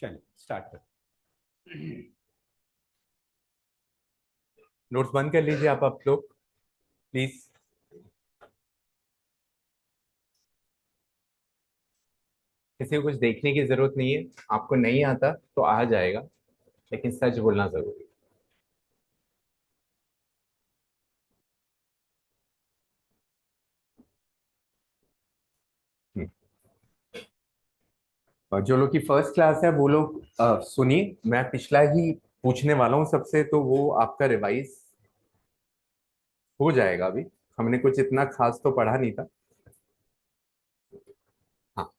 चलिए स्टार्ट कर। नोट्स बंद कर लीजिए आप लोग प्लीज। किसी को कुछ देखने की जरूरत नहीं है। आपको नहीं आता तो आ जाएगा, लेकिन सच बोलना जरूरी है। और जो लोग की फर्स्ट क्लास है वो लोग सुनिए, मैं पिछला ही पूछने वाला हूँ सबसे, तो वो आपका रिवाइज हो जाएगा। अभी हमने कुछ इतना खास तो पढ़ा नहीं था। हाँ,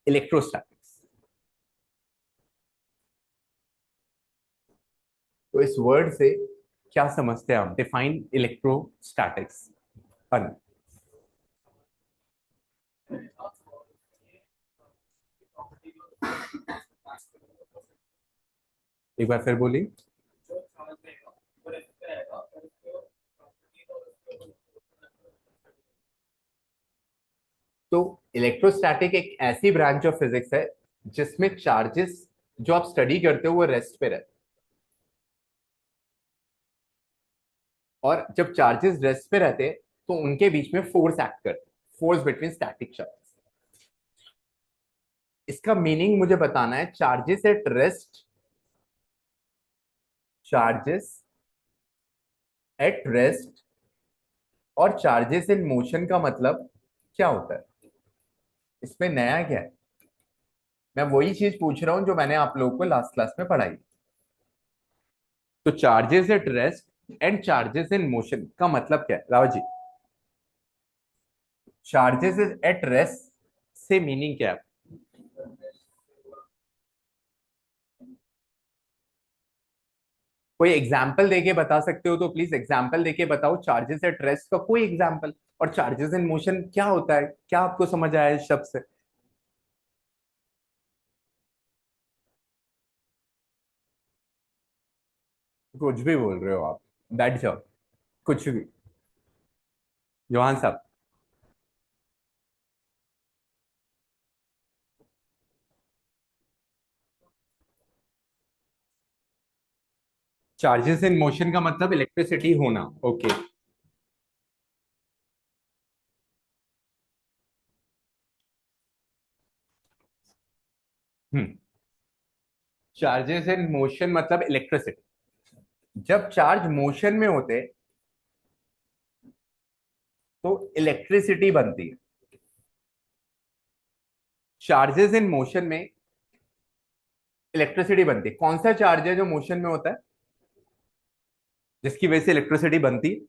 इलेक्ट्रोस्टैटिक्स। तो इस वर्ड से क्या समझते हैं आप? Define electrostatics. एक बार फिर बोलिए। तो इलेक्ट्रोस्टैटिक एक ऐसी ब्रांच ऑफ फिजिक्स है जिसमें चार्जेस जो आप स्टडी करते हो वो रेस्ट पे रहते हैं। और जब चार्जेस रेस्ट पे रहते हैं तो उनके बीच में फोर्स एक्ट करते हैं, फोर्स बिटवीन स्टैटिक चार्जेस। इसका मीनिंग मुझे बताना है। Charges at rest, charges at rest और चार्जेस इन मोशन का मतलब क्या होता है? इसमें नया क्या है? मैं वही चीज पूछ रहा हूं जो मैंने आप लोगों को लास्ट क्लास में पढ़ाई। तो charges at rest and charges in motion का मतलब क्या है Rao ji? Charges at rest से मीनिंग क्या है? कोई एग्जाम्पल देके बता सकते हो तो प्लीज एग्जाम्पल देके बताओ। चार्जेस एट रेस्ट का कोई एग्जाम्पल। और चार्जेस इन मोशन क्या होता है? क्या आपको समझ आया इस शब्द से? कुछ भी बोल रहे हो आप, बैठ जाओ। कुछ भी। जोहान साहब। चार्जेस इन मोशन का मतलब इलेक्ट्रिसिटी होना। Okay. Hmm. Charges in motion मतलब इलेक्ट्रिसिटी। जब चार्ज मोशन में होते तो इलेक्ट्रिसिटी बनती है। चार्जेस इन मोशन में इलेक्ट्रिसिटी बनती है। कौन सा चार्ज है जो मोशन में होता है जिसकी वजह से इलेक्ट्रिसिटी बनती है?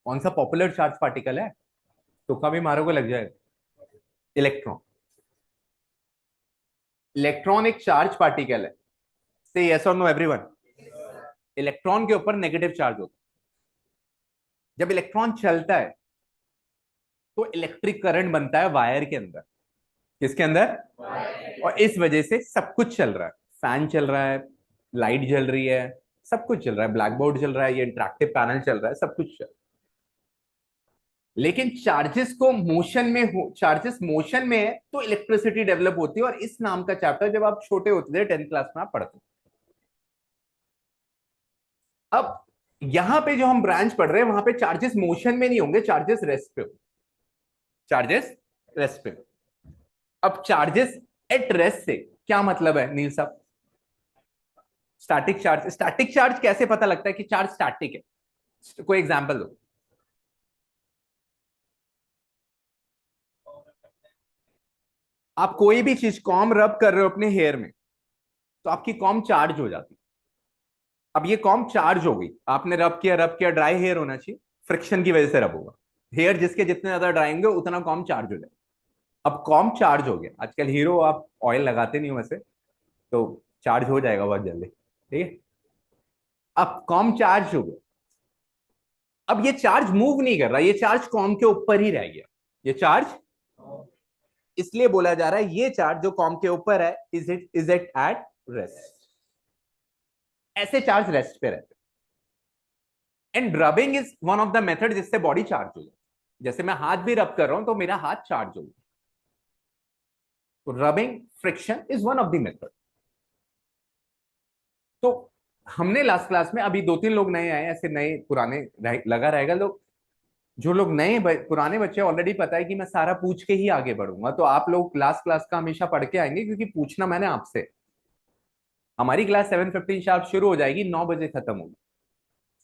कौन सा पॉपुलर चार्ज पार्टिकल है? तुक्का भी मारोगे लग जाएगा। इलेक्ट्रॉन। इलेक्ट्रॉन एक चार्ज पार्टिकल है। से यस और नो एवरीवन। इलेक्ट्रॉन के ऊपर नेगेटिव चार्ज होता है। जब इलेक्ट्रॉन चलता है तो इलेक्ट्रिक करंट बनता है वायर के अंदर। किसके अंदर? और इस वजह से सब कुछ चल रहा है। फैन चल रहा है, लाइट जल रही है, सब कुछ चल रहा है, ब्लैक बोर्ड चल रहा है, ये इंटरेक्टिव पैनल चल रहा है, सब कुछ चल रहा है। लेकिन चार्जेस को मोशन में हो, चार्जेस मोशन में है तो इलेक्ट्रिसिटी डेवलप होती है। और इस नाम का चैप्टर जब आप छोटे होते थे 10th क्लास में आप पढ़ते। अब यहां पे जो हम ब्रांच पढ़ रहे हैं वहां पे चार्जेस मोशन में नहीं होंगे, चार्जेस रेस्ट पे होंगे। चार्जेस रेस्ट पे। अब चार्जेस एट रेस्ट से क्या मतलब है नील साहब? Static charge. स्टैटिक चार्ज कैसे पता लगता है कि चार्ज स्टैटिक है? कोई एग्जांपल दो। आप कोई भी चीज कॉम रब कर रहे हो अपने हेयर में तो आपकी कॉम चार्ज हो जाती है। अब ये कॉम चार्ज हो गई, आपने रब किया रब किया, ड्राई हेयर होना चाहिए, फ्रिक्शन की वजह से रब होगा। हेयर जिसके जितने ज्यादा ड्राई होंगे उतना कॉम चार्ज हो जाए। अब कॉम चार्ज हो गया। आजकल हीरो आप ऑयल लगाते नहीं हो वैसे, तो चार्ज हो जाएगा बहुत जल्दी। ठीक है। अब कॉम चार्ज हो गया। अब ये चार्ज मूव नहीं कर रहा, ये चार्ज कॉम के ऊपर ही रह गया। ये चार्ज इसलिए बोला जा रहा है ये चार्ज जो कॉम के ऊपर है इज इट एट रेस्ट। ऐसे चार्ज रेस्ट पे रहते हैं। And rubbing is one of the method जिससे बॉडी चार्ज हो जाए। जैसे मैं हाथ भी रब कर रहा हूं तो मेरा हाथ चार्ज होगा। तो rubbing friction is one of the method. तो हमने लास्ट क्लास में, अभी दो तीन लोग नए आए, ऐसे नए पुराने लगा रहेगा लोग, जो लोग नए पुराने बच्चे ऑलरेडी पता है कि मैं सारा पूछ के ही आगे बढ़ूंगा, तो आप लोग लास्ट क्लास का हमेशा पढ़ के आएंगे, क्योंकि पूछना मैंने आपसे। हमारी क्लास 7:15 शार्प शुरू हो जाएगी, 9 बजे खत्म होगी।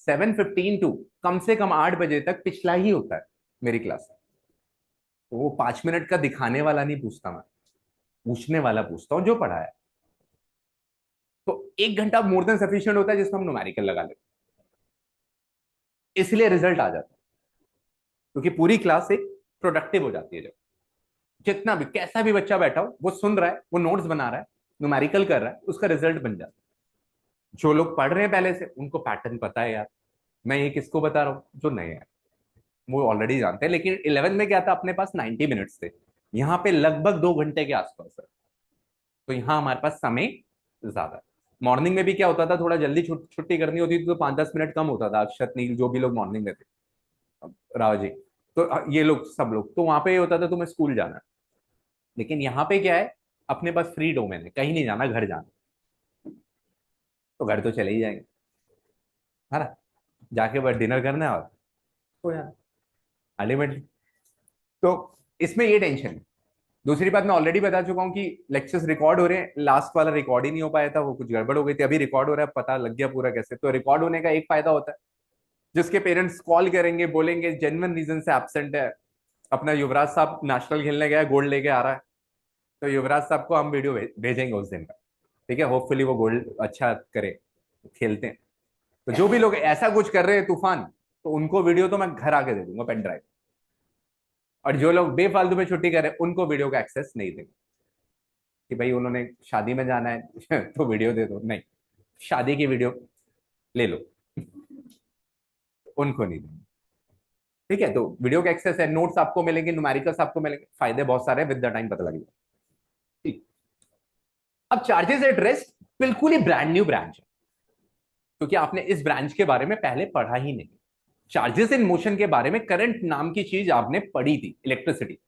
7:15 टू कम से कम 8 बजे तक पिछला ही होता है मेरी क्लास। तो वो 5 मिनट का दिखाने वाला नहीं पूछता मैं, पूछने वाला पूछता हूँ जो पढ़ा है। तो 1 घंटा मोर देन सफिशियंट होता है जिसमें हम न्यूमेरिकल लगा लेते हैं, इसलिए रिजल्ट आ जाता है, क्योंकि पूरी क्लास एक प्रोडक्टिव हो जाती है जब जितना भी कैसा भी बच्चा बैठा हो, वो सुन रहा है, वो नोट्स बना रहा है, न्यूमेरिकल कर रहा है, उसका रिजल्ट बन जाता है। जो लोग पढ़ रहे हैं पहले से, उनको पैटर्न पता है यार। मैं ये किसको बता रहा हूँ, जो नए हैं वो ऑलरेडी जानते हैं। लेकिन 11 में क्या था, अपने पास 90 मिनट्स थे, यहाँ पे लगभग 2 घंटे के आसपास है। तो यहाँ हमारे पास समय ज्यादा है। मॉर्निंग में भी क्या होता था, थोड़ा जल्दी छुट्टी करनी होती थी तो 5-10 मिनट कम होता था। अक्षत, नील, जो भी लोग मॉर्निंग में थे, राव जी, तो ये लोग सब लोग, तो वहां पे ये होता था तुम्हें स्कूल जाना है। लेकिन यहाँ पे क्या है, अपने पास फ्री डोमेन है, कहीं नहीं जाना, घर जाना। तो घर तो चले ही जाएंगे, है ना, जाके बस डिनर करना है और तो यार अल्टीमेटली। तो इसमें ये टेंशन है। दूसरी बात, मैं ऑलरेडी बता चुका हूँ कि लेक्चर्स रिकॉर्ड हो रहे हैं। लास्ट वाला रिकॉर्ड ही नहीं हो पाया था, वो कुछ गड़बड़ हो गई थी, अभी रिकॉर्ड हो रहा है, पता लग गया पूरा कैसे। तो रिकॉर्ड होने का एक फायदा होता है, जिसके पेरेंट्स कॉल करेंगे, बोलेंगे जेन्युइन रीजन से एब्सेंट है, अपना युवराज साहब नेशनल खेलने गया, गोल्ड लेके आ रहा है, तो युवराज साहब को हम वीडियो भेजेंगे उस दिन का, ठीक है, होपफुली वो गोल्ड अच्छा करे, खेलते हैं। तो जो भी लोग ऐसा कुछ कर रहे हैं तूफान, तो उनको वीडियो तो मैं घर आके दे दूंगा पेन ड्राइव। और जो लोग बेफालतू में छुट्टी कर रहे हैं, उनको वीडियो का एक्सेस नहीं देंगे कि भाई उन्होंने शादी में जाना है तो वीडियो दे दो, नहीं, शादी की वीडियो ले लो, उनको नहीं देंगे। ठीक है, तो वीडियो का एक्सेस है, नोट्स आपको मिलेंगे, न्यूमेरिकल्स आपको मिलेंगे, फायदे बहुत सारे विद द टाइम पता लगेगा। ठीक। अब चार्जेस एट रेस्ट बिल्कुल ही ब्रांड न्यू ब्रांच है, क्योंकि आपने इस ब्रांच के बारे में पहले पढ़ा ही नहीं। चार्जेस इन मोशन के बारे में करंट नाम की चीज आपने पढ़ी थी, इलेक्ट्रिसिटी।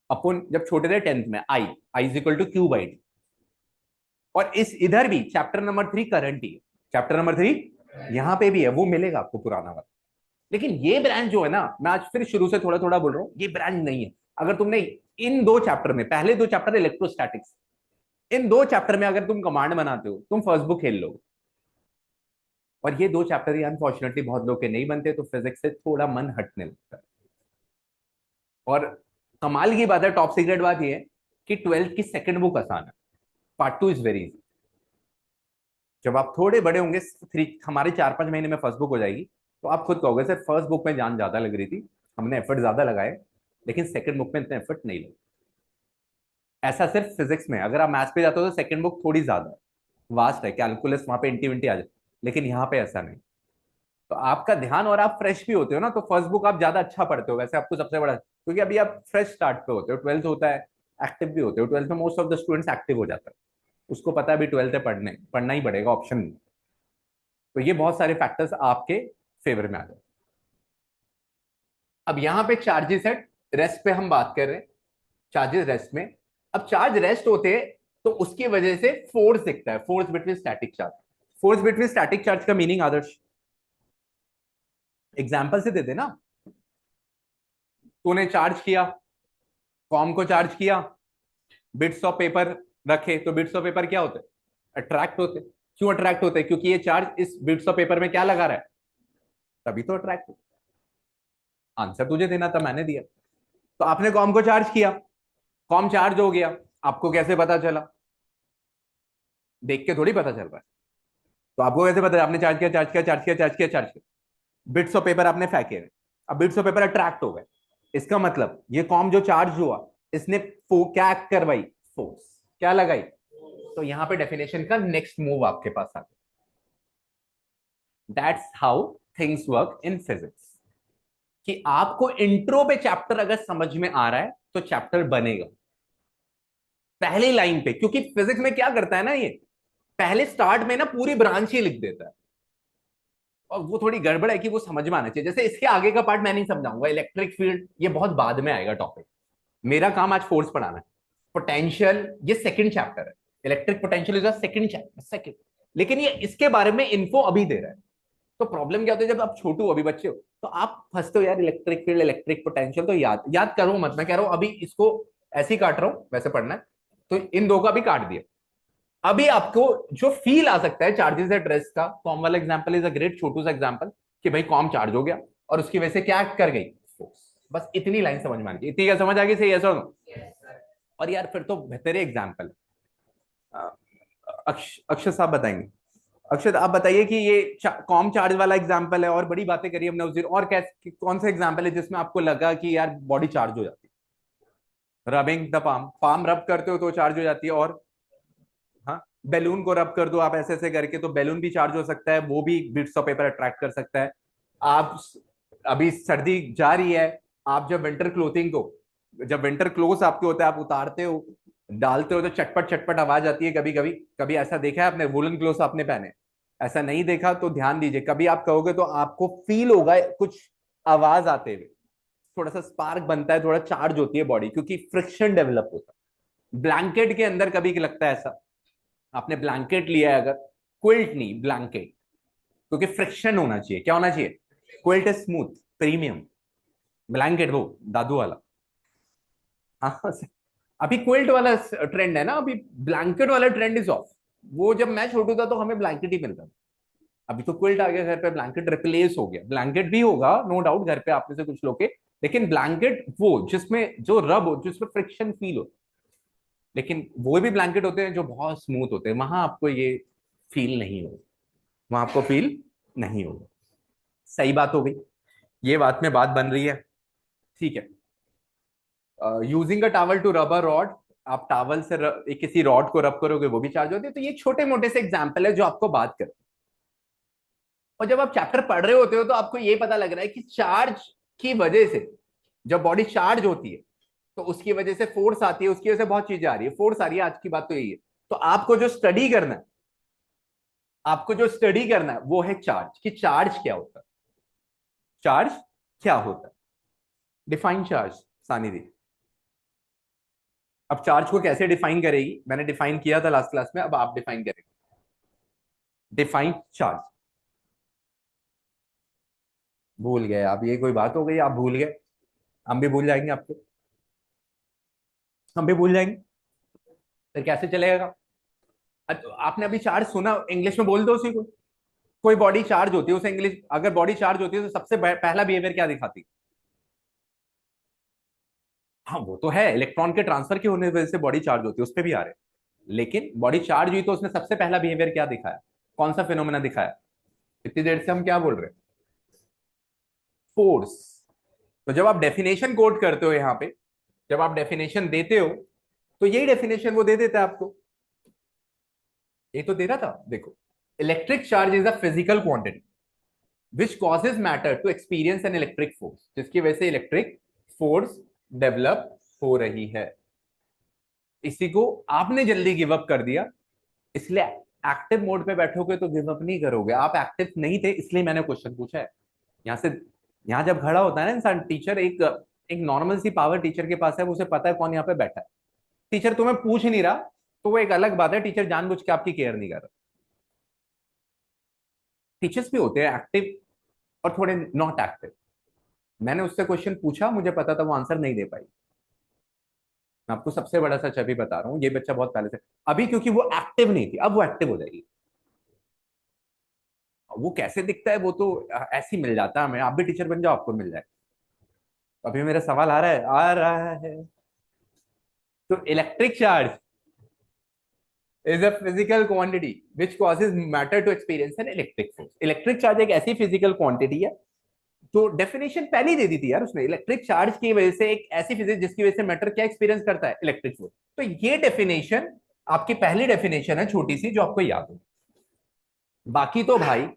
अपन जब छोटे थे 10th में, I is equal to q by t. और इस इधर भी चैप्टर नंबर 3 करंट ही है, चैप्टर नंबर 3 यहां पे भी है, वो मिलेगा आपको पुराना वाला। लेकिन ये ब्रांच जो है ना, मैं आज फिर शुरू से थोड़ा थोड़ा बोल रहा हूँ, ये ब्रांच नहीं है। अगर तुमने इन दो चैप्टर में, पहले दो चैप्टर इलेक्ट्रोस्टैटिक्स, इन दो चैप्टर में अगर तुम कमांड बनाते हो, तुम फर्स्ट बुक खेल लोगे। और ये दो चैप्टर ही अनफॉर्चुनेटली बहुत लोग के नहीं बनते, तो फिजिक्स से थोड़ा मन हटने लगता है। और कमाल की बात है, टॉप सीक्रेट बात ये है कि 12th की सेकंड बुक आसान है, पार्ट 2 इज वेरी इजी। जब आप थोड़े बड़े होंगे, हमारे 4-5 महीने में फर्स्ट बुक हो जाएगी, तो आप खुद कहोगे सर फर्स्ट बुक में जान ज्यादा लग रही थी, हमने एफर्ट ज्यादा लगाए, लेकिन सेकंड बुक में इतना एफर्ट नहीं लगा। ऐसा सिर्फ फिजिक्स में, अगर आप मैथ्स पे जाते हो तो सेकंड बुक थोड़ी ज्यादा है, वास्ट है, कैलकुलस वहां पे इंटी विंटी आ जाए, लेकिन यहाँ पे ऐसा नहीं। तो आपका ध्यान, और आप फ्रेश भी होते हो ना, तो फर्स्ट बुक आप ज्यादा अच्छा पढ़ते हो वैसे, आपको सबसे बड़ा, क्योंकि अभी आप फ्रेश स्टार्ट पे होते हो, 12th होता है, एक्टिव भी होते हो। 12th में most of the students active हो जाता है, उसको पता है अभी 12th है, पढ़ना ही पड़ेगा, ऑप्शन नहीं। तो ये बहुत सारे फैक्टर्स आपके फेवर में आ जाते। अब यहाँ पे चार्जेस है, रेस्ट पे हम बात कर रहे हैं, चार्जेस रेस्ट में। अब चार्ज रेस्ट होते हैं तो उसकी वजह से फोर्स दिखता है, force between static charge. Force between static charge का मीनिंग आदर्श एग्जाम्पल से दे देना। तूने चार्ज किया, कॉम को चार्ज किया, बिट्स ऑफ पेपर रखे, तो बिट्स ऑफ पेपर क्या होते हैं, अट्रैक्ट होते। क्यों अट्रैक्ट होते हैं, क्योंकि ये चार्ज इस बिट्स ऑफ पेपर में क्या लगा रहा है, तभी तो अट्रैक्ट हो। आंसर तुझे देना था, मैंने दिया। तो आपने कॉम को चार्ज किया, कॉम चार्ज हो गया, आपको कैसे पता चला, देख के थोड़ी पता चल रहा है। तो आपको कैसे पता, आपने चार्ज किया, चार्ज किया, चार्ज किया, चार्ज किया, चार्ज किया, बिट्स ऑफ पेपर आपने फेंके। अब बिट्स ऑफ पेपर अट्रैक्ट हो गए, इसका मतलब ये कॉम जो चार्ज हुआ, इसने क्या एक्ट करवाई, फोर्स, क्या लगाई। तो यहां पे डेफिनेशन का नेक्स्ट मूव आपके पास आ गया। That's how things work in physics, कि आपको इंट्रो पे चैप्टर अगर समझ में आ रहा है तो चैप्टर बनेगा पहली लाइन पे। क्योंकि फिजिक्स में क्या करता है ना, ये पहले स्टार्ट में ना पूरी ब्रांच ही लिख देता है, और वो थोड़ी गड़बड़ है कि वो समझ में आना चाहिए। जैसे इसके आगे का पार्ट मैं नहीं समझाऊंगा, इलेक्ट्रिक फील्ड ये बहुत बाद में आएगा टॉपिक, मेरा काम आज फोर्स पढ़ाना है। पोटेंशियल ये सेकंड चैप्टर है, electric potential is a second chapter, second. लेकिन ये इसके बारे में इन्फो अभी दे रहा है। तो प्रॉब्लम क्या होता है, जब आप छोटू हो, अभी बच्चे हो, तो आप फंसते हो यार, इलेक्ट्रिक फील्ड, इलेक्ट्रिक पोटेंशियल, तो याद याद करो मत। मैं कह रहा हूं अभी इसको ऐसे ही काट रहा हूं, वैसे पढ़ना है। तो इन दो का भी काट दिया। अभी आपको जो फील आ सकता है चार्जेस एट रेस्ट का, कॉम वाला एग्जांपल इज अ ग्रेट छोटू सा एग्जांपल, कि भाई कॉम चार्ज हो गया और उसकी वजह से क्या कर गई, फोर्स। बस इतनी लाइन समझ में आ गई, इतनी क्या समझ आ गई, सही है सर? और यार फिर तो बेहतर एग्जाम्पल, अक्षय साहब बताएंगे। अक्षय आप बताइए कि ये कॉम चार्ज वाला एग्जांपल है और बड़ी बातें करी हमने उस दिन, और कैसे कौन सा एग्जांपल है जिसमें आपको लगा कि यार बॉडी चार्ज हो जाती है? रबिंग द पाम, पाम रब करते हो तो चार्ज हो जाती है। और हाँ, बैलून को रब कर दो आप ऐसे ऐसे करके, तो बैलून भी चार्ज हो सकता है, वो भी बिट्स ऑफ पेपर अट्रैक्ट कर सकता है। आप अभी सर्दी जा रही है, आप जब विंटर क्लोथिंग को, जब विंटर क्लोथ आपके होता है, आप उतारते हो, डालते हो, तो चटपट चटपट आवाज आती है कभी कभी। कभी ऐसा देखा है आपने, वुलन क्लोथ आपने पहने? ऐसा नहीं देखा तो ध्यान दीजिए, कभी आप कहोगे तो आपको फील होगा कुछ आवाज आते हुए, थोड़ा सा स्पार्क बनता है, थोड़ा चार्ज होती है बॉडी, क्योंकि फ्रिक्शन डेवलप होता है ब्लैंकेट के अंदर। कभी लगता है ऐसा, आपने ब्लैंकेट लिया है अगर, क्विल्ट नहीं ब्लैंकेट, क्योंकि फ्रिक्शन होना चाहिए, क्या होना चाहिए? Quilt is smooth, premium, blanket वो दादू वाला। हाँ, अभी क्विल्ट वाला ट्रेंड है ना, अभी ब्लैंकेट वाला ट्रेंड इज ऑफ। वो जब मैं छोटू था तो हमें ब्लैंकेट ही मिलता था। अभी तो क्विल्ट आ गया घर पे, ब्लैंकेट रिप्लेस हो गया। ब्लैंकेट भी होगा नो डाउट घर पे आप में से कुछ लोग के, लेकिन ब्लैंकेट वो जिसमें जो रब हो, जिसमें फ्रिक्शन फील हो। लेकिन वो भी ब्लैंकेट होते हैं जो बहुत स्मूथ होते हैं, वहां आपको ये फील नहीं होगा, वहां आपको फील नहीं होगा। सही बात हो गई, ये बात में बात बन रही है, ठीक है। Using a towel to rubber rod, आप टावल से एक किसी रॉड को रब करोगे, वो भी चार्ज होती है। तो ये छोटे मोटे से एग्जाम्पल है जो आपको बात करते हैं। और जब आप चैप्टर पढ़ रहे होते हो तो आपको ये पता लग रहा है कि चार्ज की वजह से, जब बॉडी चार्ज होती है तो उसकी वजह से फोर्स आती है, उसकी वजह से बहुत चीजें आ रही है, फोर्स आ रही है, आज की बात तो यही है। तो आपको जो स्टडी करना है, आपको जो स्टडी करना है वो है चार्ज, कि चार्ज क्या होता है, चार्ज क्या होता है। डिफाइन चार्ज, सानी दी। अब चार्ज को कैसे डिफाइन करेगी, मैंने डिफाइन किया था लास्ट क्लास में, अब आप डिफाइन करेंगे। डिफाइन चार्ज, भूल गए आप? ये कोई बात हो गई, आप भूल गए? हम भी भूल जाएंगे आपको, हम भी भूल जाएंगे, फिर कैसे चलेगा? तो आपने अभी चार्ज सुना, इंग्लिश में बोल दो उसी को। कोई बॉडी चार्ज होती है, उसे इंग्लिश, अगर बॉडी चार्ज होती है तो सबसे पहला बिहेवियर क्या दिखाती है? हाँ वो तो है, इलेक्ट्रॉन के ट्रांसफर के होने की वजह से बॉडी चार्ज होती है, उस पर भी आ रहे हैं। लेकिन बॉडी चार्ज हुई तो उसने सबसे पहला बिहेवियर क्या दिखाया, कौन सा फिनोमेना दिखाया? इतनी देर से हम क्या बोल रहे हैं? फोर्स। तो जब आप डेफिनेशन कोट करते हो यहाँ पे, जब आप डेफिनेशन देते हो, तो यही डेफिनेशन वो दे देता है आपको। ये तो दे रहा था, देखो, electric charge is a physical quantity which causes matter to experience an electric force, जिसकी वजह से इलेक्ट्रिक फोर्स डेवलप हो रही है। इसी को आपने जल्दी गिव अप कर दिया, इसलिए एक्टिव मोड पे बैठोगे तो गिव अप नहीं करोगे। आप एक्टिव नहीं थे इसलिए मैंने क्वेश्चन पूछा है। यहाँ से, यहाँ जब खड़ा होता है ना इंसान, टीचर एक एक नॉर्मल सी पावर टीचर के पास है, उसे पता है कौन यहाँ पे बैठा है। टीचर तुम्हें पूछ नहीं रहा तो वो एक अलग बात है, टीचर जानबूझ के आपकी केयर नहीं कर रहा। टीचर्स भी होते हैं एक्टिव और थोड़े नॉट एक्टिव। मैंने उससे क्वेश्चन पूछा, मुझे पता था वो आंसर नहीं दे पाई। मैं आपको सबसे बड़ा सच अभी बता रहा हूँ, ये बच्चा बहुत पहले से, अभी क्योंकि वो एक्टिव नहीं थी, अब वो एक्टिव हो जाएगी। वो कैसे दिखता है वो तो ऐसे ही मिल जाता है हमें, आप भी टीचर बन जाओ आपको मिल जाए। अभी मेरा सवाल आ रहा है, आ रहा है। तो electric charge is a physical quantity which causes matter to experience an electric force. Electric charge एक ऐसी फिजिकल क्वांटिटी है, तो डेफिनेशन पहले ही दे दी थी यार उसने, इलेक्ट्रिक चार्ज की वजह से एक ऐसी फिजिक्स जिसकी वजह से मैटर क्या एक्सपीरियंस करता है, इलेक्ट्रिक फोर्स। तो ये डेफिनेशन आपकी पहली डेफिनेशन है छोटी सी, जो आपको याद हो। बाकी तो भाई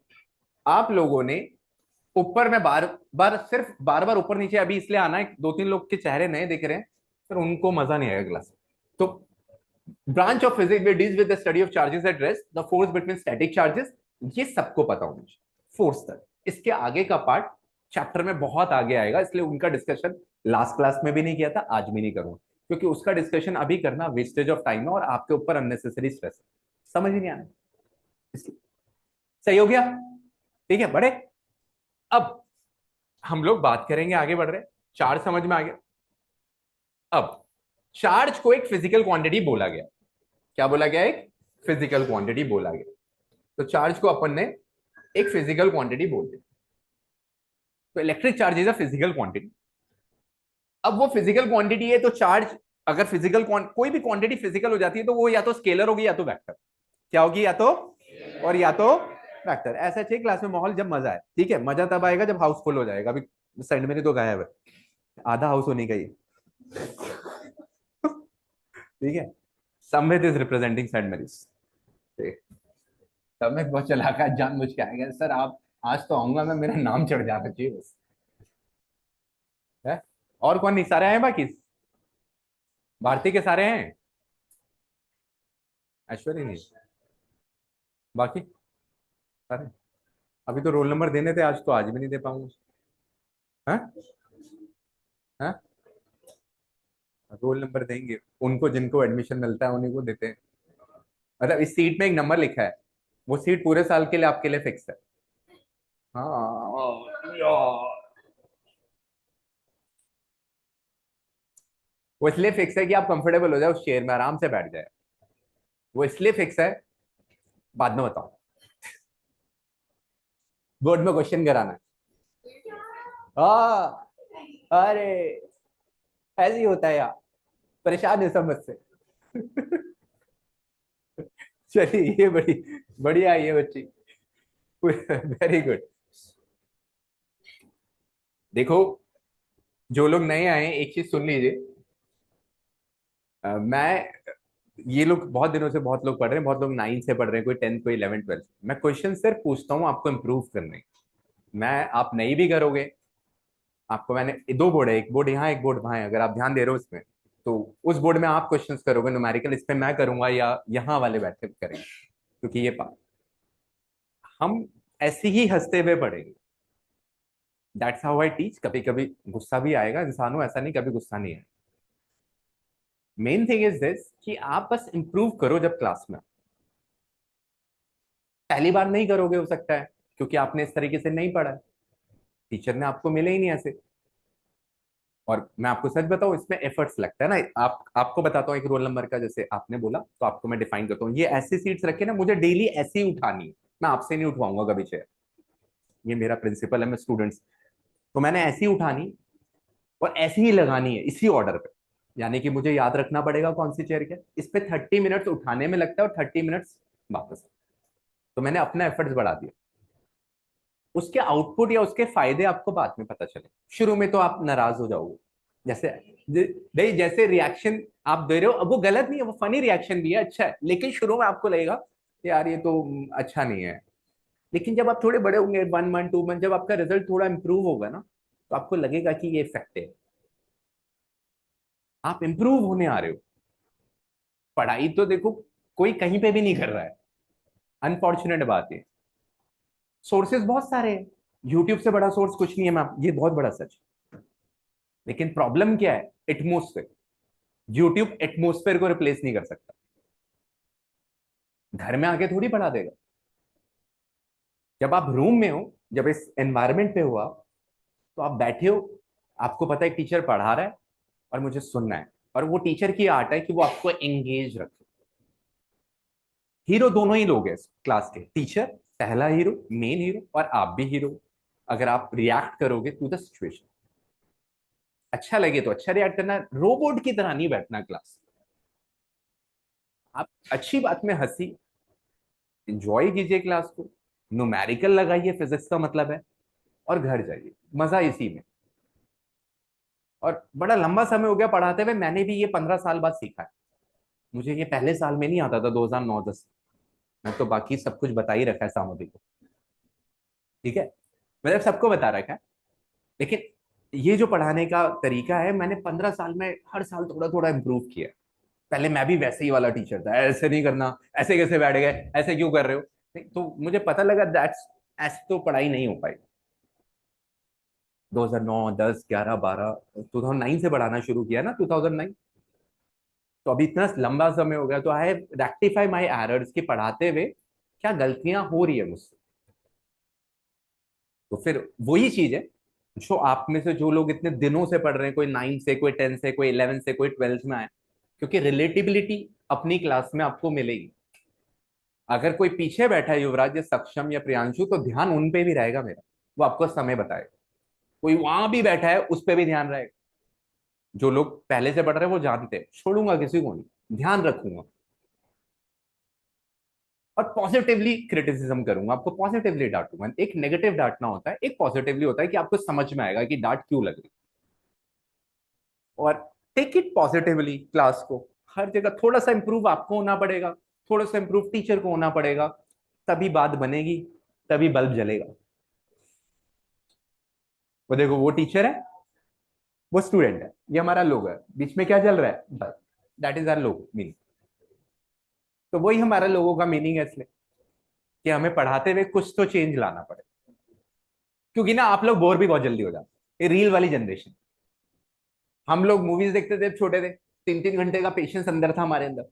आप लोगों ने ऊपर में बार बार, सिर्फ बार बार ऊपर नीचे अभी इसलिए आना है, दो तीन लोग के चेहरे नए दिख रहे हैं, पर उनको मजा नहीं आएगा क्लास। तो branch of physics which deals with the study of charges at rest, the force between static charges, ये सबको पता होना चाहिए, फोर्स तक। इसके आगे का पार्ट चैप्टर में बहुत आगे आएगा, इसलिए उनका डिस्कशन लास्ट क्लास में भी नहीं किया था, आज भी नहीं करूंगा। क्योंकि उसका डिस्कशन अभी करना वेस्टेज ऑफ टाइम है और आपके ऊपर अननेसेसरी स्ट्रेस है। समझ ही नहीं आना इसलिए। सही हो गया? ठीक है, बड़े। अब हम लोग बात करेंगे, आगे बढ़ रहे हैं। चार्ज समझ में आ गया। अब चार्ज को एक फिजिकल क्वांटिटी बोला गया। क्या बोला गया? एक फिजिकल क्वांटिटी बोला गया। तो चार्ज को अपन ने एक फिजिकल क्वांटिटी बोल दी। तो electric charge is a physical quantity. अब वो फिजिकल क्वांटिटी है तो चार्ज, अगर फिजिकल कोई भी क्वांटिटी फिजिकल हो जाती है तो वो या तो स्केलर होगी या तो वेक्टर। क्या होगी? या तो और या तो वेक्टर। ऐसा चाहिए क्लास में माहौल जब मजा आए। ठीक है, मजा तब आएगा जब हाउस फुल हो जाएगा। अभी सेंड में तो गायब है, आधा हाउस होने का ही। ठीक है, समवेत इज रिप्रेजेंटिंग सेंट मेरीज। तब मैं बहुत चलाक है, जानबूझ के आएगा सर आप आज तो आऊंगा मैं, मेरा नाम चढ़ जाना चाहिए बस। है? और कौन नहीं? सारे हैं बाकी? भारती के सारे हैं? ऐश्वर्य नहीं? बाकी सारे? अभी तो रोल नंबर देने थे, आज तो आज भी नहीं दे पाऊंगा। हाँ? हाँ? रोल नंबर देंगे उनको जिनको एडमिशन मिलता है, उन्हीं को देते हैं। मतलब इस सीट में एक नंबर लिखा है, वो सीट पूरे साल के लिए आपके लिए फिक्स है। हाँ यार। वो इसलिए फिक्स है कि आप कंफर्टेबल हो जाए उस चेयर में, आराम से बैठ जाए। वो इसलिए फिक्स है, बाद में बताओ। बोर्ड में क्वेश्चन कराना है। हाँ। अरे ऐसे ही होता है यार, परेशान है सब मुझसे। चलिए, ये बड़ी बढ़िया है ये बच्ची। Very good. देखो, जो लोग नए आए हैं एक चीज सुन लीजिए। मैं, ये लोग बहुत दिनों से बहुत लोग पढ़ रहे हैं, बहुत लोग 9 से पढ़ रहे हैं, कोई 10th, कोई 11th 12th। मैं क्वेश्चन सिर्फ पूछता हूँ आपको इम्प्रूव करने। मैं, आप नहीं भी करोगे। आपको मैंने दो बोर्ड है, एक बोर्ड यहाँ एक बोर्ड वहां है, अगर आप ध्यान दे रहे हो इसमें, तो उस बोर्ड में आप क्वेश्चंस करोगे न्यूमेरिकल, इस पे मैं करूंगा या यहाँ वाले बैठे करेंगे। क्योंकि ये हम ऐसे ही हंसते हुए पढ़ेंगे। That's how I teach. कभी कभी गुस्सा भी आएगा इंसान हो, ऐसा नहीं कभी गुस्सा नहीं है। मेन थिंग इज दिस कि आप बस इंप्रूव करो जब क्लास में। पहली बार नहीं करोगे हो सकता है, क्योंकि आपने इस तरीके से नहीं पढ़ा है, टीचर ने आपको मिले ही नहीं ऐसे। और मैं आपको सच बताऊं, इसमें एफर्ट्स लगता है ना। आपको बताता हूँ एक रोल नंबर का, जैसे आपने बोला तो आपको मैं डिफाइन करता हूँ। ये ऐसी सीट्स रखे ना, मुझे डेली ऐसी ही उठानी है। मैं आपसे नहीं उठवाऊंगा कभी चेयर। ये मेरा प्रिंसिपल है, मैं स्टूडेंट्स, तो मैंने ऐसी ही उठानी और ऐसी ही लगानी है इसी ऑर्डर पे। यानी कि मुझे याद रखना पड़ेगा कौन सी चेयर क्या। इस पे 30 मिनट्स उठाने में लगता है और 30 मिनट्स वापस। तो मैंने अपना एफर्ट्स बढ़ा दिया। उसके आउटपुट या उसके फायदे आपको बाद में पता चले। शुरू में तो आप नाराज हो जाओगे, जैसे नहीं, जैसे रिएक्शन आप दे रहे हो, अब वो गलत नहीं है, वो फनी रिएक्शन भी है, अच्छा है, लेकिन शुरू में आपको लगेगा कि यार ये तो अच्छा नहीं है। लेकिन जब आप थोड़े बड़े होंगे, 1 मंथ 2 मंथ, जब आपका रिजल्ट थोड़ा इंप्रूव होगा ना, तो आपको लगेगा कि ये इफेक्ट है, आप इंप्रूव होने आ रहे हो। पढ़ाई तो देखो कोई कहीं पे भी नहीं कर रहा है, अनफॉर्चुनेट बात है। सोर्सेज बहुत सारे हैं, यूट्यूब से बड़ा सोर्स कुछ नहीं है, मैं ये बहुत बड़ा सच। लेकिन प्रॉब्लम क्या है? एटमोस्फेयर। यूट्यूब एटमोस्फेयर को रिप्लेस नहीं कर सकता। घर में आके थोड़ी पढ़ा देगा। जब आप रूम में हो, जब इस एनवायरमेंट पे हो आप, तो आप बैठे हो, आपको पता है टीचर पढ़ा रहा है और मुझे सुनना है। और वो टीचर की आर्ट है कि वो आपको एंगेज रखे। हीरो दोनों ही लोग हैं क्लास के, टीचर पहला हीरो, मेन हीरो, और आप भी हीरो। अगर आप रिएक्ट करोगे टू द सिचुएशन, अच्छा लगे तो अच्छा रिएक्ट करना, रोबोट की तरह नहीं बैठना क्लास। आप अच्छी बात में हंसी इंजॉय कीजिए क्लास को, न्यूमेरिकल लगाइए, फिजिक्स का मतलब है, और घर जाइए, मजा इसी में। और बड़ा लंबा समय हो गया पढ़ाते हुए, मैंने भी ये 15 साल बाद सीखा है। मुझे ये पहले साल में नहीं आता था, 2009-10। मैं तो बाकी सब कुछ बता ही रखा है सामग्री को। ठीक है, मतलब सबको बता रखा है। लेकिन ये जो पढ़ाने का तरीका है, मैंने 15 साल में हर साल थोड़ा थोड़ा इंप्रूव किया। पहले मैं भी वैसे ही वाला टीचर था, ऐसे नहीं करना, ऐसे कैसे बैठ गए, ऐसे क्यों कर रहे हो। नहीं, तो मुझे पता लगा दैट्स, ऐसे तो पढ़ाई नहीं हो पाई। 2009 10 11 12, 2009 से पढ़ाना शुरू किया ना, 2009। तो अभी इतना लंबा समय हो गया, तो I have rectify my errors की पढ़ाते हुए क्या गलतियां हो रही है मुझसे। तो फिर वही चीज है, जो आप में से जो लोग इतने दिनों से पढ़ रहे हैं, कोई 9 से, कोई 10 से, कोई 11 से, कोई 12th में आए, क्योंकि रिलेटिबिलिटी अपनी क्लास में आपको मिलेगी। अगर कोई पीछे बैठा है युवराज या सक्षम या प्रियांशु, तो ध्यान उन पे भी रहेगा मेरा, वो आपको समय बताएगा। कोई वहां भी बैठा है, उस पर भी ध्यान रहेगा। जो लोग पहले से पढ़ रहे हैं वो जानते हैं, छोड़ूंगा किसी को नहीं, ध्यान रखूंगा। और पॉजिटिवली क्रिटिसिज्म करूंगा, आपको पॉजिटिवली डांटूंगा। एक नेगेटिव डांटना होता है, एक पॉजिटिवली होता है कि आपको समझ में आएगा कि डांट क्यों लग रही। और टेक इट पॉजिटिवली क्लास को। हर जगह थोड़ा सा इंप्रूव आपको होना पड़ेगा, थोड़ा सा इंप्रूव टीचर को होना पड़ेगा, तभी बात बनेगी, तभी बल्ब जलेगा। वो देखो, वो टीचर है, वो स्टूडेंट है, ये हमारा लोगो है, बीच में क्या चल रहा है, बस। That is our logo meaning. तो वही हमारा लोगों का मीनिंग है, इसलिए कि हमें पढ़ाते हुए कुछ तो चेंज लाना पड़े। क्योंकि ना आप लोग बोर भी बहुत जल्दी हो जाते, ये रील वाली जनरेशन। हम लोग मूवीज देखते थे, छोटे थे, 3-3 घंटे का पेशेंस अंदर था हमारे अंदर।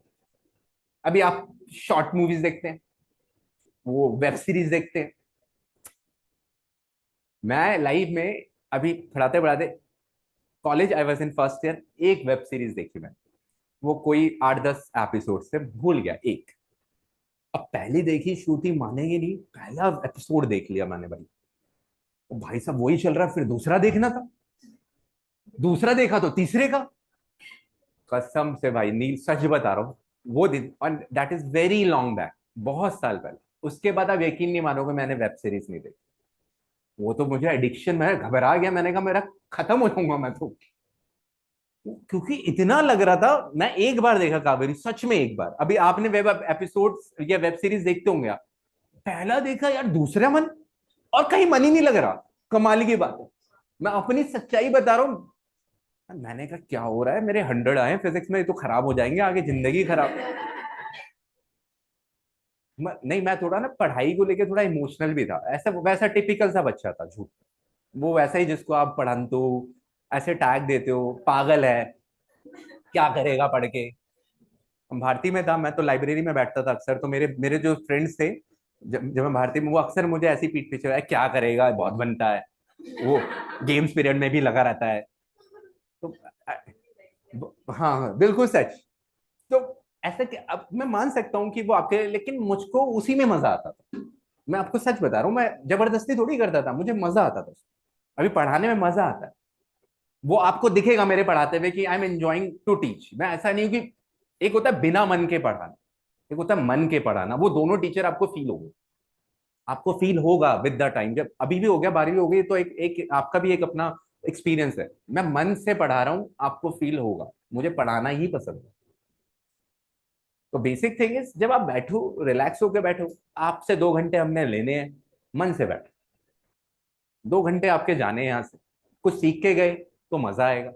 अभी आप शॉर्ट मूवीज देखते हैं, वो वेब सीरीज देखते हैं। मैं लाइव में अभी पढ़ाते पढ़ाते, college I was in first year, एक वेब सीरीज देखी मैं, वो कोई 8-10 एपिसोड से भूल गया एक। अब पहली देखी, श्रुति मानेगी नहीं, पहला एपिसोड देख लिया मैंने भाई। ओ भाई साहब, वही चल रहा है, फिर दूसरा देखना था, दूसरा देखा तो तीसरे का। कसम से भाई नील, सच बता रहा हूँ, वो दिन, और that is very long back, बहुत साल पहले। उसके बाद आप यकीन नहीं मानोगे, मैंने वेब सीरीज नहीं देखी। वो तो मुझे एडिक्शन, मैं घबरा गया, मैंने कहा मेरा खत्म हो जाऊंगा मैं तो। क्योंकि इतना लग रहा था। मैं एक बार देखा कावेरी, सच में एक बार। अभी आपने वेब एपिसोड या वेब सीरीज देखते होंगे आप, पहला देखा यार, दूसरा मन, और कहीं मन ही नहीं लग रहा। कमाल की बात है, मैं अपनी सच्चाई बता रहा हूँ। मैंने कहा क्या हो रहा है, मेरे 100 आए फिजिक्स में, ये तो खराब हो जाएंगे आगे, जिंदगी खराब। नहीं, मैं थोड़ा ना पढ़ाई को लेके थोड़ा इमोशनल भी था, ऐसा वैसा टिपिकल सा बच्चा था, झूठ। वो वैसा ही जिसको आप पढ़ंतु ऐसे टैग देते हो, पागल है, क्या करेगा पढ़ के। भारती में था, मैं तो लाइब्रेरी में बैठता था अक्सर, तो मेरे मेरे जो फ्रेंड्स थे, जब मैं भारती में, वो अक्सर मुझे ऐसी पीठ पीछे, क्या करेगा, बहुत बनता है वो, गेम्स पीरियड में भी लगा रहता है। तो हाँ हाँ, बिल्कुल सच। तो ऐसा कि अब मैं मान सकता हूँ कि वो आपके, लेकिन मुझको उसी में मजा आता था। मैं आपको सच बता रहा हूँ, मैं जबरदस्ती थोड़ी करता था, मुझे मजा आता था। अभी पढ़ाने में मजा आता है, वो आपको दिखेगा मेरे पढ़ाते हुए कि I am enjoying to teach. मैं ऐसा नहीं हूं कि, एक होता है बिना मन के पढ़ाना, एक होता है मन के पढ़ाना, वो दोनों टीचर आपको फील होगा। आपको फील होगा विद द टाइम, जब अभी भी हो गया, 12वीं हो गई, तो एक एक आपका भी एक अपना एक्सपीरियंस है। मैं मन से पढ़ा रहा हूँ, आपको फील होगा, मुझे पढ़ाना ही पसंद है। तो बेसिक थिंग इज, जब आप बैठो, रिलैक्स होकर बैठो, आपसे 2 घंटे हमने लेने हैं, मन से बैठो। 2 घंटे आपके जाने हैं यहाँ से, कुछ सीख के गए तो मजा आएगा,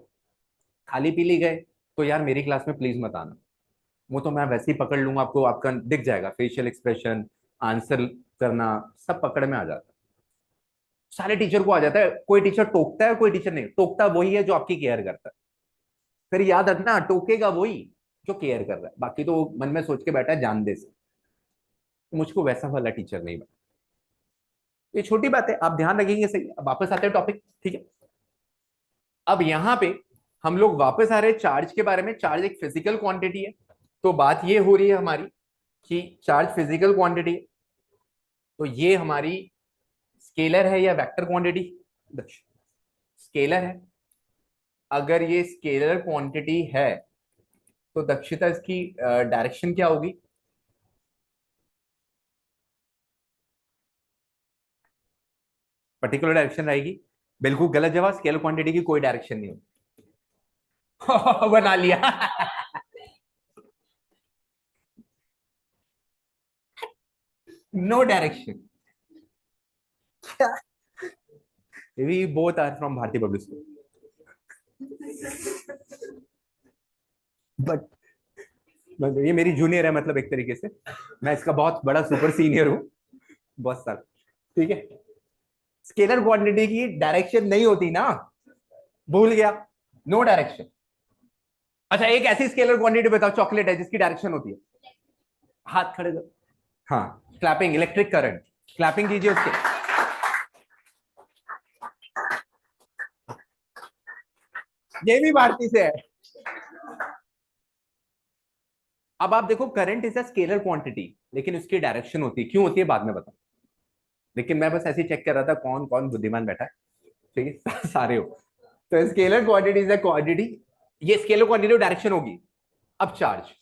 खाली पीली गए तो यार मेरी क्लास में प्लीज मत आना। वो तो मैं वैसे ही पकड़ लूंगा, आपको आपका दिख जाएगा, फेशियल एक्सप्रेशन, आंसर करना, सब पकड़ में आ जाता है। सारे टीचर को आ जाता है, कोई टीचर टोकता है, कोई टीचर नहीं टोकता, वही है जो आपकी केयर करता है। फिर याद रखना, टोकेगा वही जो केयर कर रहा है, बाकी तो मन में सोच के बैठा है जान दे से। तो मुझको वैसा वाला टीचर नहीं बना। ये छोटी बात है, आप ध्यान रखेंगे सही। अब वापस आते हैं टॉपिक, ठीक है। अब यहाँ पे हम लोग वापस आ रहे हैं चार्ज के बारे में। चार्ज एक फिजिकल क्वांटिटी है, तो बात ये हो रही है हमारी कि चार्ज फिजिकल क्वांटिटी है, तो ये हमारी स्केलर है या वेक्टर क्वांटिटी? स्केलर है। अगर ये स्केलर क्वांटिटी है, तो दक्षिता इसकी डायरेक्शन क्या होगी? पर्टिकुलर डायरेक्शन रहेगी। बिल्कुल गलत जवाब, स्केलर क्वांटिटी की कोई डायरेक्शन नहीं होगी। बना लिया। No direction. We both are from Bharati public school, but ये मेरी जूनियर है, मतलब एक तरीके से मैं इसका बहुत बड़ा सुपर सीनियर हूँ, बहुत साल। ठीक है, स्केलर क्वांटिटी की डायरेक्शन नहीं होती ना, भूल गया, नो डायरेक्शन। अच्छा, एक ऐसी स्केलर क्वांटिटी बताओ चॉकलेट है जिसकी डायरेक्शन होती है। हाथ खड़े करो। हाँ, क्लैपिंग, इलेक्ट्रिक करंट। क्लैपिंग कीजिए उसके। ये भी भारती से है। अब आप देखो, current is a scalar quantity, लेकिन उसकी डायरेक्शन होती है, क्यों होती है बाद में बताओ। लेकिन मैं बस ऐसे ही चेक कर रहा था कौन कौन बुद्धिमान बैठा है। ठीक है सारे हो। तो scalar quantity is a quantity, ये स्केलर क्वांटिटी डायरेक्शन होगी। अब चार्ज,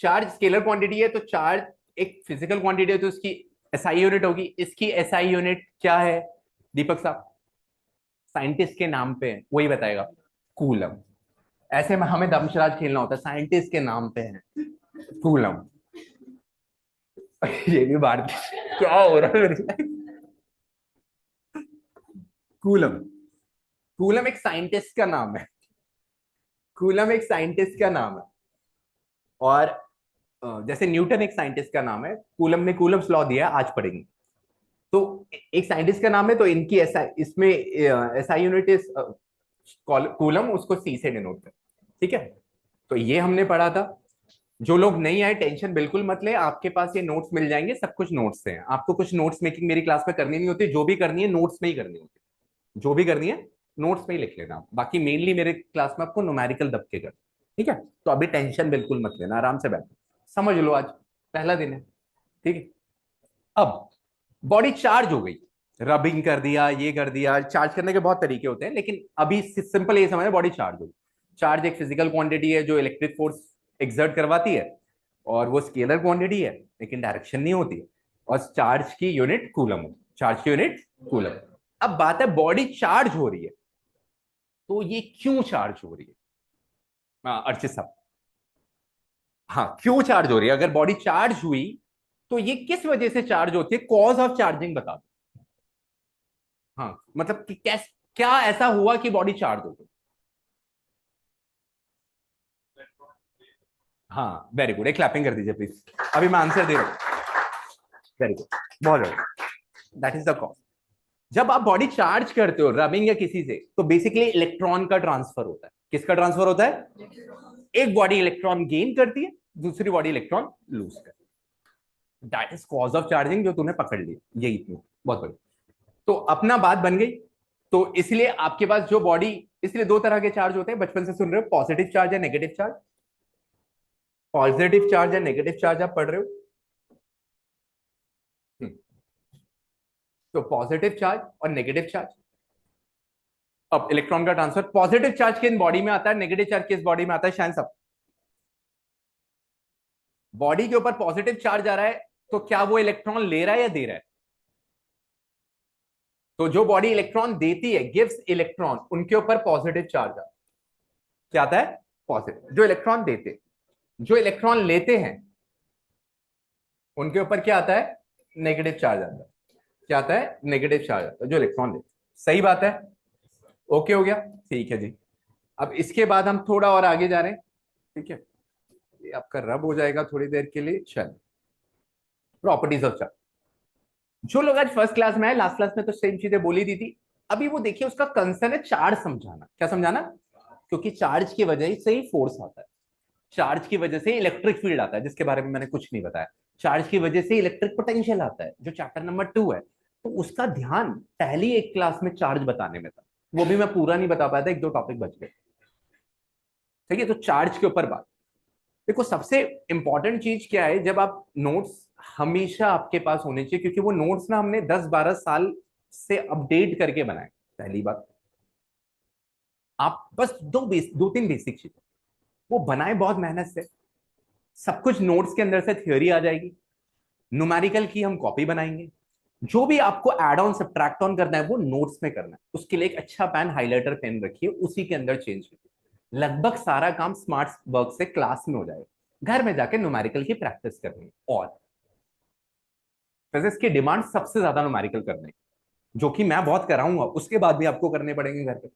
चार्ज स्केलर क्वांटिटी है, तो चार्ज एक फिजिकल क्वांटिटी है, तो उसकी एसआई यूनिट होगी। इसकी एसआई यूनिट क्या है दीपक साहब? साइंटिस्ट के नाम पे है, वही बताएगा। कूलम। ऐसे में हमें दमशराज खेलना होता है, साइंटिस्ट के नाम पे है कूलम। ये भी भारतीय क्या हो रहा है मेरे साथ? कूलम। कूलम एक साइंटिस्ट का नाम है। कूलम एक साइंटिस्ट का नाम है। और जैसे न्यूटन एक साइंटिस्ट का नाम है, कूलम ने कूलम्स लॉ दिया है, आज पढ़ेंगे। तो एक साइंटिस्ट का नाम है, तो इनकी ऐसा इसमें ऐसा यूनिट इज कूलम, उसको सी से डिनोट कर। ठीक है, तो ये हमने पढ़ा था। जो लोग नहीं आए टेंशन बिल्कुल मत ले, आपके पास ये नोट्स मिल जाएंगे, सब कुछ नोट्स से हैं। आपको कुछ नोट्स मेकिंग मेरी क्लास में करनी नहीं होती, जो भी करनी है नोट्स में ही करनी होती है। जो भी करनी है नोट्स में ही लिख लेना, बाकी मेनली मेरे क्लास में आपको न्यूमेरिकल दब के कर। ठीक है, तो अभी टेंशन बिल्कुल मत लेना, आराम से बैठो, समझ लो आज पहला दिन है। ठीक है, अब बॉडी चार्ज हो गई, रबिंग कर दिया, ये कर दिया। चार्ज करने के बहुत तरीके होते हैं, लेकिन अभी सिंपल ये समझना, बॉडी चार्ज हो गई। चार्ज एक फिजिकल क्वांटिटी है जो इलेक्ट्रिक फोर्स एक्सर्ट करवाती है, और वो स्केलर क्वांटिटी है, लेकिन डायरेक्शन नहीं होती है। और चार्ज की यूनिट कूलम हो, चार्ज की यूनिट कूलम। अब बात है बॉडी चार्ज हो रही है, तो ये क्यों चार्ज हो रही है? हाँ अर्चित साहब। हाँ, क्यों चार्ज हो रही है? अगर बॉडी चार्ज हुई तो ये किस वजह से चार्ज होती है, कॉज ऑफ चार्जिंग बता दो। हाँ, मतलब कि क्या ऐसा हुआ कि बॉडी चार्ज हो गई? हाँ वेरी गुड, एक क्लैपिंग कर दीजिए प्लीज। अभी मैं आंसर दे रहा हूँ। वेरी गुड, बहुत बढ़िया। That is the cause. जब आप बॉडी चार्ज करते हो रबिंग या किसी से, तो बेसिकली इलेक्ट्रॉन का ट्रांसफर होता है। किसका ट्रांसफर होता है? एक बॉडी इलेक्ट्रॉन गेन करती है, दूसरी बॉडी इलेक्ट्रॉन लूज करती है। That is cause of charging, जो तूने पकड़ ली, यही इतनी। बहुत बढ़िया। तो अपना बात बन गई। तो इसलिए आपके पास जो बॉडी, इसलिए दो तरह के चार्ज होते हैं, बचपन से सुन रहे हो, पॉजिटिव चार्ज या नेगेटिव चार्ज। पॉजिटिव चार्ज या नेगेटिव चार्ज आप पढ़ रहे हो। हम्म, तो पॉजिटिव चार्ज और नेगेटिव चार्ज। अब इलेक्ट्रॉन का ट्रांसफर, पॉजिटिव चार्ज किस बॉडी में आता है, नेगेटिव चार्ज किस बॉडी में आता है, शायद सब। बॉडी के ऊपर पॉजिटिव चार्ज आ रहा है, तो क्या वो इलेक्ट्रॉन ले रहा है या दे रहा है? तो जो बॉडी इलेक्ट्रॉन देती है, गिव्स इलेक्ट्रॉन, उनके ऊपर पॉजिटिव चार्ज आता है। क्या आता है? पॉजिटिव। जो इलेक्ट्रॉन देते, जो इलेक्ट्रॉन लेते हैं, उनके ऊपर क्या आता है? नेगेटिव चार्ज आता है। क्या आता है? नेगेटिव चार्ज आता है, जो इलेक्ट्रॉन लेते। सही बात है। ओके हो गया। ठीक है जी। अब इसके बाद हम थोड़ा और आगे जा रहे हैं। ठीक है, ये आपका रब हो जाएगा थोड़ी देर के लिए। चल, प्रॉपर्टीज ऑफ चार्ज। जो लोग आज फर्स्ट क्लास में आए, लास्ट क्लास में तो सेम चीजें बोली दी थी। अभी वो देखिए, उसका कंसर्न है चार्ज समझाना। क्या समझाना? क्योंकि चार्ज की वजह से ही फोर्स आता है, चार्ज की वजह से इलेक्ट्रिक फील्ड आता है, जिसके बारे में मैंने कुछ नहीं बताया। चार्ज की वजह से इलेक्ट्रिक पोटेंशियल आता है, जो चैप्टर नंबर 2 है। तो उसका ध्यान पहली एक क्लास में चार्ज बताने में था, वो भी मैं पूरा नहीं बता पाया था, एक दो टॉपिक बच गए। ठीक है, तो चार्ज के ऊपर बात। देखो, सबसे इंपॉर्टेंट चीज क्या है, जब आप नोट्स हमेशा आपके पास होने चाहिए, क्योंकि वो नोट्स ना हमने 10-12 साल से अपडेट करके बनाए। पहली बात, आप बस दो तीन बेसिक चीजें वो बनाए बहुत मेहनत से। सब कुछ नोट्स के अंदर से थियोरी आ जाएगी। न्यूमेरिकल की हम कॉपी बनाएंगे। जो भी आपको एड ऑन सब्ट्रैक्ट ऑन करना है, वो नोट्स में करना है। उसके लिए एक अच्छा पेन, हाइलाइटर पेन रखिए, उसी के अंदर चेंज कीजिए। लगभग सारा काम स्मार्ट वर्क से क्लास में हो जाएगा। घर में जाके न्यूमेरिकल की प्रैक्टिस करनी है। और फिजिक्स की डिमांड सबसे ज्यादा न्यूमेरिकल करने की, जो कि मैं बहुत कराऊंगा, उसके बाद भी आपको करने पड़ेंगे घर पे।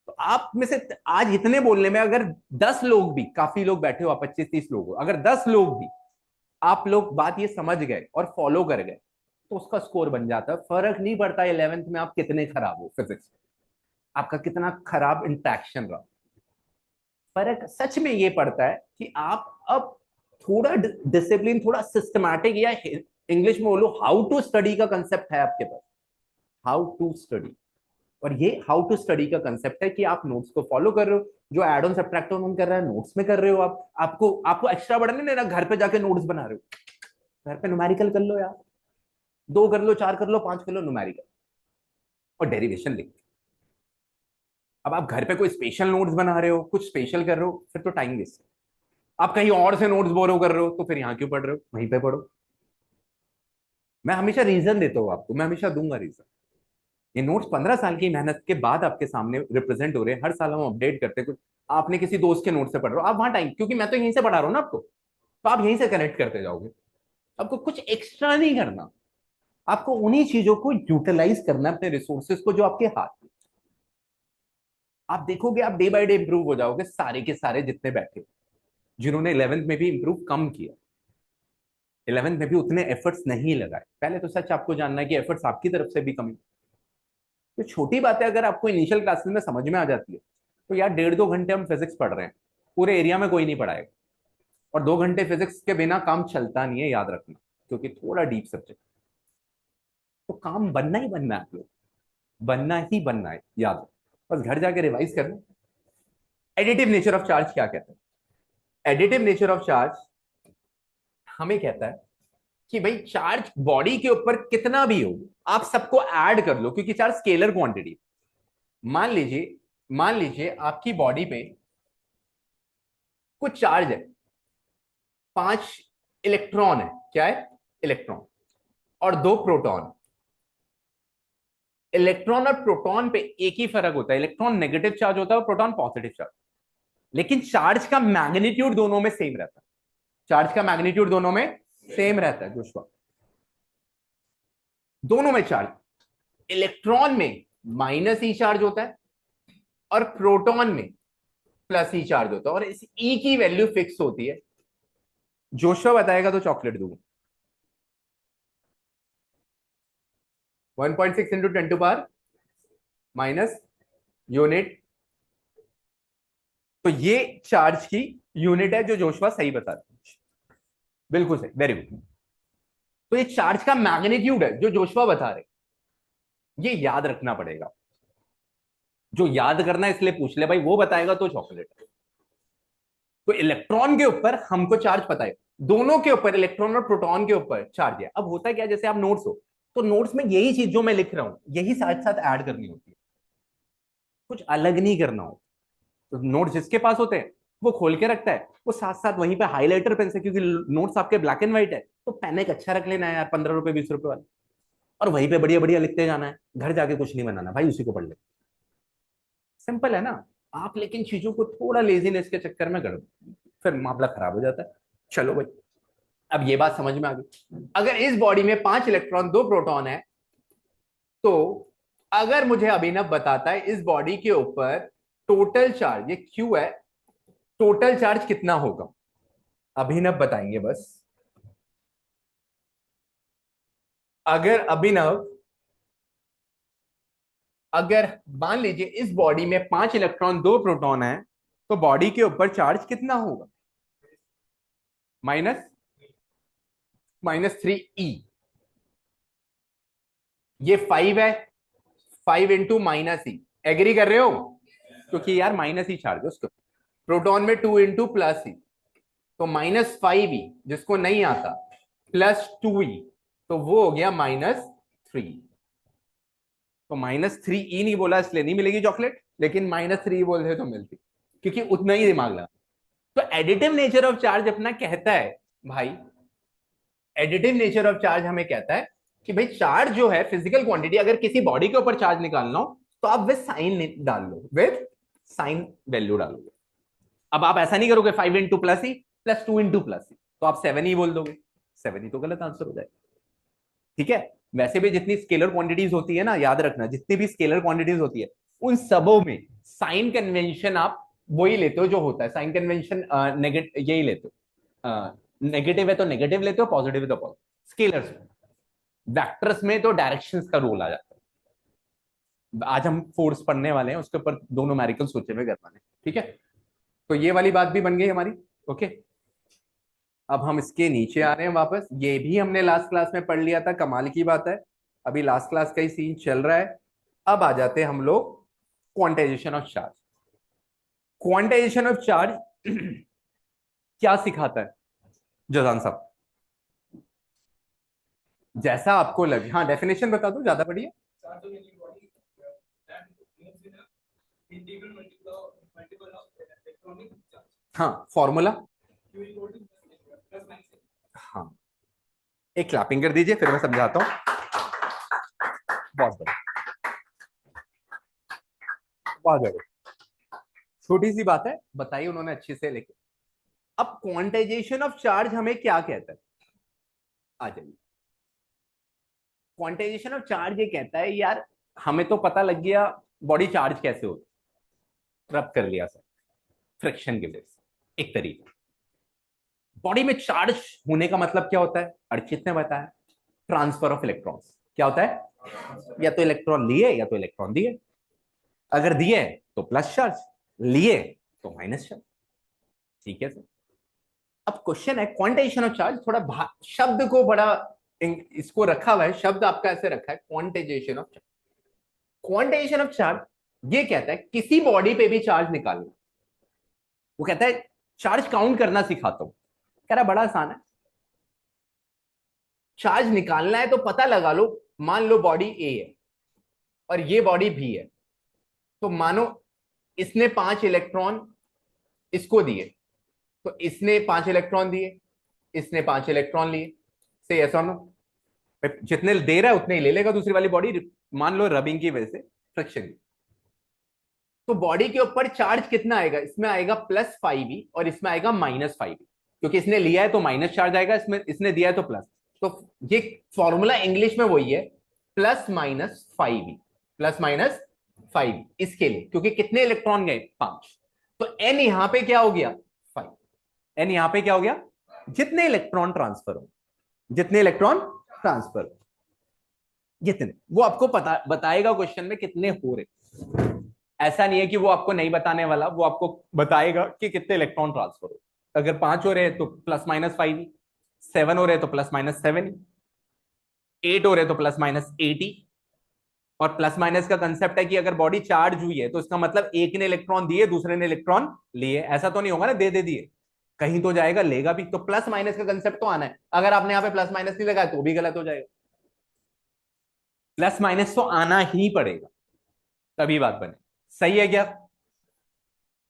तो आप में से आज इतने बोलने में अगर 10 लोग भी, काफी लोग बैठे हो आप, 25-30 लोग हो, अगर 10 लोग भी आप लोग बात ये समझ गए और फॉलो कर गए, तो उसका स्कोर बन जाता है। फर्क नहीं पड़ता 11th में आप कितने खराब हो फिजिक्स में। आपका कितना खराब इंटरेक्शन रहा। फर्क सच में ये पड़ता है कि आप अब थोड़ा डिसिप्लिन, थोड़ा सिस्टमैटिक, या इंग्लिश में बोलो हाउ टू स्टडी का कंसेप्ट है आपके पास। How to study. और ये हाउ टू स्टडी का कंसेप्ट है कि आप नोट्स को फॉलो कर रहे हो, जो एड ऑन सब्ट्रैक्ट ऑन कर रहा है नोट्स में कर रहे हो आप। आपको आपको एक्स्ट्रा बर्डन नहीं लेना, घर पे जाके नोट्स बना रहे हो। घर पे न्यूमेरिकल कर लो यार, 2 कर लो, 4 कर लो, 5 कर लो न्यूमेरिकल, और डेरिवेशन लिख। अब आप घर पे कोई स्पेशल नोट्स बना रहे हो, कुछ स्पेशल कर रहे हो, फिर तो टाइम वेस्ट। आप कहीं और से नोट्स बोरो कर रहे हो, तो फिर यहाँ क्यों पढ़ रहे हो, वहीं पे पढ़ो। मैं हमेशा रीजन देता हूँ आपको, मैं हमेशा दूंगा रीजन। ये नोट्स 15 साल की मेहनत के बाद आपके सामने रिप्रेजेंट हो रहे हैं, हर साल हम अपडेट करते हैं। कुछ आपने किसी दोस्त के नोट से पढ़ रहे हो, आप वहां टाइम, क्योंकि मैं तो यहीं से पढ़ा रहा हूँ ना आपको, तो आप यहीं से कनेक्ट करते जाओगे। आपको कुछ एक्स्ट्रा नहीं करना, आपको उन्हीं चीजों को यूटिलाइज करना है, अपने रिसोर्सेज को जो आपके हाथ में। आप देखोगे आप डे बाय डे इंप्रूव हो जाओगे, सारे के सारे जितने बैठे, जिन्होंने 11th में भी इंप्रूव कम किया, 11th में भी उतने एफर्ट्स नहीं लगाए। पहले तो सच आपको जानना है कि एफर्ट्स आपकी तरफ से भी कमी। तो छोटी बातें अगर आपको इनिशियल क्लासेस में समझ में आ जाती है, तो यार 1.5-2 घंटे हम फिजिक्स पढ़ रहे हैं, पूरे एरिया में कोई नहीं पढ़ाएगा। और 2 घंटे फिजिक्स के बिना काम चलता नहीं है, याद रखना, क्योंकि थोड़ा डीप सब्जेक्ट। तो काम बनना ही बनना है आप लोग, बनना ही बनना है, याद रखो। बस घर जाके रिवाइज करना। एडिटिव नेचर ऑफ चार्ज क्या कहता है? एडिटिव नेचर ऑफ चार्ज हमें कहता है कि भाई चार्ज बॉडी के ऊपर कितना भी हो, आप सबको ऐड कर लो, क्योंकि चार्ज स्केलर क्वांटिटी। मान लीजिए आपकी बॉडी पे कुछ चार्ज है, 5 इलेक्ट्रॉन है। क्या है? इलेक्ट्रॉन। और 2 प्रोटॉन। इलेक्ट्रॉन और प्रोटॉन पे एक ही फर्क होता है, इलेक्ट्रॉन नेगेटिव चार्ज होता है और प्रोटॉन पॉजिटिव चार्ज। लेकिन चार्ज का मैग्नीट्यूड दोनों में सेम रहता है। चार्ज का मैग्नीट्यूड दोनों में सेम रहता है जोशुआ। दोनों में चार्ज, इलेक्ट्रॉन में माइनस ई चार्ज होता है और प्रोटॉन में प्लस ई चार्ज होता है, और इस ई की वैल्यू फिक्स होती है। जोशुआ बताएगा तो चॉकलेट दूंगा। 1.6 इंटू 10⁻⁻, यूनिट। तो ये चार्ज की यूनिट है जो जोशुआ सही बताता है। बिल्कुल सही, वेरी गुड। तो ये चार्ज का मैग्नीट्यूड है जो जोशुआ बता रहे, ये याद रखना पड़ेगा। जो याद करना है इसलिए पूछ ले भाई, वो बताएगा तो चॉकलेट। तो इलेक्ट्रॉन के ऊपर हमको चार्ज पता है, दोनों के ऊपर, इलेक्ट्रॉन और प्रोटॉन के ऊपर चार्ज है। अब होता है क्या, जैसे आप नोट्स हो, तो नोट्स में यही चीज जो मैं लिख रहा हूं, यही साथ साथ ऐड करनी होती है, कुछ अलग नहीं करना हो। तो नोट्स जिसके पास होते हैं वो खोल के रखता है, वो साथ साथ वहीं पे हाईलाइटर पेन से, क्योंकि नोट्स आपके ब्लैक एंड व्हाइट है, तो पेन एक अच्छा रख लेना है यार, 15 रुपए 20 रुपए वाला, और वहीं पे बढ़िया बढ़िया लिखते जाना है। घर जाके कुछ नहीं बनाना भाई, उसी को पढ़ ले। सिंपल है ना। आप लेकिन चीजों को थोड़ा लेजीनेस के चक्कर में कर दो, फिर मामला खराब हो जाता है। चलो भाई, अब ये बात समझ में आ गई। अगर इस बॉडी में 5 इलेक्ट्रॉन 2 प्रोटॉन है, तो अगर मुझे अभिनव बताता है इस बॉडी के ऊपर टोटल चार्ज, ये क्यू है, टोटल चार्ज कितना होगा, अभिनव बताएंगे बस। अगर अभिनव, अगर मान लीजिए इस बॉडी में 5 इलेक्ट्रॉन 2 प्रोटॉन है, तो बॉडी के ऊपर चार्ज कितना होगा? Minus -3e। ये 5 है, 5 × -e, एग्री कर रहे हो? क्योंकि यार माइनस ही चार्ज है उसको। प्रोटॉन में 2 × +e, तो -5e, जिसको नहीं आता, +2e, तो वो हो गया -3। तो -3e नहीं बोला इसलिए नहीं मिलेगी चॉकलेट, लेकिन -3 बोलते तो मिलती, क्योंकि उतना ही दिमाग लगा। तो एडिटिव नेचर ऑफ चार्ज अपना कहता है भाई, एडिटिव नेचर ऑफ चार्ज हमें कहता है कि भाई चार्ज जो है फिजिकल क्वांटिटी, अगर किसी बॉडी के ऊपर चार्ज निकालना हो तो आप विद साइन डाल लो, विद साइन वैल्यू डालोगे। अब आप ऐसा नहीं करोगे 5 × +e +2 × +e, तो आप 7e बोल दोगे, 7e तो गलत आंसर हो जाएगा। ठीक है। वैसे भी जितनी स्केलर क्वांटिटीज होती है ना, याद रखना, जितनी भी स्केलर क्वांटिटीज होती है उन सबों में साइन कन्वेंशन आप वही लेते हो जो होता है, साइन कन्वेंशन नेगेटिव यही लेते हो। नेगेटिव है तो नेगेटिव लेते हो, पॉजिटिव है तो पॉजिटिव। स्केलर्स में, वेक्टर्स में तो डायरेक्शंस का रूल आ जाता है। आज हम फोर्स पढ़ने वाले हैं, उसके ऊपर दो न्यूमेरिकल सोचे हुए करवाने, ठीक है। तो ये वाली बात भी बन गई हमारी। ओके, अब हम इसके नीचे आ रहे हैं वापस। ये भी हमने लास्ट क्लास में पढ़ लिया था, कमाल की बात है, अभी लास्ट क्लास का ही सीन चल रहा है। अब आ जाते हैं हम लोग quantization of charge. Quantization of charge क्या सिखाता है जजान साहब? जैसा आपको लगे, हाँ डेफिनेशन बता दो, ज्यादा बढ़िया। हाँ फॉर्मूला। हाँ, एक क्लैपिंग कर दीजिए, फिर मैं समझाता हूँ। बहुत बढ़िया, बहुत बढ़िया। छोटी सी बात है, बताइए उन्होंने अच्छे से, लेके अब क्वांटाइजेशन ऑफ चार्ज हमें क्या कहता है, आ जाइए। क्वांटाइजेशन ऑफ चार्ज ये कहता है यार, हमें तो पता लग गया बॉडी चार्ज कैसे होती, रब कर लिया सर फ्रिक्शन की वजह से। एक तरीका, बॉडी में चार्ज होने का मतलब क्या होता है, अर्चित ने बताया, ट्रांसफर ऑफ इलेक्ट्रॉन्स। क्या होता है, या तो इलेक्ट्रॉन लिए या तो इलेक्ट्रॉन दिए। अगर दिए तो प्लस चार्ज, लिए तो माइनस चार्ज। ठीक है सर। अब क्वेश्चन है क्वांटाइजेशन ऑफ चार्ज, थोड़ा शब्द को बड़ा इसको रखा हुआ है, शब्द आपका ऐसे रखा है quantization of charge. Quantization of charge ये कहता है किसी बॉडी पे भी चार्ज निकालना। वो कहता है चार्ज काउंट करना सिखाता हूं। कह रहा बड़ा आसान है, चार्ज निकालना है तो पता लगा लो, मान लो बॉडी ए है और ये बॉडी बी है, तो मानो इसने 5 इलेक्ट्रॉन इसको दिए, तो इसने 5 इलेक्ट्रॉन दिए, इसने 5 इलेक्ट्रॉन लिए। से यस और नो? जितने दे रहा है उतने ही ले लेगा दूसरी वाली बॉडी, मान लो रबिंग की वजह से, फ्रिक्शन की। तो बॉडी के ऊपर चार्ज कितना आएगा, इसमें आएगा +5e और इसमें आएगा -5e, क्योंकि इसने लिया है तो माइनस चार्ज आएगा, इसमें इसने दिया है तो प्लस। तो ये फॉर्मूला इंग्लिश में वही है, +-5e, +-5 इसके लिए, क्योंकि कितने इलेक्ट्रॉन गए, 5। तो एन यहां पे क्या हो गया, 5। एन यहां पे क्या हो गया, जितने इलेक्ट्रॉन ट्रांसफर हो, जितने इलेक्ट्रॉन ट्रांसफर, जितने वो आपको पता बताएगा क्वेश्चन में कितने हो रहे। ऐसा नहीं है कि वो आपको नहीं बताने वाला, वो आपको बताएगा कि कितने इलेक्ट्रॉन ट्रांसफर हो। अगर 5 हो रहे हैं तो +-5, 7 हो रहे हैं तो +-7, 8 हो रहे हैं तो +-8। और प्लस माइनस का कंसेप्ट है कि अगर बॉडी चार्ज हुई है तो इसका मतलब एक ने इलेक्ट्रॉन दिए, दूसरे ने इलेक्ट्रॉन लिए। ऐसा तो नहीं होगा ना दे दिए, कहीं तो जाएगा, लेगा भी। तो प्लस माइनस का कंसेप्ट तो आना है। अगर आपने यहाँ पे प्लस माइनस नहीं लगाया तो भी गलत हो जाएगा। प्लस माइनस तो आना ही पड़ेगा, तभी बात बने। सही है क्या?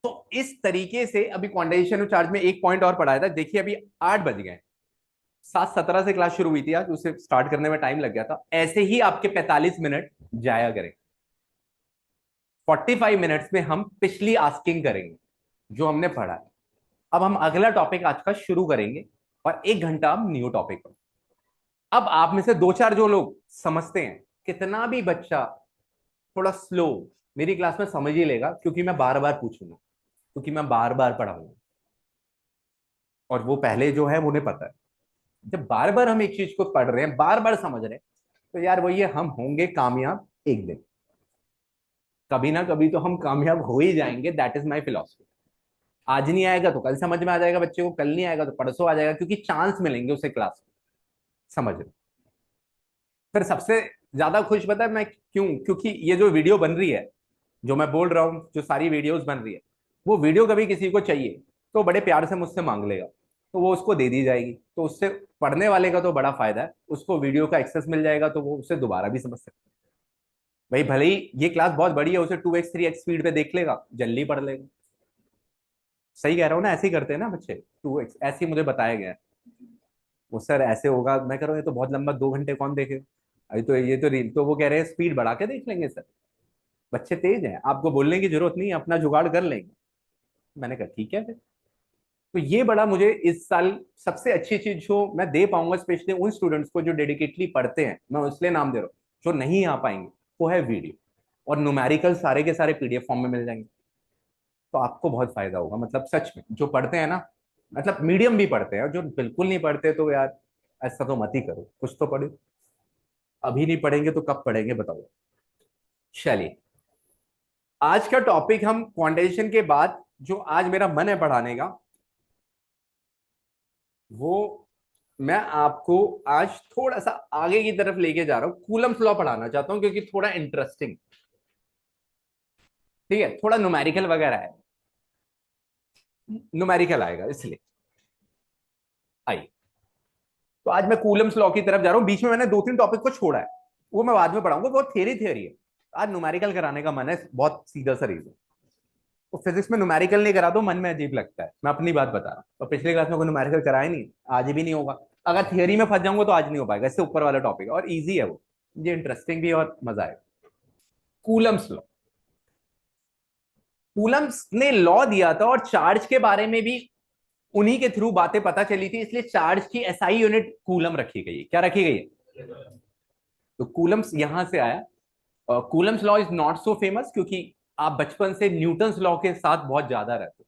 तो इस तरीके से अभी क्वांटाइजेशन चार्ज में एक पॉइंट और पढ़ाया था। देखिए अभी 8 बज गए, 7:17 से क्लास शुरू हुई थी आज, उसे स्टार्ट करने में टाइम लग गया था। ऐसे ही आपके 45 मिनट जाया करें। 45 मिनट्स में हम पिछली आस्किंग करेंगे जो हमने पढ़ा है। अब हम अगला टॉपिक आज का शुरू करेंगे और 1 घंटा हम न्यू टॉपिक पर। अब आप में से दो चार जो लोग समझते हैं, कितना भी बच्चा थोड़ा स्लो मेरी क्लास में समझ ही लेगा, क्योंकि मैं बार बार पूछूंगा, क्योंकि मैं बार बार पढ़ाऊंगा। और वो पहले जो है उन्हें पता है, जब बार बार हम एक चीज को पढ़ रहे हैं, बार बार समझ रहे हैं, तो यार वही है, हम होंगे कामयाब एक दिन। कभी ना कभी तो हम कामयाब हो ही जाएंगे, दैट इज माई फिलॉसफी। आज नहीं आएगा तो कल समझ में आ जाएगा बच्चे को, कल नहीं आएगा तो परसों आ जाएगा, क्योंकि चांस मिलेंगे उसे क्लास में। समझ रहे? फिर सबसे ज्यादा खुश पता है मैं क्यों? क्योंकि ये जो वीडियो बन रही है, जो मैं बोल रहा हूँ, जो सारी वीडियोस बन रही है, वो वीडियो कभी किसी को चाहिए तो बड़े प्यार से मुझसे मांग लेगा, तो वो उसको दे दी जाएगी। तो उससे पढ़ने वाले का तो बड़ा फायदा है, उसको वीडियो का एक्सेस मिल जाएगा, तो वो उसे दोबारा भी समझ सकता है। भाई भले ही ये क्लास बहुत बड़ी है, उसे 2x 3x स्पीड पे देख लेगा, जल्दी पढ़ लेगा। सही कह रहा हूँ ना? ऐसे ही करते हैं ना बच्चे, 2x ऐसे ही मुझे बताया गया है। वो सर ऐसे होगा, मैं कह रहा हूँ ये तो बहुत लंबा, 2 घंटे कौन देखे? अभी तो ये तो रील, तो वो कह रहे हैं स्पीड बढ़ा के देख लेंगे सर। बच्चे तेज हैं, आपको बोलने की जरूरत नहीं है, अपना जुगाड़ कर लेंगे। मैंने कहा ठीक है फिर। तो ये बड़ा मुझे इस साल सबसे अच्छी चीज जो मैं दे पाऊंगा, स्पेशली उन स्टूडेंट्स को जो डेडिकेटली पढ़ते हैं, मैं इसलिए नाम दे रहा हूँ, जो नहीं आ पाएंगे, वो है वीडियो। और न्यूमेरिकल सारे के सारे पीडीएफ फॉर्म में मिल जाएंगे। तो आपको बहुत फायदा होगा, मतलब सच में जो पढ़ते हैं ना, मतलब मीडियम भी पढ़ते हैं, जो बिल्कुल नहीं पढ़ते तो यार ऐसा तो मत ही करो, कुछ तो पढ़ो। अभी नहीं पढ़ेंगे तो कब पढ़ेंगे बताओ? चलिए, आज का टॉपिक हम क्वांटाइजेशन के बाद जो आज मेरा मन है पढ़ाने का, वो मैं आपको आज थोड़ा सा आगे की तरफ लेके जा रहा हूं। कूलम्स लॉ पढ़ाना चाहता हूं क्योंकि थोड़ा इंटरेस्टिंग, ठीक है, थोड़ा न्यूमेरिकल वगैरह है, न्यूमेरिकल आएगा इसलिए। आइए, तो आज मैं कूलम्स लॉ की तरफ जा रहा हूं। बीच में मैंने दो तीन टॉपिक को छोड़ा है, वो मैं बाद में पढ़ाऊंगा, बहुत थ्योरी है। आज न्यूमेरिकल कराने का मन है, बहुत सीधा सा रीजन। तो फिजिक्स में न्यूमेरिकल नहीं करा तो मन में अजीब लगता है, मैं अपनी बात बता रहा हूँ। तो पिछली क्लास में कोई न्यूमेरिकल कराया नहीं, आज भी नहीं होगा। अगर थियरी में फंस जाऊंगा तो आज नहीं हो पाएगा, इससे ऊपर वाला टॉपिक है और इजी है वो, ये इंटरेस्टिंग भी है और मजा आएगा। कूलम्स लॉ, कूलम्स ने लॉ दिया था और चार्ज के बारे में भी उन्हीं के थ्रू बातें पता चली थी, इसलिए चार्ज की एसआई यूनिट कूलम रखी गई है। क्या रखी गई है? तो कूलम्स यहां से आया। Coulomb's law is not so famous क्योंकि आप बचपन से न्यूटन्स लॉ के साथ बहुत ज्यादा रहते हो।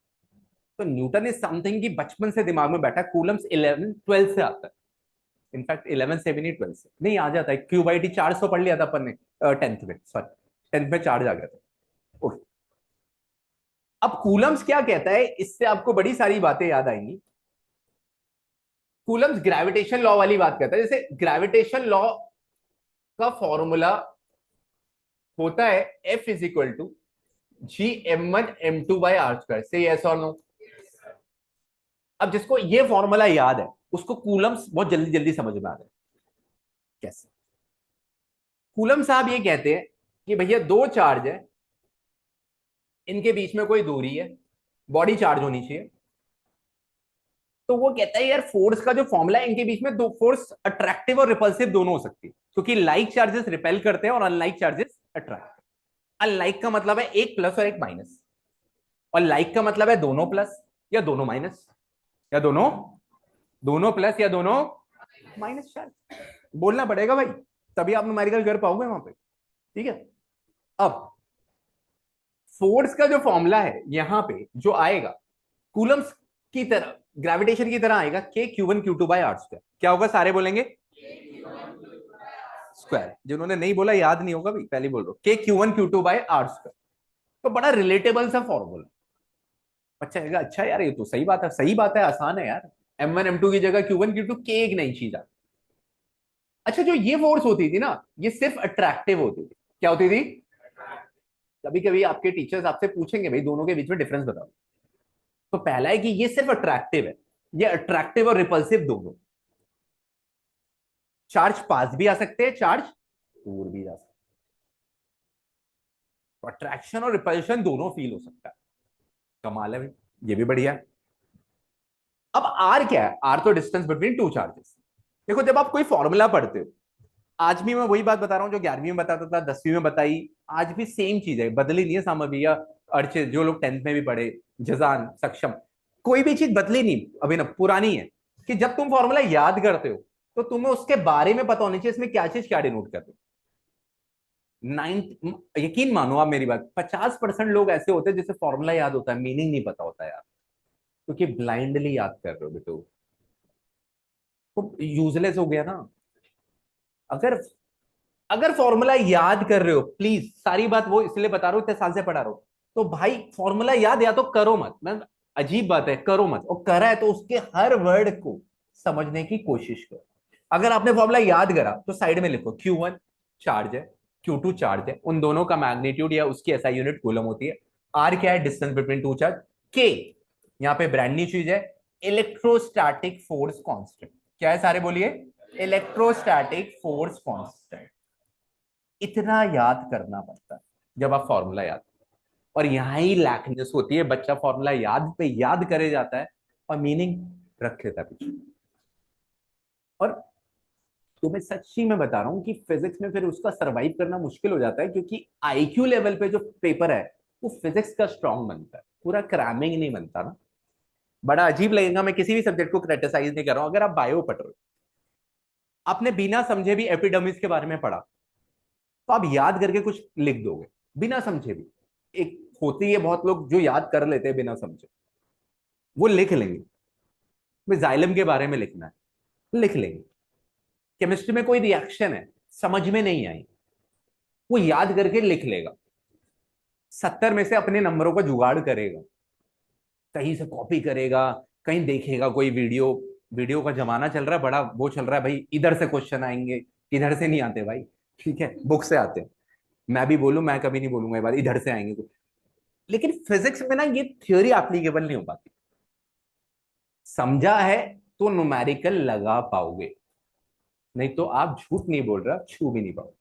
तो न्यूटन इज समथिंग कि बचपन से दिमाग में बैठा। कूलम्स 11 12 से आता है, इनफैक्ट 11 से भी नहीं, 12 से नहीं आ जाता है। क्यू बाई टी 400 पढ़ लिया था अपन ने टेंथ में, सॉरी टेंथ में चार्ज आ गया था। ओके, अब कूलम्स क्या कहता है, इससे आपको बड़ी सारी बातें याद आएंगी। कूलम्स ग्रेविटेशन लॉ वाली बात करता है। जैसे ग्रेविटेशन लॉ का फॉर्मूला होता है F is equal to G m1 m2/r²। से यस और नो? अब जिसको ये फॉर्मूला याद है उसको कूलम्स बहुत जल्दी जल्दी समझ में आ रहा है। कैसे? कूलम साहब ये कहते हैं कि भैया दो चार्ज है, इनके बीच में कोई दूरी है, बॉडी चार्ज होनी चाहिए। तो वो कहता है यार फोर्स का जो फॉर्मूला है, इनके बीच में दो फोर्स अट्रैक्टिव और रिपल्सिव दोनों हो सकती है, क्योंकि लाइक चार्जेस रिपेल करते हैं और अनलाइक चार्जेस अट्रैक्ट। अनलाइक का मतलब है एक प्लस और एक माइनस, और लाइक का मतलब है दोनों प्लस या दोनों माइनस, या दोनों दोनों प्लस या दोनों माइनस चार्ज। बोलना पड़ेगा भाई, तभी आप न्यूमेरिकल कर पाओगे वहां पे, ठीक है। अब फोर्स का जो फॉर्मूला है यहां पे जो आएगा, कूलम्स की तरह, ग्रेविटेशन की तरह आएगा, के Q1 Q2/r²। क्या होगा? सारे बोलेंगे स्क्वायर। जिन्होंने नहीं बोला याद नहीं होगा भाई, पहले बोल रहा हूं, के Q1 Q2/r²। तो बड़ा रिलेटेबल सा फॉर्मूला। अच्छा है, अच्छा यार, ये तो सही बात है, सही बात है, आसान है यार। M1 M2 की जगह Q1 Q2, के एक नई चीज आ। अच्छा, जो ये फोर्स होती थी ना, ये सिर्फ अट्रैक्टिव होती थी। क्या होती थी? कभी कभी आपके टीचर्स आपसे पूछेंगे भाई दोनों के बीच में डिफरेंस बताओ, तो पहला है कि ये सिर्फ अट्रैक्टिव है, ये अट्रैक्टिव और रिपल्सिव दोनों। चार्ज पास भी आ सकते हैं, चार्ज दूर भी जा सकते हैं, अट्रैक्शन और रिपल्शन दोनों फील हो सकता है। कमाल है भाई, ये भी बढ़िया है। अब आर क्या है? आर तो डिस्टेंस बिटवीन टू चार्जेस। देखो, जब आप कोई फॉर्मूला पढ़ते हो, आज भी मैं वही बात बता रहा हूं जो 11वीं में बताता था, 10वीं में बताई, आज भी सेम चीज है, बदली नहीं है सामग्री या अर्चित, जो लोग 10th में भी पढ़े, जजान, सक्षम, कोई भी चीज बदली नहीं, अभी ना पुरानी है। कि जब तुम फॉर्मूला याद करते हो तो तुम्हें उसके बारे में पता होनी चाहिए, इसमें क्या चीज क्या डिनोट कर रहे हो। नाइन, यकीन मानो आप मेरी बात, 50% लोग ऐसे होते हैं जिसे फॉर्मूला याद होता है, मीनिंग नहीं पता होता यार, क्योंकि ब्लाइंडली याद कर रहे हो बेटो, तो यूजलेस हो गया ना। अगर अगर फॉर्मूला याद कर रहे हो, प्लीज, सारी बात वो इसलिए बता रहा हूं, इतने साल से पढ़ा रहा हूं, तो भाई फॉर्मूला याद या तो करो मत, मैं, अजीब बात है, करो मत, और करा है तो उसके हर वर्ड को समझने की कोशिश करो। अगर आपने फॉर्मूला याद करा तो साइड में लिखो Q1 चार्ज है, Q2 चार्ज है, उन दोनों का मैग्नीट्यूड या उसकी एसआई यूनिट कूलम होती है। आर क्या है? Distance between two charge. के यहाँ पे ब्रांड न्यू चीज है, इलेक्ट्रोस्टैटिक फोर्स कांस्टेंट। क्या है सारे बोलिए? Electrostatic force constant. इतना याद करना पड़ता है जब आप फॉर्मूला याद, और यहां ही लैकनेस होती है, बच्चा फॉर्मूला याद पे याद करे जाता है और मीनिंग रख लेता है पीछे। और तुम्हें सच्ची में बता रहा हूं कि फिजिक्स में फिर उसका सरवाइव करना मुश्किल हो जाता है, क्योंकि आईक्यू लेवल पे जो पेपर है वो फिजिक्स का स्ट्रांग बनता है, पूरा क्रैमिंग नहीं बनता ना। बड़ा अजीब लगेगा, मैं किसी भी सब्जेक्ट को क्रिटिसाइज नहीं कर रहा हूं। अगर आप बायो पढ़ रहे हो, आपने बिना समझे भी एपिडेमिक्स के बारे में पढ़ा, तो आप याद करके कुछ लिख दोगे बिना समझे भी। एक होती है बहुत लोग जो याद कर लेते हैं बिना समझे, वो लिख लेंगे। मैं जाइलम के बारे में लिखना है, लिख लेंगे। केमिस्ट्री में कोई रिएक्शन है, समझ में नहीं आई, वो याद करके लिख लेगा, 70 में से अपने नंबरों का जुगाड़ करेगा, कहीं से कॉपी करेगा, कहीं देखेगा कोई वीडियो, वीडियो का जमाना चल रहा है, बड़ा वो चल रहा है भाई, इधर से क्वेश्चन आएंगे, इधर से नहीं आते भाई, ठीक है, बुक से आते हैं। मैं भी बोलूं, मैं कभी नहीं बोलूंगा ये बात, इधर से आएंगे कुछ। लेकिन फिजिक्स में ना ये थ्योरी एप्लीकेबल नहीं हो पाती। समझा है तो न्यूमेरिकल लगा पाओगे, नहीं तो आप झूठ नहीं बोल रहे, छू भी नहीं पाओगे।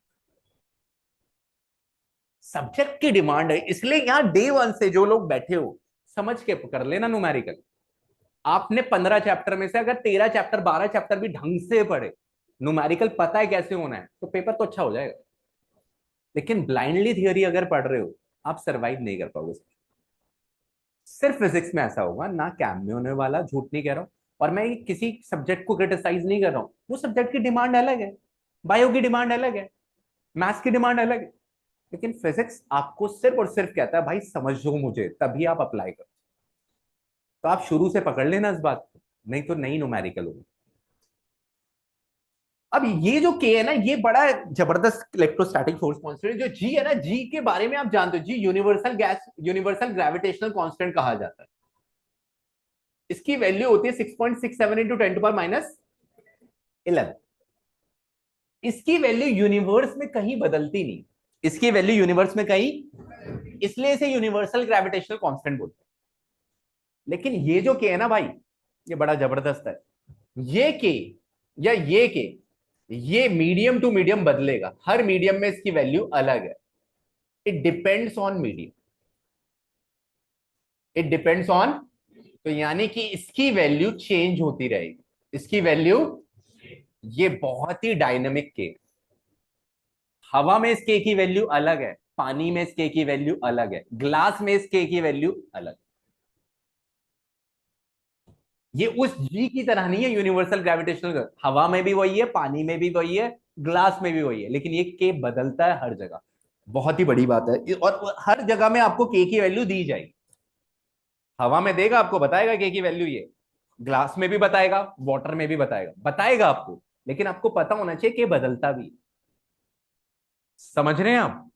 सब्जेक्ट की डिमांड है, इसलिए यहां डे वन से जो लोग बैठे हो समझ के कर लेना न्यूमेरिकल। आपने 15 चैप्टर में से अगर 13 चैप्टर 12 चैप्टर भी ढंग से पढ़े, न्यूमेरिकल पता है कैसे होना है, तो पेपर तो अच्छा हो जाएगा। लेकिन ब्लाइंडली थियोरी अगर पढ़ रहे हो, आप सरवाइव नहीं कर पाओगे। सिर्फ फिजिक्स में ऐसा होगा ना, कैम में होने वाला, झूठ नहीं कह रहा हूं। और मैं किसी सब्जेक्ट को क्रिटिसाइज नहीं कर रहा हूं, वो सब्जेक्ट की डिमांड अलग है, बायो की डिमांड अलग है, मैथ्स की डिमांड अलग है। लेकिन फिजिक्स आपको सिर्फ और सिर्फ कहता है भाई समझो मुझे, तभी आप अप्लाई करो। तो आप शुरू से पकड़ लेना इस बात को, नहीं तो नहीं न्यूमेरिकल होगी। अब ये जो के है ना, ये बड़ा जबरदस्त इलेक्ट्रोस्टैटिक फोर्स कांस्टेंट है। जो जी है ना, जी के बारे में आप जानते हो, G universal gas, universal gravitational constant कहा जाता है। इसकी वैल्यू होती है 6.67 इंटू 10⁻11। इसकी वैल्यू यूनिवर्स में कहीं बदलती नहीं, इसकी वैल्यू यूनिवर्स में कहीं, इसलिए इसे यूनिवर्सल ग्रेविटेशनल कांस्टेंट बोलते हैं। लेकिन ये जो के है ना भाई, ये बड़ा जबरदस्त है। ये के या ये के, ये मीडियम टू मीडियम बदलेगा, हर मीडियम में इसकी वैल्यू अलग है। It depends on medium, it depends on, तो यानी कि इसकी वैल्यू चेंज होती रहेगी, इसकी वैल्यू। ये बहुत ही डायनेमिक के, हवा में इस के की वैल्यू अलग है, पानी में इस के की वैल्यू अलग है, ग्लास में इस के की वैल्यू अलग। ये उस जी की तरह नहीं है यूनिवर्सल ग्रेविटेशनल, हवा में भी वही है, पानी में भी वही है, ग्लास में भी वही है, लेकिन ये के बदलता है हर जगह। बहुत ही बड़ी बात है, और हर जगह में आपको के की वैल्यू दी जाएगी। हवा में देगा, आपको बताएगा के की वैल्यू ये, ग्लास में भी बताएगा, वाटर में भी बताएगा, बताएगा आपको। लेकिन आपको पता होना चाहिए कि बदलता भी, समझ रहे हैं आप?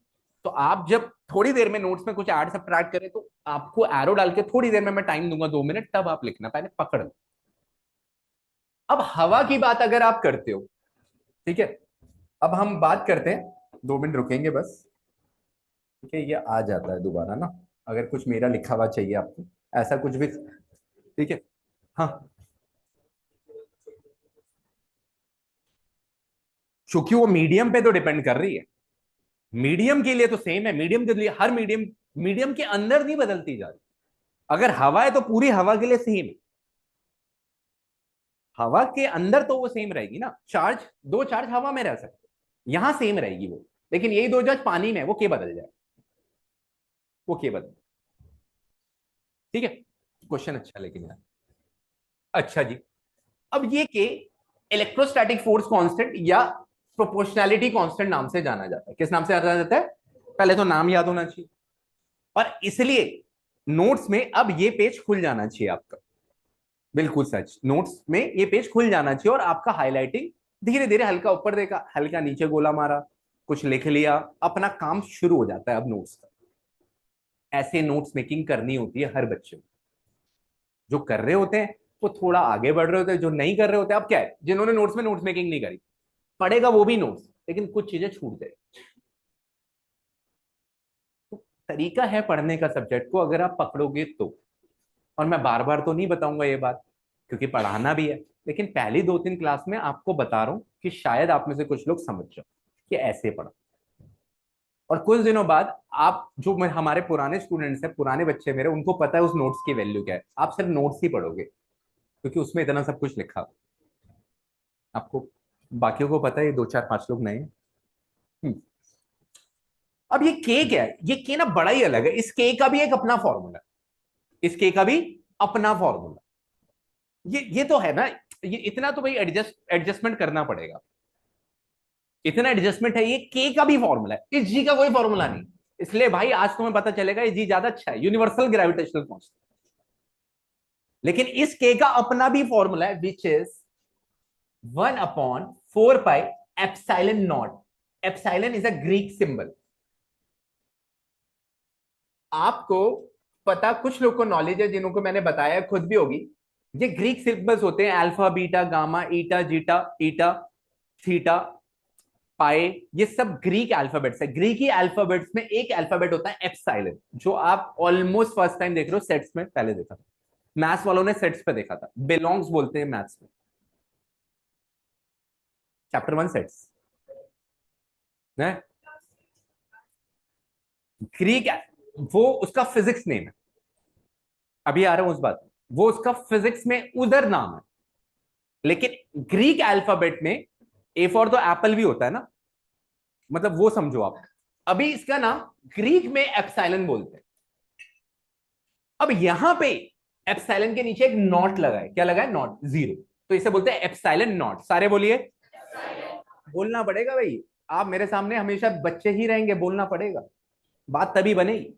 तो आप जब थोड़ी देर में नोट्स में कुछ ऐड सब्ट्रैक्ट करें, तो आपको एरो डाल के थोड़ी देर में मैं टाइम दूंगा 2 मिनट, तब आप लिखना, पहले पकड़ लो। अब हवा की बात अगर आप करते हो, ठीक है, अब हम बात करते हैं, 2 मिनट रुकेंगे बस, ठीक है, ये आ जाता है दोबारा ना, अगर कुछ मेरा लिखा हुआ चाहिए आपको, ऐसा कुछ भी, ठीक है। हाँ, क्योंकि वो मीडियम पे तो डिपेंड कर रही है, मीडियम के लिए तो सेम है, मीडियम के लिए हर मीडियम, मीडियम के अंदर नहीं बदलती जा रही। अगर हवा है तो पूरी हवा के लिए सेम है, हवा के अंदर तो वो सेम रहेगी ना, चार्ज, दो चार्ज हवा में रह सकते, यहां सेम रहेगी वो। लेकिन यही दो चार्ज पानी में, वो के बदल जाए, वो के बदल, ठीक है। क्वेश्चन अच्छा, लेकिन यार, अच्छा जी। अब ये के इलेक्ट्रोस्टैटिक फोर्स कांस्टेंट या प्रोपोर्शनैलिटी कांस्टेंट नाम से जाना जाता है। किस नाम से जाना जाता है? पहले तो नाम याद होना चाहिए, और इसलिए नोट्स में अब ये पेज खुल जाना चाहिए आपका, बिल्कुल सच, नोट्स में ये पेज खुल जाना चाहिए, और आपका हाईलाइटिंग धीरे धीरे, हल्का ऊपर देखा, हल्का नीचे गोला मारा, कुछ लिख लिया, अपना काम शुरू हो जाता है अब नोट्स का। ऐसे नोट्स मेकिंग करनी होती है हर बच्चे को। जो कर रहे होते हैं वो थोड़ा आगे बढ़ रहे होते हैं, जो नहीं कर रहे होते, अब क्या है, जिन्होंने नोट्स में नोट्स मेकिंग नहीं करी, पढ़ेगा वो भी नोट्स, लेकिन कुछ चीजें छूट जाए। तो तरीका है पढ़ने का सब्जेक्ट को, अगर आप पकड़ोगे तो। और मैं बार बार तो नहीं बताऊंगा ये बात, क्योंकि पढ़ाना भी है, लेकिन पहली 2-3 क्लास में आपको बता रहा हूं कि शायद आप में से कुछ लोग समझ जाओ कि ऐसे पढ़ो। और कुछ दिनों बाद आप जो हमारे पुराने स्टूडेंट्स हैं, पुराने बच्चे मेरे, उनको पता है उस नोट्स की वैल्यू क्या है, आप सिर्फ नोट्स ही पढ़ोगे, क्योंकि उसमें इतना सब कुछ लिखा हुआ है। आपको, बाकियों को पता है, ये 2-4-5 लोग नए हैं। हम्म। अब ये के क्या है, ये के ना बड़ा ही अलग है, इस के का भी एक अपना फॉर्मूला, इस के का भी अपना फॉर्मूला। ये तो है ना, ये इतना तो भाई एडजस्टमेंट करना पड़ेगा, इतना एडजस्टमेंट है। ये के का भी फॉर्मूला है, इस जी का कोई फॉर्मूला नहीं। इसलिए भाई आज तुम्हें पता चलेगा ये जी ज्यादा अच्छा है, यूनिवर्सल ग्रेविटेशनल कांस्टेंट। लेकिन इस के का अपना भी फॉर्मूला है, which is 1/4 pi epsilon not. Epsilon is a Greek symbol, आपको पता, कुछ लोग को नॉलेज है, जिन्हों को मैंने बताया, खुद भी होगी। ये ग्रीक सिंबल्स होते हैं, अल्फा बीटा गामा ईटा जीटा ईटा थीटा पाए, ये सब ग्रीक अल्फाबेट्स है। ग्रीक ही अल्फाबेट्स में एक अल्फाबेट होता है एप्सिलॉन, जो आप ऑलमोस्ट फर्स्ट टाइम देख रहे हो सेट्स में, पहले देखा था मैथ्स वालों ने, सेट्स पे देखा था, बिलोंग्स बोलते हैं मैथ्स में, चैप्टर 1 सेट्स है। ग्रीक, वो उसका फिजिक्स नेम है, अभी आ रहा हूं उस बात में। वो उसका फिजिक्स में उधर नाम है, लेकिन ग्रीक अल्फाबेट में ए फॉर तो एप्पल भी होता है ना, मतलब वो समझो आप। अभी इसका नाम ग्रीक में एप्सिलॉन बोलते हैं। अब यहां पे एप्सिलॉन के नीचे एक नॉट लगा है, क्या लगा है? नॉट, जीरो, तो इसे बोलते हैं एप्सिलॉन नॉट। सारे बोलिए, बोलना पड़ेगा भाई। आप मेरे सामने हमेशा बच्चे ही रहेंगे, बोलना पड़ेगा, बात तभी बनेगी।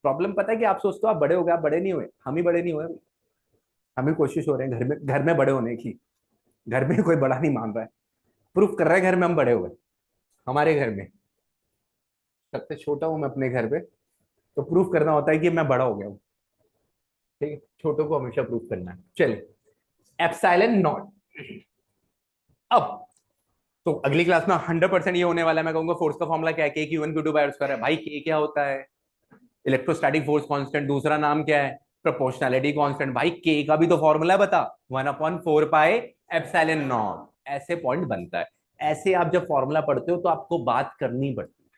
प्रॉब्लम पता है कि आप सोचते हो आप बड़े हो गए, आप बड़े नहीं हुए, हम ही बड़े नहीं हुए। हमें कोशिश हो रहे हैं घर में बड़े होने की। घर में कोई बड़ा नहीं मान रहा है, प्रूफ कर रहा है घर में हम बड़े हो गए। हमारे घर में सबसे छोटा हूं मैं अपने घर पे, तो प्रूफ करना होता है कि मैं बड़ा हो गया हूँ। ठीक है, छोटों को हमेशा प्रूफ करना है। चलिए, एप्सिलॉन नॉट। अब तो अगली क्लास में 100% ये होने वाला है, मैं कहूंगा फोर्स का फॉर्मूला क्या है, K q one q two by r square है। भाई के क्या होता है? Electrostatic force constant. दूसरा नाम क्या है? Proportionality constant. भाई के का भी तो फॉर्मूला बता, 1/4 पाई एप्सिलॉन नॉट। ऐसे पॉइंट बनता है। ऐसे आप जब फॉर्मूला पढ़ते हो तो आपको बात करनी पड़ती है,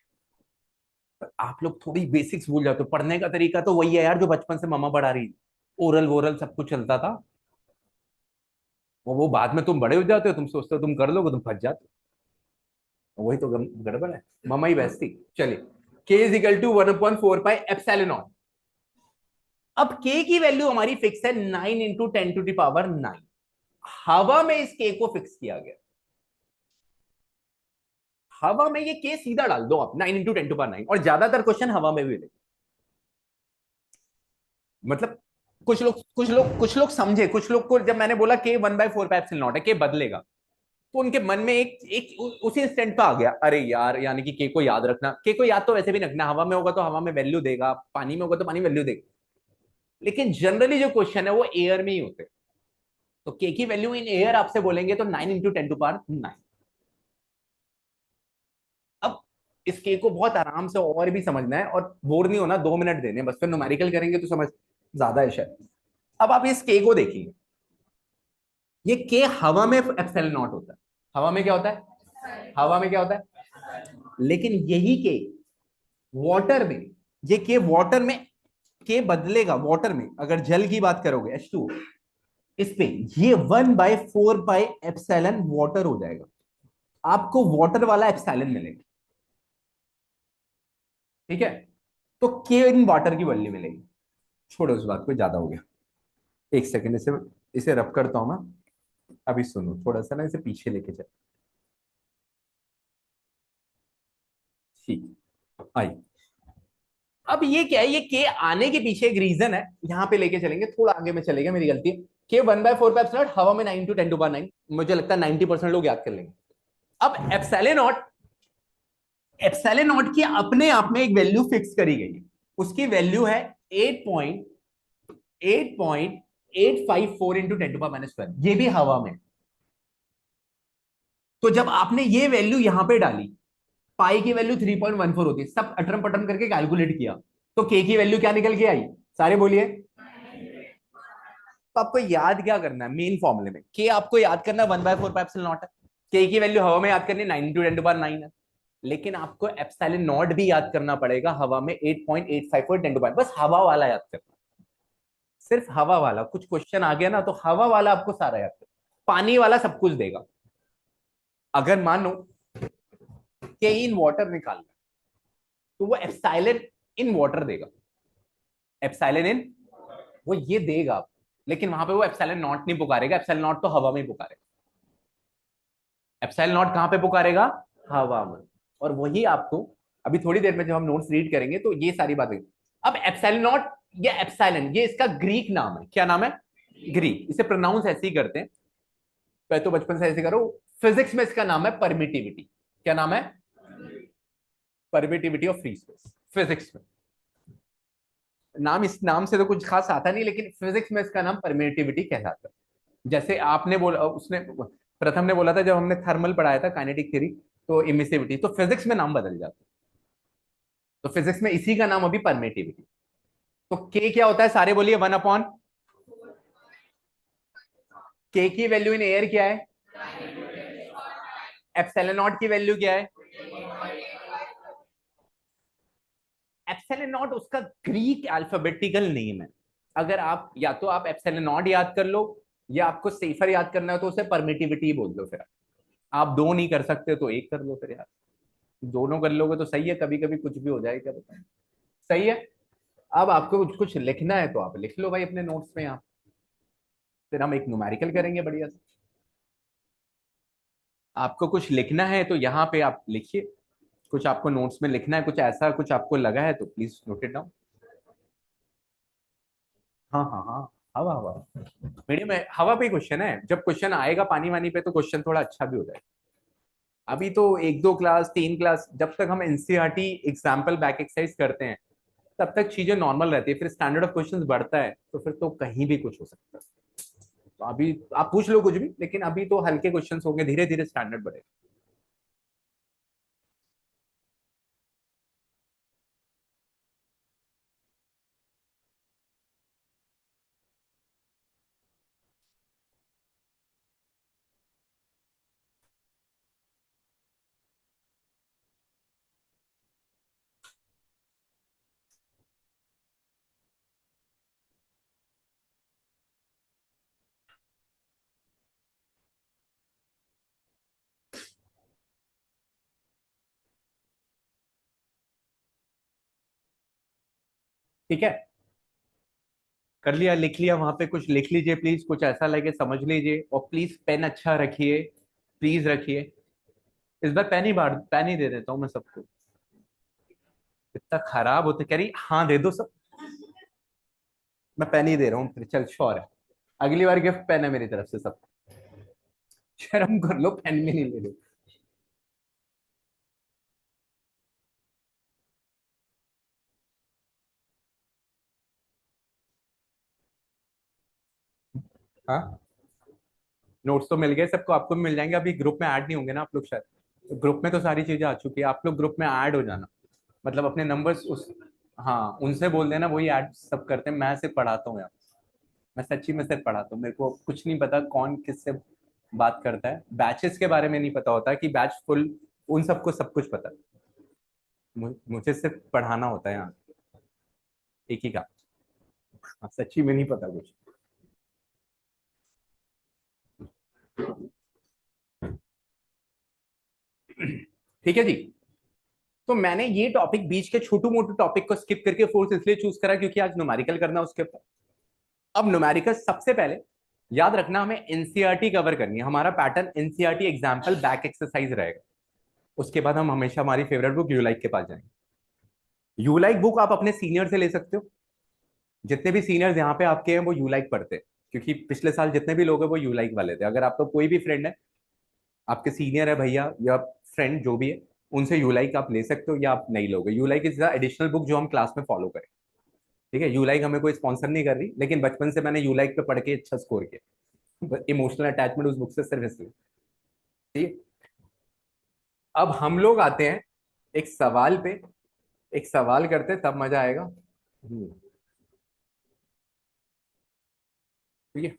पर आप लोग थोड़ी बेसिक्स भूल जाते हो। पढ़ने का तरीका तो वही है यार, जो बचपन से मम्मा पढ़ा रही, ओरल वोरल सब कुछ चलता था। वो बाद में तुम बड़े हो जाते हो, तुम सोचते हो तुम कर लोगे, तुम फंस जाते हो। वही तो गड़बड़ है, मम्मा ही बेस्ती। चलिए, K is equal to 1/4 pi epsilon naught. अब के की वैल्यू हमारी फिक्स है 9 × 10⁹ हवा में इस के को फिक्स किया गया। हवा में ये के सीधा डाल दो आप, 9 × 10⁹, और ज्यादातर क्वेश्चन हवा में भी मिले। मतलब कुछ लोग समझे, कुछ लोग को जब मैंने बोला के 1/4 पाई एप्सिलॉन नॉट है, के बदलेगा, तो उनके मन में एक उसी इंस्टेंट पे आ गया, अरे यार, यानी कि के को याद रखना। के को याद तो वैसे भी रखना, हवा में होगा तो हवा में वैल्यू देगा, पानी में होगा तो पानी वैल्यू देगा, लेकिन जनरली जो क्वेश्चन है वो एयर में ही होते हैं। तो के की वैल्यू इन एयर आपसे बोलेंगे तो 9 × 10⁹। अब इस के को बहुत आराम से और भी समझना है, और बोर नहीं होना, 2 मिनट देने बस, फिर न्यूमेरिकल करेंगे तो समझ ज्यादा है शायद। अब आप इस के को देखिए, ये के हवा में एप्सिलॉन नॉट होता है। हवा में क्या होता है? हवा में क्या होता है? लेकिन यही के वाटर में, ये के वाटर में, के बदलेगा वाटर में। अगर जल की बात करोगे H2O, इस पे ये 1/4 पाई एप्सिलॉन वाटर हो जाएगा। आपको वाटर वाला एप्सिलॉन मिलेगा, ठीक है? तो के इन वाटर की वैल्यू मिलेगी। छोड़ो उस बात को, ज्यादा हो गया। एक सेकंड, इसे इसे रब करता हूं मैं। अभी सुनो, थोड़ा सा ना इसे पीछे लेके चल। ठीक, आई। अब ये क्या है? ये के आने के पीछे एक रीजन है, यहां पे लेके चलेंगे, थोड़ा आगे में चलेगा, मेरी गलती है। के 1/4 हवा में 9 × 10⁹, मुझे लगता है 90% लोग याद कर लेंगे। अब एप्सिलॉन नॉट की अपने आप में एक वैल्यू फिक्स करी गई है। उसकी वैल्यू है 8.854 × 10⁻², ये भी हवा में। तो जब आपने ये वैल्यू यहां पे डाली, पाई की वैल्यू 3.14 होती है, सब अटरम पटरम करके कैलकुलेट किया, तो के की वैल्यू क्या निकल के आई? सारे बोलिए। तो आपको याद क्या करना है मेन फॉर्मूले में? के आपको याद करना है 1/4 पाई एप्सिलॉन नॉट है। के की वैल्यू हवा में याद करनी 9 × 10⁹ है। लेकिन आपको एप्सिलॉन नॉट भी याद करना पड़ेगा हवा में, 8.854 × 10⁻, बस हवा वाला याद करना, सिर्फ हवा वाला। कुछ क्वेश्चन आ गया ना तो हवा वाला आपको सारा याद करना, पानी वाला सब कुछ देगा। अगर मानो के इन वाटर निकालना, तो वो एप्सिलॉन इन वाटर देगा, एप्सिलॉन इन, वो ये देगा आपको। लेकिन वहां पे वो एप्सिलॉन नॉट नहीं पुकारेगा, एप्सिलॉन नॉट तो हवा में ही पुकारेगा। एप्सिलॉन नॉट कहां पे पुकारेगा? हवा में। और वही आपको अभी थोड़ी देर में जब हम नोट्स रीड करेंगे तो ये सारी बातें। अब एप्सिलॉन नॉट या एप्सिलॉन, ये इसका ग्रीक नाम है। क्या नाम है? ग्रीक। इसे प्रोनाउंस ऐसे ही करते हैं, पहले तो बचपन से ऐसे करो। फिजिक्स में इसका नाम है परमिटिविटी। क्या नाम है? Permittivity of free space, physics में। नाम, इस नाम से तो कुछ खास आता नहीं, लेकिन फिजिक्स में इसका नाम परमिटिविटी कहलाता है। जैसे आपने बोला, उसने प्रथम ने बोला था जब हमने थर्मल पढ़ाया था काइनेटिक थ्योरी, तो इमिसिविटी, तो फिजिक्स में नाम बदल जाता है। तो फिजिक्स में इसी का नाम अभी परमिटिविटी। तो के क्या होता है, सारे बोलिए, 1/, के की वैल्यू इन एयर क्या है, एप्सिलॉन नॉट की वैल्यू क्या है, एप्सिलॉन नॉट उसका ग्रीक अल्फाबेटिकल नेम है। अगर आप या तो आप एप्सिलॉन नॉट याद कर लो, या आपको सेफर याद करना है तो उसे परमिटिविटी बोल दो। फिर आप दो नहीं कर सकते तो एक कर लो फिर यार, दोनों कर लोगे तो सही है, कभी कभी कुछ भी हो जाए, क्या बताएं। सही है। अब आपको कुछ कुछ लिखना है तो आप लिख लो भाई अपने नोट्स में यहाँ। फिर हम एक न्यूमेरिकल करेंगे बढ़िया से। आपको कुछ लिखना है तो यहाँ पे आप लिखिए, कुछ आपको नोट्स में लिखना है, कुछ ऐसा कुछ आपको लगा है तो प्लीज नोट इट डाउन। हाँ हाँ हाँ, हवा हवा, मीडियम है, हवा पे क्वेश्चन है। जब क्वेश्चन आएगा पानी वानी पे तो क्वेश्चन थोड़ा अच्छा भी हो जाएगा। अभी तो एक दो क्लास, तीन क्लास, जब तक हम एनसीईआरटी एग्जाम्पल बैक एक्सरसाइज करते हैं तब तक चीजें नॉर्मल रहती है। फिर स्टैंडर्ड ऑफ क्वेश्चंस बढ़ता है तो फिर तो कहीं भी कुछ हो सकता है। तो अभी आप पूछ लो कुछ भी, लेकिन अभी तो हल्के क्वेश्चंस होंगे, धीरे धीरे स्टैंडर्ड बढ़ेगा। ठीक है, कर लिया, लिख लिया, वहां पे कुछ लिख लीजिए प्लीज, कुछ ऐसा लगे समझ लीजिए, और प्लीज पेन अच्छा रखिए, प्लीज रखिए। इस बार पेन ही बांट, पेन ही दे देता हूँ मैं सबको। इतना खराब होते, कह रही हाँ दे दो सब, मैं पेन ही दे रहा हूँ फिर, चल श्योर है। अगली बार गिफ्ट पेन है मेरी तरफ से सब। शर्म कर लो, पेन भी नहीं ले रहे। हाँ, नोट्स तो मिल गए सबको, आपको भी मिल जाएंगे। अभी ग्रुप में ऐड नहीं होंगे ना आप लोग शायद, तो ग्रुप में तो सारी चीजें आ चुकी है, आप लोग ग्रुप में ऐड हो जाना। मतलब अपने नंबर्स उस, हाँ उनसे बोल देना, वही ऐड सब करते हैं, मैं सिर्फ पढ़ाता हूँ यार। मैं सच्ची में सिर्फ पढ़ाता हूँ, मेरे को कुछ नहीं पता कौन किससे बात करता है, बैचेस के बारे में नहीं पता होता कि बैच फुल, उन सबको सब कुछ पता है। मुझे सिर्फ पढ़ाना होता है यहाँ, एक ही का। हाँ, सच्ची में नहीं पता कुछ। ठीक है जी। तो मैंने ये टॉपिक, बीच के छोटू मोटू टॉपिक को स्किप करके फोर्स इसलिए चूज करा क्योंकि आज न्यूमेरिकल करना उसके ऊपर। अब न्यूमेरिकल सबसे पहले याद रखना, हमें एनसीईआरटी कवर करनी है। हमारा pattern NCERT example back exercise रहेगा। उसके बाद हम हमेशा हमारी फेवरेट बुक यूलाइक के पास जाएंगे। यूलाइक बुक आप अपने सीनियर से ले सकते हो। जितने भी सीनियर्स यहाँ पे आपके हैं वो यूलाइक पढ़ते हैं, क्योंकि पिछले साल जितने भी लोग हैं वो यूलाइक वाले थे। अगर आपका कोई भी फ्रेंड है, आपके सीनियर है भैया या फ्रेंड जो भी है, उनसे यूलाइक आप ले सकते हो, या आप नहीं लोगे। यूलाइक इज एडिशनल बुक जो हम क्लास में फॉलो करें। ठीक है, यूलाइक हमें कोई स्पॉन्सर नहीं कर रही, लेकिन बचपन से मैंने यूलाइक पे पढ़ के अच्छा स्कोर किया, इमोशनल अटैचमेंट उस बुक से सिर्फ इसलिए। ठीक है, अब हम लोग आते हैं एक सवाल पे, एक सवाल करते हैं, तब मजा आएगा। ठीक है।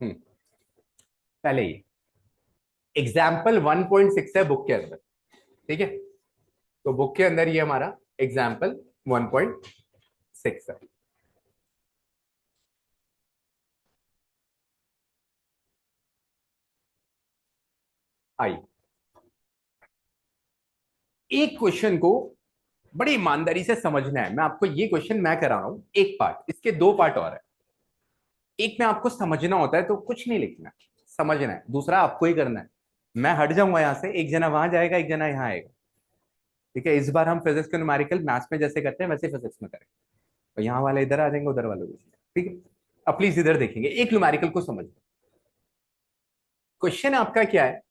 हम्म, पहले ये एग्जाम्पल 1.6 है बुक के अंदर। ठीक है, तो बुक के अंदर ये हमारा एग्जाम्पल 1.6 है। आई, एक क्वेश्चन को बड़ी ईमानदारी से समझना है। मैं आपको ये क्वेश्चन मैं करा रहा हूं एक पार्ट, इसके दो पार्ट और है। एक में आपको समझना होता है तो कुछ नहीं लिखना, समझना है। दूसरा आपको ही करना है। मैं हट जाऊंगा यहाँ से, एक जना वहां जाएगा, एक जना यहाँ आएगा। ठीक है, इस बार हम फिजिक्स के न्यूमेरिकल मैथ्स में जैसे करते हैं वैसे फिजिक्स में करेंगे। तो यहाँ वाले इधर आ जाएंगे, उधर वाले उधर। ठीक है, अब प्लीज इधर देखेंगे, एक न्यूमेरिकल को समझ। क्वेश्चन आपका क्या है,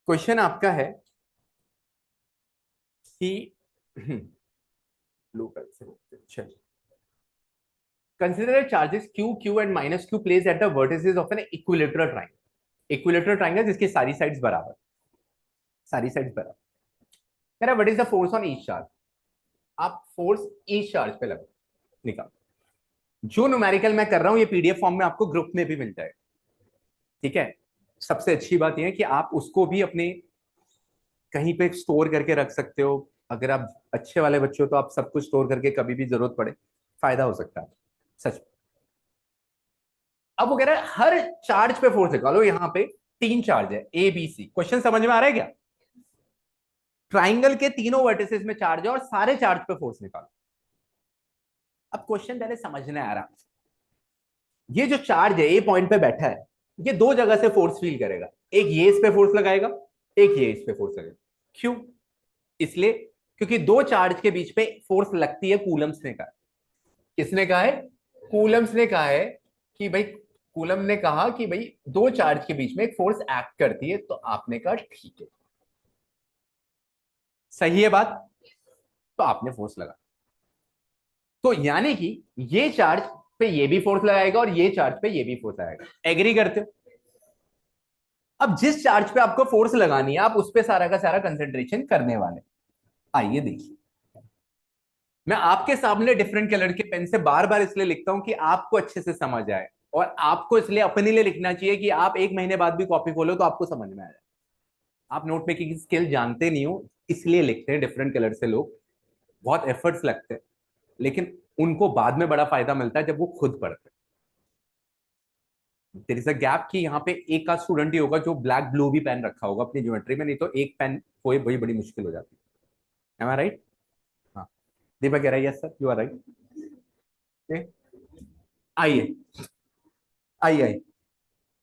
क्वेश्चन आपका है कि ब्लू कलर से चलिए, consider charges q, q and minus q placed at the vertices of an equilateral triangle. Equilateral triangle जिसकी सारी साइड्स बराबर, सारी साइड्स बराबर। कह रहा what is the force on each charge. आप फोर्स ईच चार्ज पे लगा निकाल। जो न्यूमेरिकल मैं कर रहा हूं ये पीडीएफ फॉर्म में आपको ग्रुप में भी मिल जाएगा, ठीक है। सबसे अच्छी बात यह है कि आप उसको भी अपने कहीं पे स्टोर करके रख सकते हो। अगर आप अच्छे वाले बच्चे हो तो आप सब कुछ स्टोर करके कभी भी जरूरत पड़े फायदा हो सकता है, सच। अब वो कह रहा है हर चार्ज पे फोर्स निकालो। यहां पे 3 चार्ज है ए बी सी। क्वेश्चन समझ में आ रहा है क्या? ट्राइंगल के तीनों वर्टिसेस में चार्ज है और सारे चार्ज पे फोर्स निकालो। अब क्वेश्चन पहले समझना है आराम से। ये जो चार्ज है ए पॉइंट पे बैठा है, ये दो जगह से फोर्स फील करेगा। एक ये इस पे फोर्स लगाएगा, एक ये इस पे फोर्स लगाएगा। क्यों? इसलिए क्योंकि दो चार्ज के बीच पे फोर्स लगती है, कूलम्स ने कहा। किसने कहा है? कूलम्स ने कहा है कि भाई, कूलम ने कहा कि भाई दो चार्ज के बीच में एक फोर्स एक्ट करती है। तो आपने कहा ठीक है, सही है बात। तो आपने फोर्स लगा। तो यानी कि ये चार्ज पे ये भी फोर्स लगाएगा और ये चार्ज पे ये भी फोर्स लगाएगा। एग्री करते हो? अब जिस चार्ज पे आपको फोर्स लगानी है आप उस पे सारा का सारा कंसेंट्रेशन करने वाले। आइए देखिए, मैं आपके सामने डिफरेंट कलर के पेन से बार बार इसलिए लिखता हूं कि आपको अच्छे से समझ आए। और आपको इसलिए अपने लिए लिखना चाहिए कि आप एक महीने बाद भी कॉपी खोलो तो आपको समझ में आ जाए। आप नोट मेकिंग की स्किल जानते नहीं हो, इसलिए लिखते हैं डिफरेंट कलर से लोग। बहुत एफर्ट्स लगते हैं, लेकिन उनको बाद में बड़ा फायदा मिलता है जब वो खुद पढ़ते हैं। देयर इज अ गैप कि यहाँ पे एक का स्टूडेंट ही होगा जो ब्लैक ब्लू भी पेन रखा होगा अपनी ज्योमेट्री में, नहीं तो एक पेन कोई बड़ी बड़ी मुश्किल हो जाती है। Am I right? हाँ, दीपक कह रहा है yes sir you are right. आइए आइए आइए,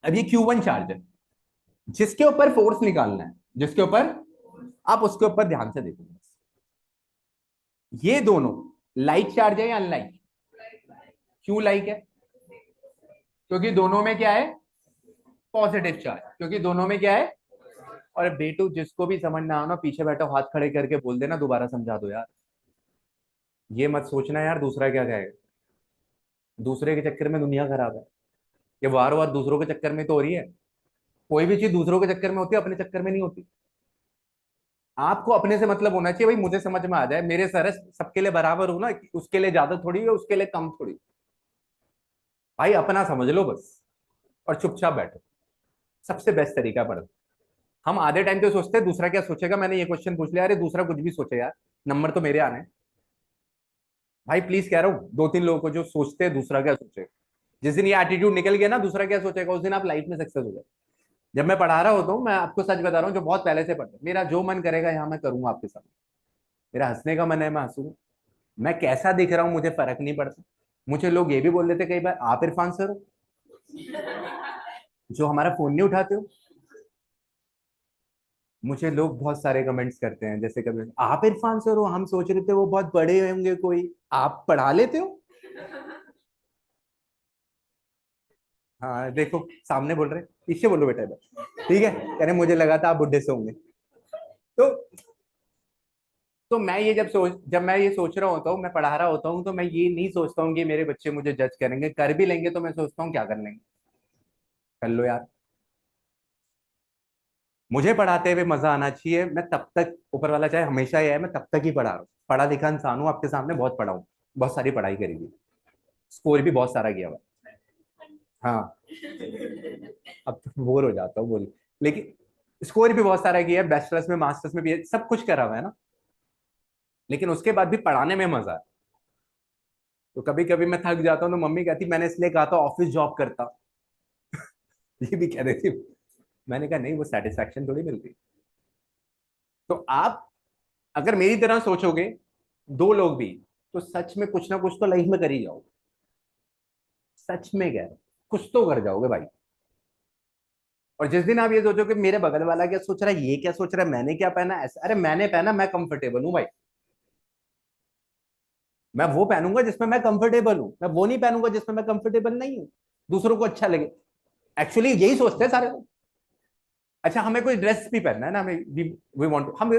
अब ये Q1 चार्ज है जिसके ऊपर फोर्स निकालना है, जिसके ऊपर। आप उसके ऊपर ध्यान से देखो। ये दोनों लाइक चार्ज है या अनलाइक? क्यों लाइक है? क्योंकि दोनों में क्या है? Positive charge. क्योंकि दोनों में क्या है? और बेटू जिसको भी समझ ना हो ना, पीछे बैठो हाथ खड़े करके बोल देना दोबारा समझा दो यार। ये मत सोचना यार दूसरा क्या कहेगा। दूसरे के चक्कर में दुनिया खराब है। ये बार बार दूसरों के चक्कर में तो हो रही है। कोई भी चीज दूसरों के चक्कर में होती है, अपने चक्कर में नहीं होती। आपको अपने से मतलब होना चाहिए, भाई मुझे समझ में आ जाए, मेरे सर सबके लिए बराबर हूं ना, उसके लिए ज्यादा थोड़ी है, उसके लिए कम थोड़ी। भाई अपना समझ लो बस, और चुपचाप बैठो। सबसे बेस्ट तरीका पढ़ो। हम आधे टाइम तो सोचते हैं दूसरा क्या सोचेगा, मैंने ये क्वेश्चन पूछ लिया, अरे दूसरा कुछ भी सोचे यार, नंबर तो मेरे आने हैं। भाई प्लीज कह रहा हूँ, दो तीन लोगों को जो सोचते हैं दूसरा क्या सोचेगा, जिस दिन ये एटीट्यूड निकल गया ना दूसरा क्या सोचेगा, उस दिन आप लाइफ में सक्सेस हो जाए। जब मैं पढ़ा रहा होता हूँ, मैं आपको सच बता रहा हूँ, जो बहुत पहले से पढ़ता, मेरा जो मन करेगा यहाँ मैं करूंगा आपके साथ। मेरा हंसने का मन है मैं हंसूंगा, मैं कैसा दिख रहा हूँ मुझे फर्क नहीं पड़ता। मुझे लोग ये भी बोल देते कई बार, आप इरफान सर हो जो हमारा फोन नहीं उठाते हो। मुझे लोग बहुत सारे कमेंट्स करते हैं, जैसे कभी आप इरफान सर हो, हम सोच रहे थे वो बहुत बड़े होंगे, कोई आप पढ़ा लेते हो। हाँ देखो सामने बोल रहे, पीछे बोलो बेटा इधर, ठीक है। कह रहे मुझे लगा था आप बुढ़े से होंगे। तो मैं ये जब मैं ये सोच रहा होता हूँ, मैं पढ़ा रहा होता हूँ, तो मैं ये नहीं सोचता हूँ कि मेरे बच्चे मुझे जज करेंगे, कर भी लेंगे तो मैं सोचता हूँ क्या कर लेंगे, कर लो यार। मुझे पढ़ाते हुए मजा आना चाहिए, मैं तब तक, ऊपर वाला चाहे हमेशा ही है, मैं तब तक ही पढ़ा रहा हूँ। पढ़ा लिखा इंसान हूँ, आपके सामने बहुत पढ़ा हूँ, बहुत सारी पढ़ाई करी हुई, स्कोर भी बहुत सारा किया हुआ। हाँ, अब तो बोर हो जाता हूँ बोल, लेकिन स्कोर भी बहुत सारा किया है, बैचलर्स में मास्टर्स में भी सब कुछ करा हुआ है ना। लेकिन उसके बाद भी पढ़ाने में मजा है। तो कभी कभी मैं थक जाता हूँ तो मम्मी कहती मैंने इसलिए कहा था ऑफिस जॉब करता। ये भी कह रही थी। मैंने कहा नहीं, वो सेटिस्फैक्शन थोड़ी मिलती। तो आप अगर मेरी तरह सोचोगे, दो लोग भी, तो सच में कुछ ना कुछ तो लाइफ में कर ही जाओगे। सच में क्या है, कुछ तो कर जाओगे भाई। और जिस दिन आप ये सोचोगे मेरे बगल वाला क्या सोच रहा है, ये क्या सोच रहा है, मैंने क्या पहना ऐसा, अरे मैंने पहना, मैं कंफर्टेबल हूं भाई। मैं वो पहनूंगा जिसमें मैं कंफर्टेबल हूं, मैं वो नहीं पहनूंगा जिसमें मैं कंफर्टेबल नहीं हूं, दूसरों को अच्छा लगे। एक्चुअली यही सोचते हैं सारे लोग। अच्छा हमें कोई ड्रेस भी पहनना है ना, हमें वी वांट, हम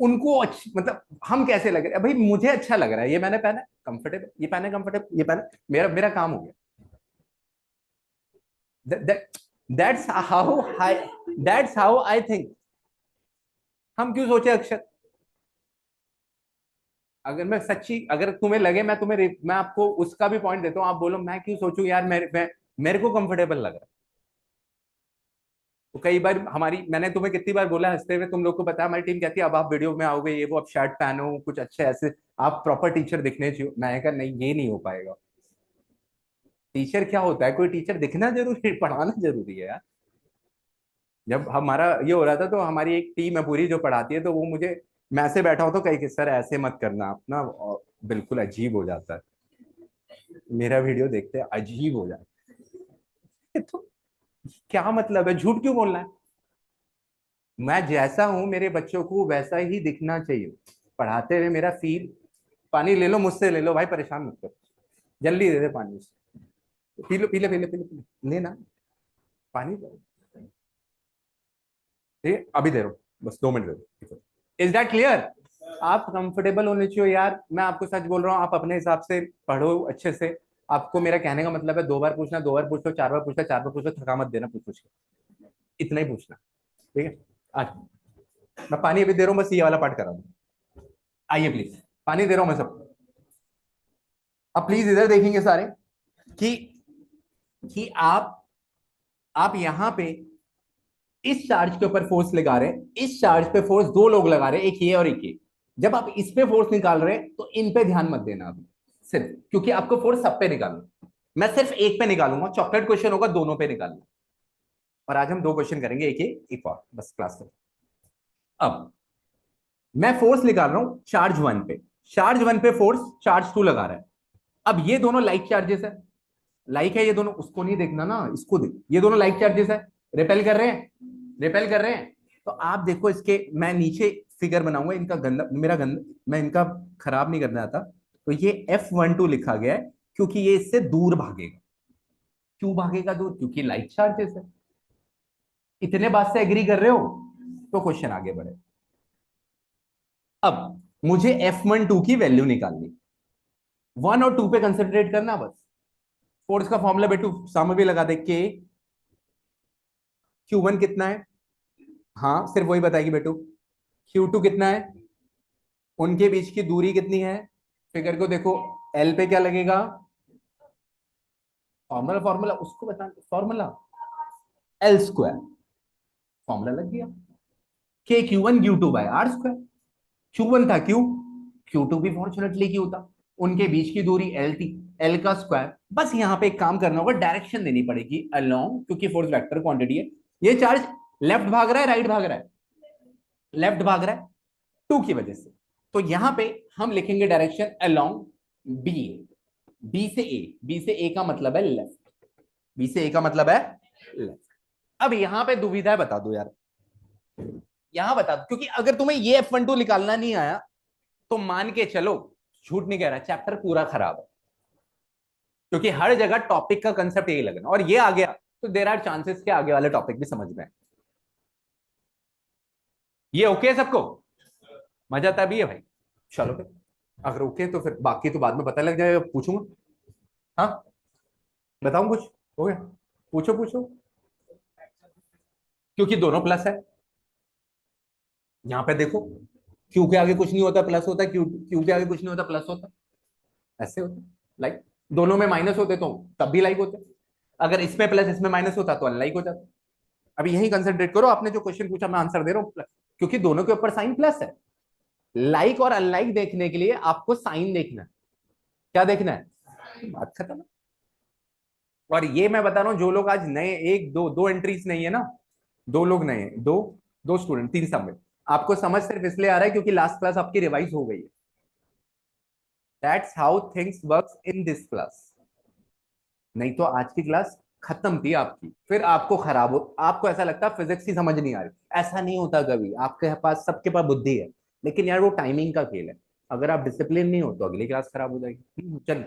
उनको मतलब हम कैसे लग रहे हैं भाई, मुझे अच्छा लग रहा है, ये मैंने पहना, कंफर्टेबल, ये पहने कंफर्टेबल, ये पहना, मेरा मेरा काम हो गया। That's how I that's how I think. हम क्यों सोचे अक्षर? अगर मैं सच्ची, अगर तुम्हें लगे, मैं आपको उसका भी पॉइंट देता हूँ, आप बोलो मैं क्यों सोचूं यार, मेरे को कंफर्टेबल लग रहा है। तो कई बार मैंने तुम्हें कितनी बार बोला हंसते हुए, तुम लोग को पता है हमारी टीम कहती है अब आप वीडियो में आओगे, ये वो, अब शर्ट पहनो कुछ अच्छे ऐसे, आप प्रॉपर टीचर दिखने चाहिए। मैं कहा नहीं, ये नहीं हो पाएगा। टीचर क्या होता है, कोई टीचर दिखना जरूरी है, पढ़ाना जरूरी है यार। जब हमारा ये हो रहा था तो हमारी एक टीम है पूरी जो पढ़ाती है, तो वो मुझे, मैं ऐसे बैठा हूं तो कहीं कि सर ऐसे मत करना आप ना, और बिल्कुल अजीब हो जाता है, मेरा वीडियो देखते हैं अजीब हो जाता है। तो क्या मतलब है, झूठ क्यों बोलना है? मैं जैसा हूं मेरे बच्चों को वैसा ही दिखना चाहिए, पढ़ाते हुए मेरा फील। पानी ले लो, मुझसे ले लो भाई, परेशान मत करो, जल्दी दे दे पानी उससे। पी लो, पी ले, पी ले, पी ले, पी ले, लेना पानी दो। ठीक, अभी दे रहा हूँ, बस 2 मिनट दे दो। Is that clear? आप कंफर्टेबल होने चाहिए यार, मैं आपको सच बोल रहा हूँ, आप अपने हिसाब से पढ़ो अच्छे से। आपको मेरा कहने का मतलब है, 2 बार पूछना, 2 बार पूछो, 4 बार पूछना, 4 बार पूछो, थका मत देना पूछ पूछ के, इतना ही पूछना। ठीक है, आज मैं पानी अभी दे रहा हूँ, बस ये वाला पार्ट करा दूँ। आइए प्लीज, पानी दे रहा हूँ मैं सबको। अब प्लीज इधर देखेंगे सारे, कि आप यहां पे इस चार्ज के ऊपर फोर्स लगा रहे हैं, इस चार्ज पे फोर्स दो लोग लगा रहे हैं, एक ये और एक ये। जब आप इस पे फोर्स निकाल रहे हैं तो इन पे ध्यान मत देना अभी, सिर्फ, क्योंकि आपको फोर्स सब पे निकालना। मैं सिर्फ एक पे निकालूंगा, चॉकलेट क्वेश्चन होगा दोनों पे निकालना। और आज हम 2 क्वेश्चन करेंगे, एक ये एक और, बस क्लास में। अब मैं फोर्स निकाल रहा हूं चार्ज 1 पे, चार्ज 1 पे फोर्स चार्ज 2 लगा रहा है। अब ये दोनों लाइक चार्जेस है, लाइक है ये दोनों, उसको नहीं देखना ना, इसको देख, ये दोनों लाइक चार्जेस है, रिपेल कर रहे हैं, रिपेल कर रहे हैं। तो आप देखो इसके, मैं नीचे फिगर बनाऊंगा, इनका गंदा, मेरा गंदा, मैं इनका खराब नहीं करना आता। तो ये F12 लिखा गया है क्योंकि ये इससे दूर भागेगा। क्यों भागेगा दूर? क्योंकि लाइक चार्जेस है। इतने बात से एग्री कर रहे हो? तो क्वेश्चन आगे बढ़े। अब मुझे F12 की वैल्यू निकालनी, 1 और 2 पे कंसेंट्रेट करना बस। फोर्स का फॉर्मूला बेटू सामने भी लगा दे, के Q1 कितना है, हाँ सिर्फ वही बताएगी बेटू। Q2 कितना है, उनके बीच की दूरी कितनी है, फिगर को देखो, एल पे क्या लगेगा, फॉर्मूला, फॉर्मूला उसको बता, फॉर्मूला L², फॉर्मूला लग गया। के Q1 Q2/R²। Q1 था Q, Q2 भी फॉर्चुनेटली Q था, उनके बीच की दूरी L थी, L का स्क्वायर। बस यहाँ पे एक काम करना होगा, डायरेक्शन देनी पड़ेगी अलोंग, क्योंकि फोर्स वेक्टर क्वांटिटी है। ये चार्ज लेफ्ट भाग रहा है, राइट भाग रहा है, लेफ्ट भाग रहा है, 2 की वजह से। तो यहां पे हम लिखेंगे डायरेक्शन अलोंग बी, बी से ए का मतलब है लेफ्ट, बी से ए का मतलब है लेफ्ट। अब यहां पे दुविधा है, बता दो यार, यहां बता दो, क्योंकि अगर तुम्हें ये F12 निकालना नहीं आया तो मान के चलो, झूठ नहीं कह रहा, चैप्टर पूरा खराब है। क्योंकि हर जगह टॉपिक का कंसेप्ट यही लगना, और ये आ गया तो देर आर चांसेस के आगे वाले टॉपिक भी समझ में आए। ये ओके है सबको? मजा तभी है भाई। चलो फिर, अगर ओके तो फिर बाकी तो बाद में पता लग जाएगा, पूछूंगा। हाँ, बताऊं कुछ? हो गया, पूछो पूछो। क्योंकि दोनों प्लस है, यहां पे देखो, क्यू के आगे कुछ नहीं होता प्लस होता है, क्यू क्यू के आगे कुछ नहीं होता प्लस होता है, ऐसे होता है। लाइक दोनों में माइनस होते तो तब भी लाइक होते, अगर इसमें प्लस इसमें माइनस होता तो अनलाइक हो जाता। अभी यही कंसेंट्रेट करो, आपने जो क्वेश्चन पूछा मैं आंसर दे रहा हूँ, क्योंकि दोनों के ऊपर साइन प्लस है। लाइक और अनलाइक देखने के लिए आपको साइन देखना है। क्या देखना है? बात खत्म है। और ये मैं बता रहा हूं, जो लोग आज नए, एक दो दो एंट्रीज नहीं है ना, 2 लोग नए हैं, दो दो स्टूडेंट, 3 सबमिट। आपको समझ सिर्फ इसलिए आ रहा है क्योंकि लास्ट क्लास आपकी रिवाइज हो गई है। That's how things works in this class. नहीं तो आज की क्लास खत्म थी आपकी, फिर आपको खराब हो, आपको ऐसा लगता है फिजिक्स ही समझ नहीं आ रही। ऐसा नहीं होता कभी, आपके पास, सबके पास बुद्धि है, लेकिन यार वो टाइमिंग का खेल है। अगर आप डिसिप्लिन नहीं हो तो अगली क्लास खराब हो जाएगी। चल,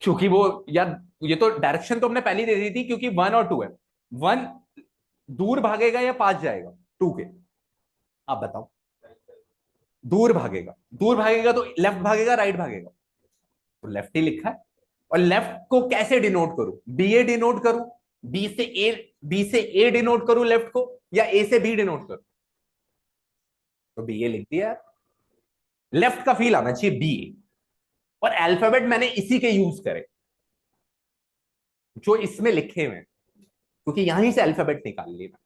क्योंकि वो यार, ये तो डायरेक्शन तो हमने पहले ही दे दी थी, क्योंकि 1 और 2 है। 1 दूर भागेगा या पास जाएगा 2 के? आप बताओ। दूर भागेगा, दूर भागेगा तो लेफ्ट भागेगा राइट भागेगा, तो लेफ्ट ही लिखा है। और लेफ्ट को कैसे डिनोट करूं, बी ए डिनोट करूं, बी से ए, बी से ए डिनोट करूं लेफ्ट को, या ए से बी डिनोट करूं? तो बी ए लिख दिया। लेफ्ट का फील आना चाहिए बी ए, और अल्फाबेट मैंने इसी के यूज करे जो इसमें लिखे हुए हैं, क्योंकि यहीं से अल्फाबेट निकाल ली मैं,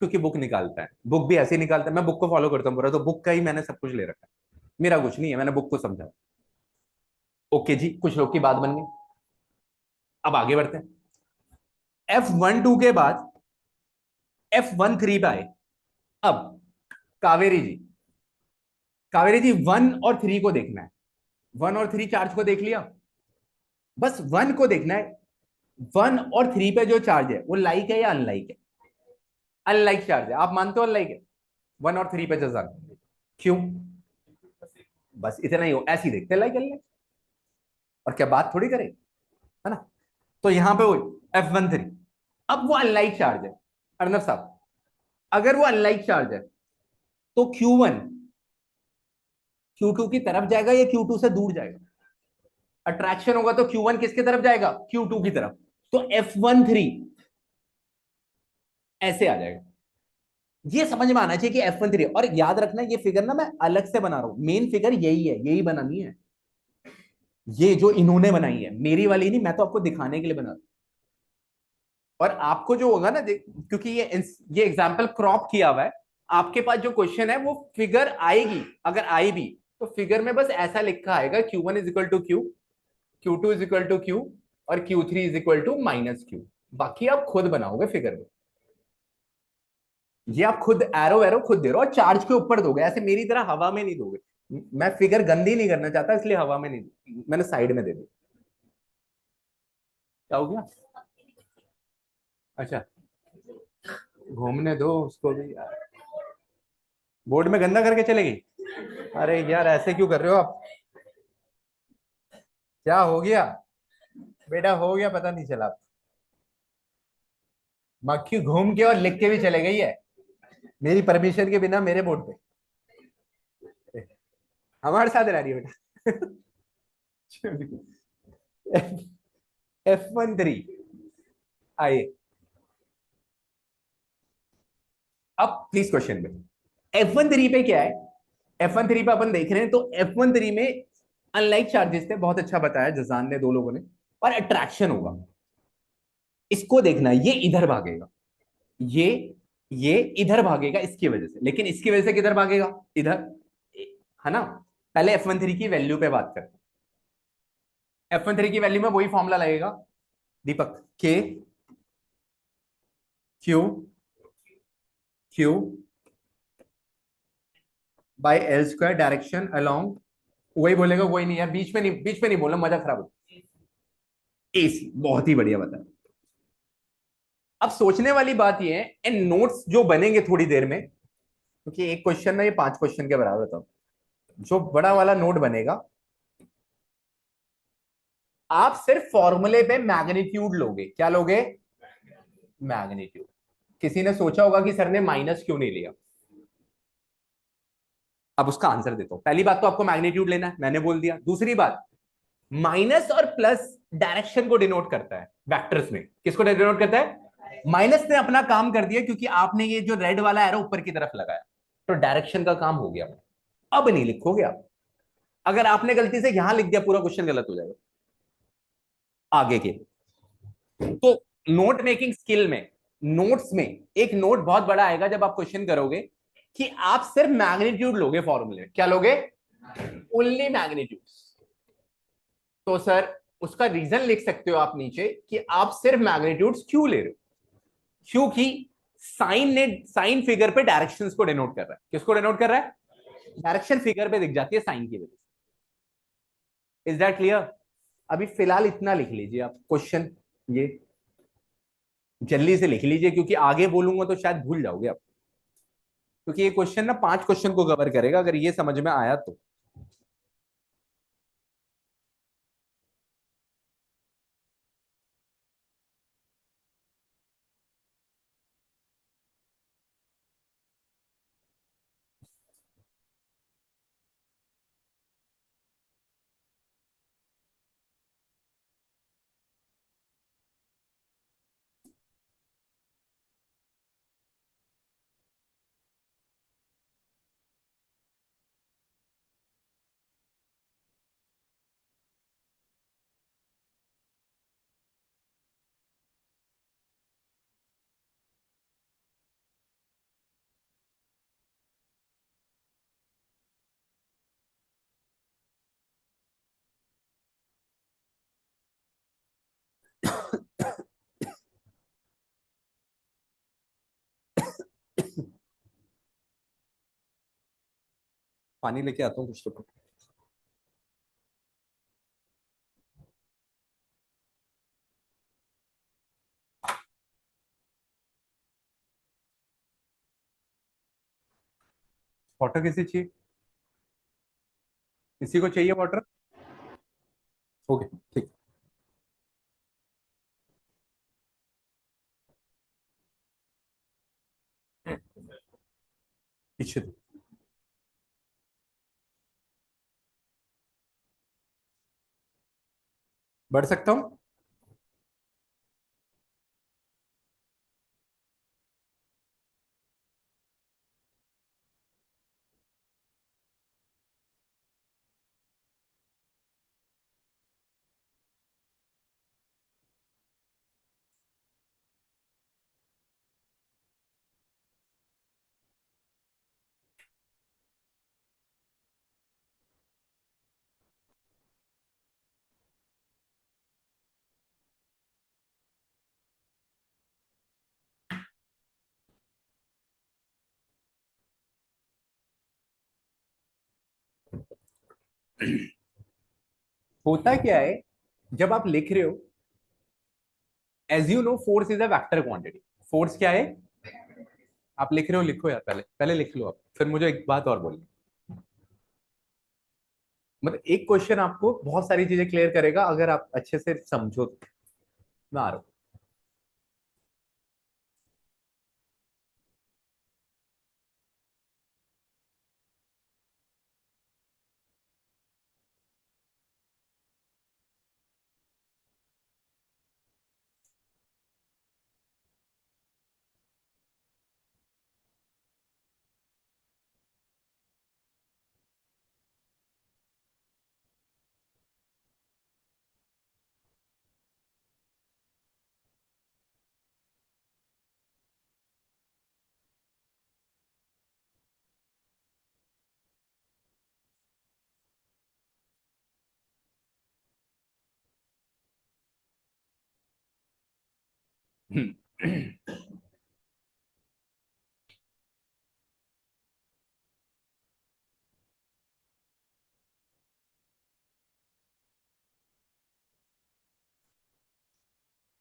क्योंकि बुक निकालता है, बुक भी ऐसे ही निकालता है, मैं बुक को फॉलो करता हूँ पूरा, तो बुक का ही मैंने सब कुछ ले रखा है, मेरा कुछ नहीं है, मैंने बुक को समझा। ओके जी, कुछ लोग की बात बन गई। अब आगे बढ़ते हैं। F12 के बाद F13 पे आए। अब कावेरी जी, कावेरी जी 1 और 3 को देखना है। 1 और 3 चार्ज को देख लिया, बस 1 को देखना है। 1 और 3 पे जो चार्ज है वो लाइक है या अनलाइक है? अनलाइक चार्ज है, आप मानते हो अनलाइक है? 1 और 3 पे जजान, क्यों? बस इतना ही हो, ऐसे ही देखते लाइक अनलाइक, और क्या बात थोड़ी करें, है ना? तो यहां पे वो F13, अब वो अनलाइक चार्ज है। अर्नब साहब, अगर वो अनलाइक चार्ज है तो Q1 Q2 की तरफ जाएगा या Q2 से दूर जाएगा? अट्रैक्शन होगा तो Q1 किसकी तरफ जाएगा? Q2 की तरफ। तो F13 ऐसे आ जाएगा। ये समझ में आना चाहिए कि F13, और याद रखना ये फिगर ना मैं अलग से बना रहा हूं, मेन फिगर यही है, यही बनानी है। ये जो इन्होंने बनाई है मेरी वाली नहीं, मैं तो आपको दिखाने के लिए बना रहा हूं। और आपको जो होगा ना क्योंकि ये एग्जाम्पल क्रॉप किया हुआ है, आपके पास जो क्वेश्चन है वो फिगर आएगी, अगर आई भी तो फिगर में बस ऐसा लिखा आएगा Q1 is equal to q, Q2 is equal to q, और Q3 is equal to minus q. बाकी आप खुद बनाओगे फिगर में, ये आप खुद एरो एरो खुद दे रहे हो, और चार्ज के ऊपर दोगे, ऐसे मेरी तरह हवा में नहीं दोगे। मैं फिगर गंदी नहीं करना चाहता, इसलिए हवा में नहीं, मैंने साइड में दे दी। क्या हो गया? अच्छा, घूमने दो उसको भी यार, बोर्ड में गंदा करके चलेगी। अरे यार ऐसे क्यों कर रहे हो आप? क्या हो गया? बेटा हो गया, पता नहीं चला। मक्खी घूम के और लिख के भी चले गई है, मेरी परमिशन के बिना मेरे बोर्ड पे। हमारे साथ रह रही है बेटा। F13 आइए, अब प्लीज क्वेश्चन पे। F13 पे क्या है? F13 पे अपन देख रहे हैं, तो F13 में अनलाइक चार्जेस थे, बहुत अच्छा बताया जजान ने, दो लोगों ने, और अट्रैक्शन होगा। इसको देखना है, ये इधर भागेगा, ये ये इधर भागेगा इसकी वजह से, लेकिन इसकी वजह से किधर भागेगा? इधर, है ना? पहले F13 की वैल्यू पे बात करते हैं। F13 की वैल्यू में वही फॉर्मूला लगेगा दीपक, के Q Q by l square, direction along, वही बोलेगा, वही नहीं यार, बीच में नहीं, बीच में नहीं बोलना, मजा खराब हो। एसी, बहुत ही बढ़िया बताया। अब सोचने वाली बात ये है, इन नोट्स जो बनेंगे थोड़ी देर में, क्योंकि एक क्वेश्चन ना ये 5 क्वेश्चन के बराबर था, जो बड़ा वाला नोट बनेगा, आप सिर्फ फॉर्मूले पे मैग्नीट्यूड लोगे। क्या लोगे? मैग्नीट्यूड। किसी ने सोचा होगा कि सर ने माइनस क्यों नहीं लिया? अब उसका आंसर देता हूं। पहली बात तो आपको मैग्नीट्यूड लेना है, मैंने बोल दिया। दूसरी बात, माइनस और प्लस डायरेक्शन को डिनोट करता है वेक्टर्स में। किसको डिनोट करता है? माइनस ने अपना काम कर दिया, क्योंकि आपने ये जो रेड वाला एरो ऊपर की तरफ लगाया, तो डायरेक्शन का काम हो गया। अब नहीं लिखोगे आप, अगर आपने गलती से यहां लिख दिया पूरा क्वेश्चन गलत हो जाएगा आगे के। तो नोट मेकिंग स्किल में, नोट्स में एक नोट बहुत बड़ा आएगा जब आप क्वेश्चन करोगे, कि आप सिर्फ मैग्नीट्यूड लोगे फॉर्मूले। क्या लोगे? Only magnitude. तो सर उसका रीजन लिख सकते हो आप नीचे, कि आप सिर्फ मैग्नीट्यूड्स क्यों ले रहे हो? क्योंकि साइन फिगर पे डायरेक्शंस को डिनोट कर रहा है। किसको डिनोट कर रहा है? डायरेक्शन फिगर पे दिख जाती है साइन की वजह से। Is that clear? अभी फिलहाल इतना लिख लीजिए आप क्वेश्चन, ये जल्दी से लिख लीजिए, क्योंकि आगे बोलूंगा तो शायद भूल जाओगे आप, क्योंकि ये क्वेश्चन ना 5 क्वेश्चन को कवर करेगा, अगर ये समझ में आया तो। पानी लेके आता हूँ कुछ तो। वाटर किसी चाहिए? किसी को चाहिए वाटर? ओके, ठीक। पीछे दो। बढ़ सकता हूँ? होता क्या है, जब आप लिख रहे हो, as you know force is a vector quantity. Force क्या है? आप लिख रहे हो, लिखो यार, पहले पहले लिख लो आप, फिर मुझे एक बात और बोलनी। मतलब एक क्वेश्चन आपको बहुत सारी चीजें क्लियर करेगा अगर आप अच्छे से समझो तो। मैं आ रहा हूँ।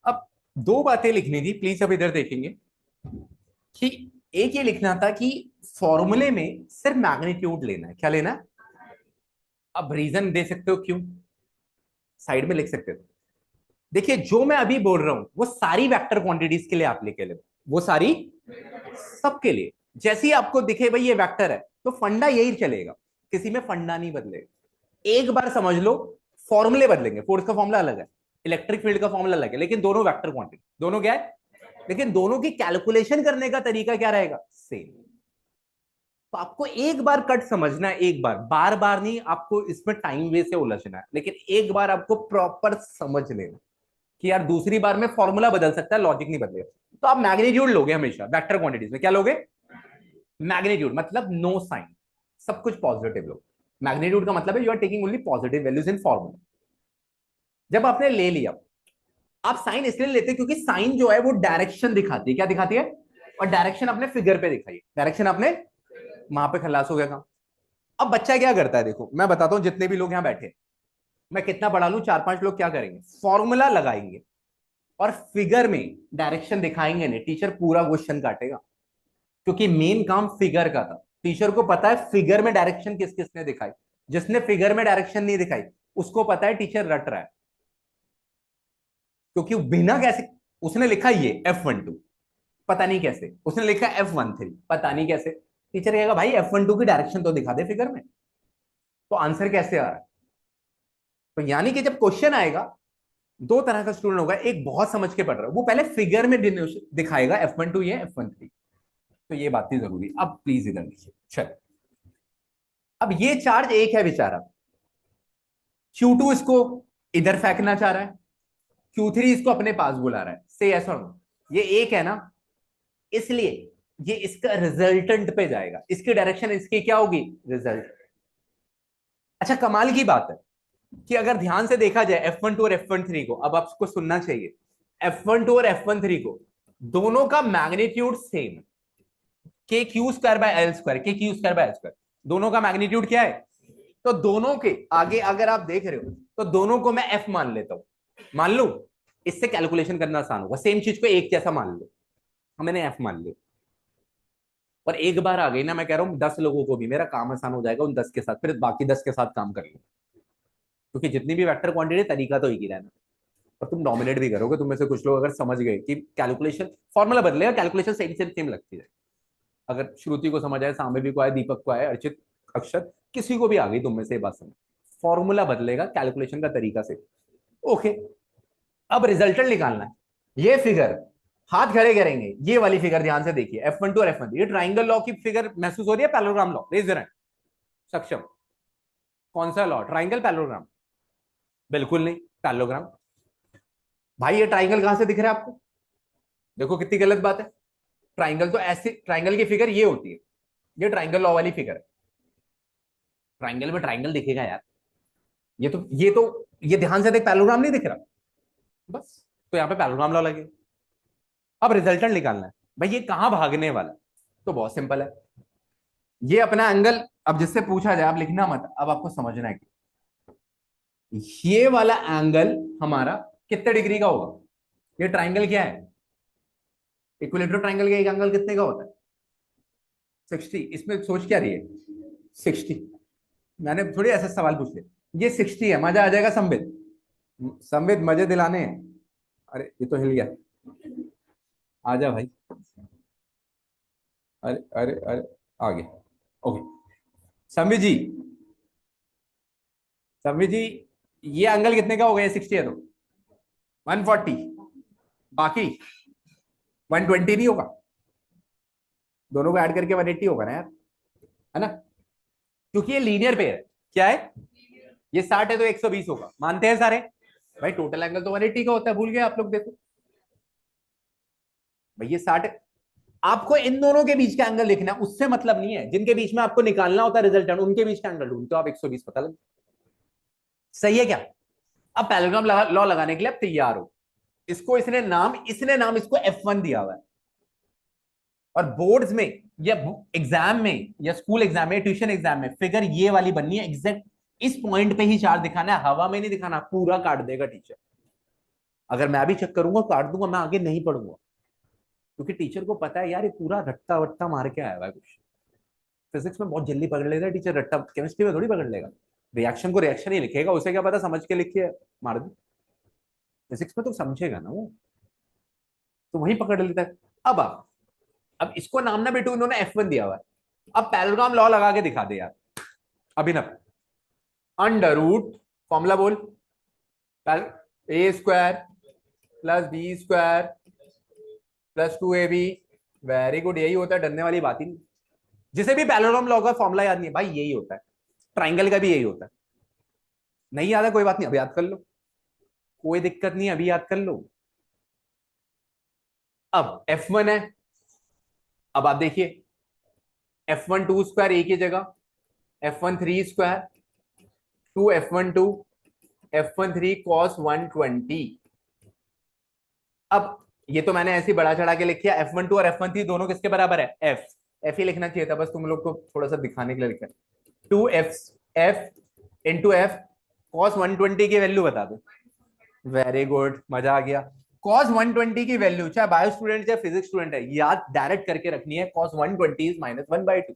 अब दो बातें लिखनी थी, प्लीज अब इधर देखेंगे कि एक ये लिखना था कि फॉर्मूले में सिर्फ मैग्नीट्यूड लेना है। क्या लेना है? अब रीजन दे सकते हो क्यों, साइड में लिख सकते हो। देखिए जो मैं अभी बोल रहा हूं वो सारी वेक्टर क्वांटिटीज के लिए एप्लीकेबल है, वो सारी सबके लिए। जैसे ही आपको दिखे भाई ये वेक्टर है, तो फंडा यही चलेगा, किसी में फंडा नहीं बदलेगा। एक बार समझ लो, फॉर्मूले बदलेंगे, फोर्स का फॉर्मूला अलग है, इलेक्ट्रिक फील्ड का फॉर्मूला अलग है, लेकिन दोनों वेक्टर क्वांटिटी, दोनों क्या है, लेकिन दोनों की कैलकुलेशन करने का तरीका क्या रहेगा, सेम। तो आपको एक बार कट समझना है, एक बार, बार बार नहीं आपको इसमें टाइम वे से उलझना है, लेकिन एक बार आपको प्रॉपर समझ लेना कि यार दूसरी बार में फॉर्मूला बदल सकता है, लॉजिक नहीं बदलेगा। तो आप मैग्नीट्यूड लोगे हमेशा वेक्टर क्वांटिटीज में, क्या लोगे? मैग्नीट्यूड मतलब नो साइन, सब कुछ पॉजिटिव लो। मैग्नीट्यूड का मतलब है you are taking only positive values in formula. जब आपने ले लिया, आप साइन इसलिए लेते हैं क्योंकि साइन जो है वो डायरेक्शन दिखाती है, क्या दिखाती है? और डायरेक्शन अपने फिगर पे दिखाई, डायरेक्शन आपने वहां पे खलास हो गया काम। अब बच्चा क्या करता है, देखो मैं बताता हूं, जितने भी लोग यहाँ बैठे, मैं कितना बढ़ा लूं, चार पांच लोग क्या करेंगे, फॉर्मूला लगाएंगे और फिगर में डायरेक्शन दिखाएंगे नहीं, टीचर पूरा क्वेश्चन काटेगा, क्योंकि मेन काम फिगर का था। टीचर को पता है फिगर में डायरेक्शन किस किसने दिखाई, जिसने फिगर में डायरेक्शन नहीं दिखाई उसको पता है टीचर रट रहा है, क्योंकि बिना कैसे, उसने लिखा ये F12, पता नहीं कैसे उसने लिखा F13, पता नहीं कैसे। टीचर कहेगा भाई F12 की डायरेक्शन तो दिखा दे फिगर में, तो आंसर कैसे आ रहा है? तो यानी कि जब क्वेश्चन आएगा, दो तरह का स्टूडेंट होगा, एक बहुत समझ के पढ़ रहा है, वो पहले फिगर में दिखाएगा F12 ये F13। तो ये बात ही जरूरी। अब प्लीज इधर देखिए, चल, अब ये चार्ज एक है बेचारा, Q2 इसको इधर फेंकना चाह रहा है, Q3 इसको अपने पास बुला रहा है, से ऐसा ये एक है ना, इसलिए ये इसका रिजल्टेंट पे जाएगा, इसकी डायरेक्शन इसकी क्या होगी, रिजल्ट। अच्छा कमाल की बात है कि अगर ध्यान से देखा जाए F12 और F13 को, अब आपको सुनना चाहिए, F12 और F13 को, दोनों का magnitude same, k q square by l square, k q square by l square, दोनों का मैग्नीट्यूड क्या है? तो दोनों के आगे अगर आप देख रहे हो तो दोनों को मैं एफ मान लेता हूं, मान लू, इससे कैलकुलेशन करना आसान होगा। सेम चीज को एक जैसा मान लो, मैंने एफ मान लिया, और एक बार आ गई ना, मैं कह रहा हूं 10 लोगों को भी मेरा काम आसान हो जाएगा उन 10 के साथ, फिर बाकी 10 के साथ काम कर लो, क्योंकि जितनी भी वेक्टर क्वांटिटी तरीका तो एक ही रहना, और तुम डोमिनेट भी करोगे। तुम में से कुछ लोग अगर समझ गए कि कैलकुलेशन फॉर्मूला बदलेगा, कैलकुलेशन सेम सेम सेम लगती है। अगर श्रुति को समझ आए, सांबेबी को आए, दीपक को आए, अर्चित, अक्षर, किसी को भी आ गई तुम में से बात समझ, फॉर्मूला बदलेगा, कैलकुलेशन का तरीका से। ओके, अब रिजल्टेंट निकालना है। ये फिगर हाथ खड़े करेंगे, ये वाली फिगर ध्यान से देखिए, F12 और F13, ये ट्राइंगल लॉ की फिगर महसूस हो रही है? Parallelogram law, raise your hand. सक्षम? कौन सा लॉ? Triangle, parallelogram? बिल्कुल नहीं, पैरेललोग्राम। भाई ये ट्राइंगल कहां से दिख रहा है आपको? देखो कितनी गलत बात है। ट्राइंगल तो ऐसे, ट्राइंगल की फिगर ये होती है, ये ट्राइंगल लॉ वाली फिगर है। ट्राइंगल में ट्राइंगल दिखेगा यार, ये ध्यान से देख, पैरेललोग्राम नहीं दिख रहा, बस तो यहाँ पे पैरेललोग्राम लॉ लगे। अब रिजल्टेंट निकालना है, भाई ये कहां भागने वाला? तो बहुत सिंपल है, ये अपना एंगल, अब जिससे पूछा जाए आप लिखना मत, अब आपको समझना है कि ये वाला एंगल हमारा कितने डिग्री का होगा? ये ट्राइंगल क्या है? इक्विलेटरल ट्राइंगल का एक एंगल कितने का होता है? 60। इसमें सोच क्या रही है? 60। मैंने थोड़ी ऐसा सवाल पूछ लिया, ये 60 है, मजा आ जाएगा संबित, संबित मजे दिलाने हैं। अरे ये तो हिल गया, आजा भाई, अरे अरे अरे, आ गया। ओके, संबित जी, संबित जी, ये एंगल कितने का होगा? ये 60 है तो 140, बाकी 120 नहीं होगा? दोनों को ऐड करके 180 होगा ना यार, है ना? क्योंकि ये लीनियर पेयर है। क्या है? ये 60 है तो 120 होगा, मानते हैं सारे? भाई टोटल एंगल तो 180 का होता है, भूल गए आप लोग? देखो भाई ये 60, आपको इन दोनों के बीच का एंगल लिखना है, उससे मतलब नहीं है, जिनके बीच में आपको निकालना होता है रिजल्टेंट, उनके बीच का एंगल ढूंढ, तो आप 120 पता लग। सही है क्या? अब पैरेललोग्राम लॉ लगाने के लिए आप तैयार हो। इसको इसने नाम इसको F1 दिया हुआ है, और बोर्ड्स में या एग्जाम में या स्कूल एग्जाम में, ट्यूशन एग्जाम में फिगर ये वाली बननी है, एग्जैक्ट इस पॉइंट पे ही चार्ज दिखाना है, हवा में नहीं दिखाना, पूरा काट देगा टीचर। अगर मैं भी चेक करूंगा, काट दूंगा, मैं आगे नहीं पढ़ूंगा, क्योंकि टीचर को पता है यार ये पूरा रट्टा वट्टा मार के आया हुआ है कुछ। फिजिक्स में बहुत जल्दी पकड़ लेता है टीचर रट्टा, केमिस्ट्री में थोड़ी पकड़ लेगा। रिएक्शन को रिएक्शन ही लिखेगा, उसे क्या पता समझ के लिखिए मार दे। फिजिक्स में तो समझेगा ना वो, तो वही पकड़ लेता है। अब इसको नाम ना बेटू इन्होंने F1 दिया हुआ है। अब पैरेललोग्राम लॉ लगा के दिखा दे यार अभिनव। अंडर रूट, फॉर्मूला बोल, a square plus b square plus 2ab। Very good, यही होता है, डरने वाली बात ही नहीं। जिसे भी पैरेललोग्राम लॉ का फॉर्मूला याद नहीं है भाई, यही होता है। ट्राइंगल का भी यही होता है। नहीं याद है कोई बात नहीं, अभी याद कर लो, कोई दिक्कत नहीं, अभी याद कर लो। अब F1 है, अब आप देखिए F1 2 स्क्वायर ए की जगह, F1 3 square, 2 F1 2, F1 3 cos 120। अब ये तो मैंने ऐसे ही बड़ा चढ़ा के लिख दिया, F1 2 और F1 3 दोनों किसके बराबर है? F ही लिखना चाहिए था, बस तुम लोग को थोड़ा सा दिखाने के लिए लिखा। 2F इंटू F, cos 120 की वैल्यू बता दो। वेरी गुड, मजा आ गया। cos 120 की वैल्यू, चाहे बायो स्टूडेंट चाहे फिजिक्स स्टूडेंट है, याद डायरेक्ट करके रखनी है, cos 120 इज -1/2।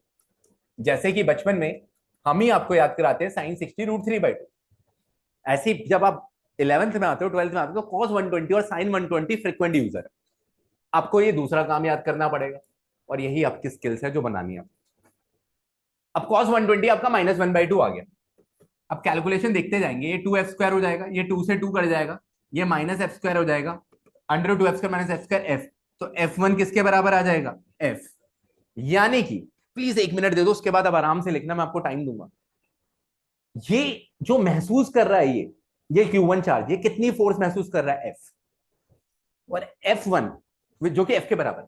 जैसे कि बचपन में हम ही आपको याद कराते हैं sin 60 √3/2। ऐसे ही जब आप 11th में आते हो, 12th में आते हो, तो cos 120 और sin 120 फ्रिक्वेंट यूजर है। आपको ये दूसरा काम याद करना पड़ेगा, और यही आपकी स्किल्स है जो बनानी है। अब cos 120 आपका -1/2 आ गया। अब कैलकुलेशन देखते जाएंगे, ये 2f² हो जाएगा, ये 2 से 2 कट जाएगा, ये -f² हो जाएगा, अंडर 2f² -f², f। तो F1 किसके बराबर आ जाएगा? F। यानी कि प्लीज 1 मिनट दे दो, उसके बाद अब आराम से लिखना, मैं आपको टाइम दूंगा। ये जो महसूस कर रहा है ये Q1 चार्ज, ये कितनी फोर्स महसूस कर रहा है? F। और F1 जो कि F के बराबर,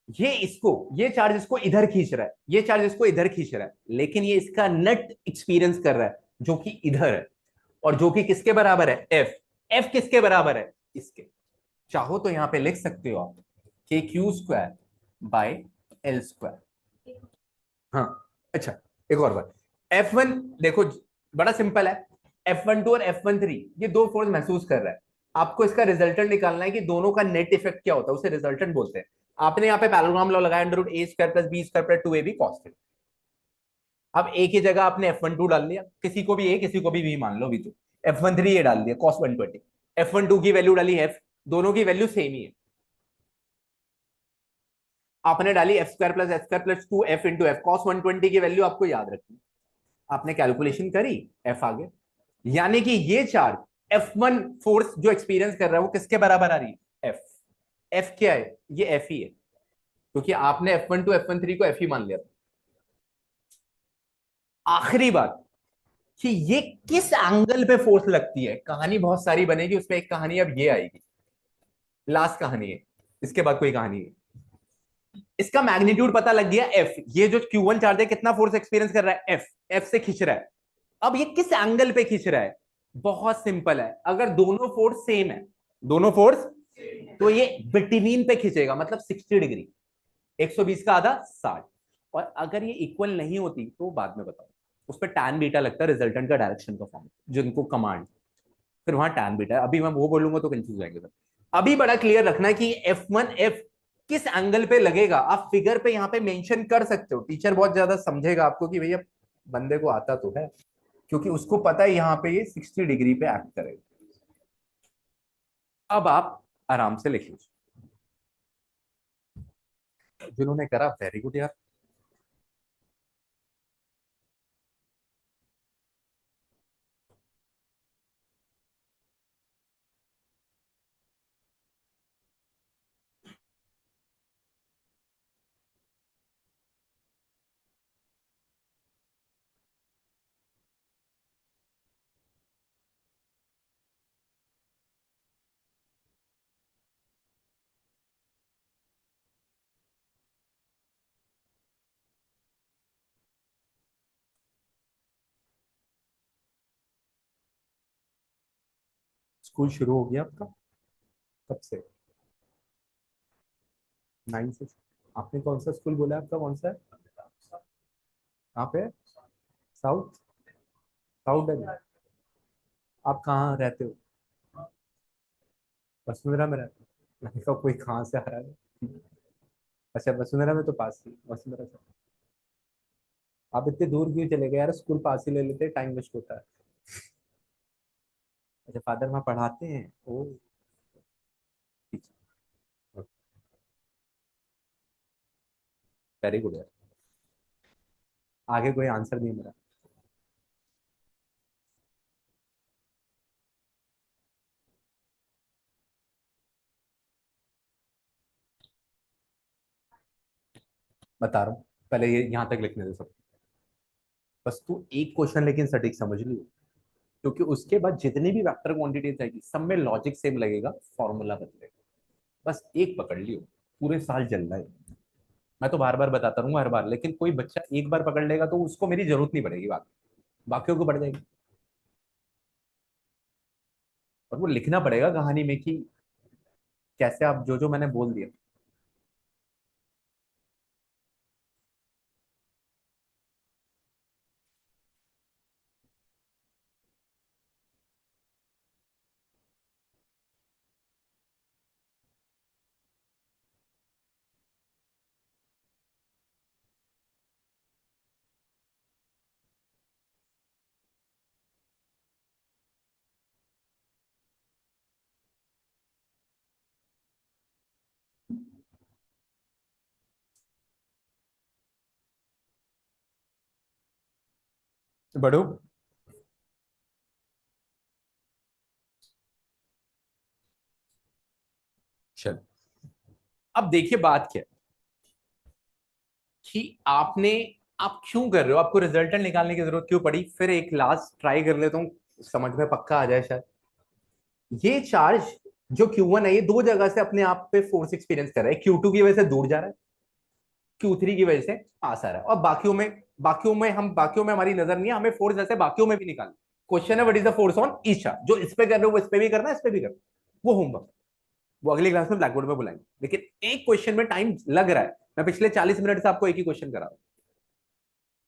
ये चार्ज इसको इधर खींच रहा है, ये चार्ज इसको इधर खींच रहा है, लेकिन ये इसका नेट एक्सपीरियंस कर रहा है जो कि इधर है, और जो कि किसके बराबर है? F। F किसके बराबर है? इसके। चाहो तो यहां पे लिख सकते हो आप के q square by l square. हाँ, अच्छा, एक और बात, F1 देखो बड़ा सिंपल है। F12 और F13 ये दो फोर्स महसूस कर रहा है। आपको इसका रिजल्टेंट निकालना है कि दोनों का नेट इफेक्ट क्या होता है, उसे रिजल्टेंट बोलते हैं। आपने यहाँ पे पैरेललोग्राम लॉ लगाया, under root a square plus b square plus 2ab cos theta. अब ए की जगह आपने F12 डाल दिया, किसी को भी ए किसी को भी बी मान लो, भी तो F13 ये डाल दिया cos 120, F12 की वैल्यू डाली F, दोनों की वैल्यू सेम ही है। आपने डाली F square plus F square plus 2f into F, cos 120 की वैल्यू आपको याद रखनी। आपने कैलकुलेशन करी, एफ आ गया। यानी कि ये चार्ज F1 फोर्स जो एक्सपीरियंस कर रहा है वो किसके बराबर आ रही है, एफ। एफ क्या है, ये एफ ही है, क्योंकि आपने F1 टू F13 को एफ ही मान लिया था। आखिरी बात कि ये किस एंगल पे फोर्स लगती है, कहानी बहुत सारी बनेगी, उसमें एक कहानी अब ये आएगी, लास्ट कहानी है, इसके बाद कोई कहानी है। इसका मैग्नीट्यूड पता लग गया एफ, ये जो Q1 चार्ज है कितना फोर्स एक्सपीरियंस कर रहा है, एफ, एफ से खींच रहा है। अब ये किस एंगल पे खींच रहा है, बहुत सिंपल है, अगर दोनों फोर्स सेम है, दोनों फोर्स, तो ये बिटवीन पे खींचेगा, मतलब 60 डिग्री, 120 का आधा 60। और अगर ये इक्वल नहीं होती तो बाद में बताओ, उस पर टैन बीटा लगता है, रिजल्टेंट का डायरेक्शन का फॉर्म जिनको कमांड, फिर वहां टैन बीटा, अभी मैं वो बोलूंगा तो कंफ्यूज जाएंगे सब। अभी बड़ा क्लियर रखना है कि F1 F किस एंगल पे लगेगा, आप फिगर पे यहाँ पे मेंशन कर सकते हो, टीचर बहुत ज्यादा समझेगा आपको कि भैया बंदे को आता तो है, क्योंकि उसको पता है यहाँ पे ये 60 डिग्री पे एक्ट करेगा। अब आप आराम से लिख लीजिए, जिन्होंने करा वेरी गुड यार। स्कूल शुरू हो गया आपका, कब से, 9 से। आपने कौन सा स्कूल बोला, आपका कौन सा है, कहाँ पे, साउथ, साउथ दिल्ली। आप कहाँ रहते हो, वसुंधरा में रहते हो, मैंने कहा कोई कहाँ से आ रहा है। अच्छा, वसुंधरा में तो पास ही, वसुंधरा से। आप इतने दूर क्यों चले गए यार, स्कूल पास ही ले लेते, टाइम वेस्ट होता है। अच्छा, फादर वहाँ पढ़ाते हैं, ओ, वेरी गुड यार। आगे कोई आंसर नहीं मेरा। बता रहा हूँ, पहले ये यहाँ तक लिखने दे सब, बस तू एक क्वेश्चन लेकिन सटीक समझ लियो, क्योंकि उसके बाद जितनी भी वेक्टर क्वांटिटीज आएगी सब में लॉजिक सेम लगेगा, फॉर्मूला बदलेगा। बस एक पकड़ लियो, पूरे साल जल रहा है। मैं तो बार बार बताता रहूंगा हर बार, लेकिन कोई बच्चा एक बार पकड़ लेगा तो उसको मेरी जरूरत नहीं पड़ेगी, बाकियों को पड़ जाएगी। और वो लिखना पड़ेगा कहानी में कि कैसे आप जो जो मैंने बोल दिया। बढ़ो, चल, अब देखिए बात क्या है कि आप क्यों कर रहे हो, आपको रिजल्टेंट निकालने की जरूरत क्यों पड़ी, फिर एक लास्ट ट्राई कर लेता हूँ, समझ में पक्का आ जाए शायद। ये चार्ज जो Q1 है, ये दो जगह से अपने आप पे फोर्स एक्सपीरियंस कर रहा है, Q2 की वजह से दूर जा रहा है, Q3 की वजह से पास आ रहा है, और बाकियों में हमारी नजर नहीं है, हमें फोर्स जैसे बाकियों में भी निकालना। क्वेश्चन है what is the force on each charge, जो इस पे कर रहे हो वो इस पे भी करना है, इस पे भी करना है। वो होमवर्क, वो अगली क्लास में ब्लैक बोर्ड पे बुलाएंगे, लेकिन एक क्वेश्चन में टाइम लग रहा है। मैं पिछले 40 मिनट से आपको एक ही क्वेश्चन करा रहा हूं,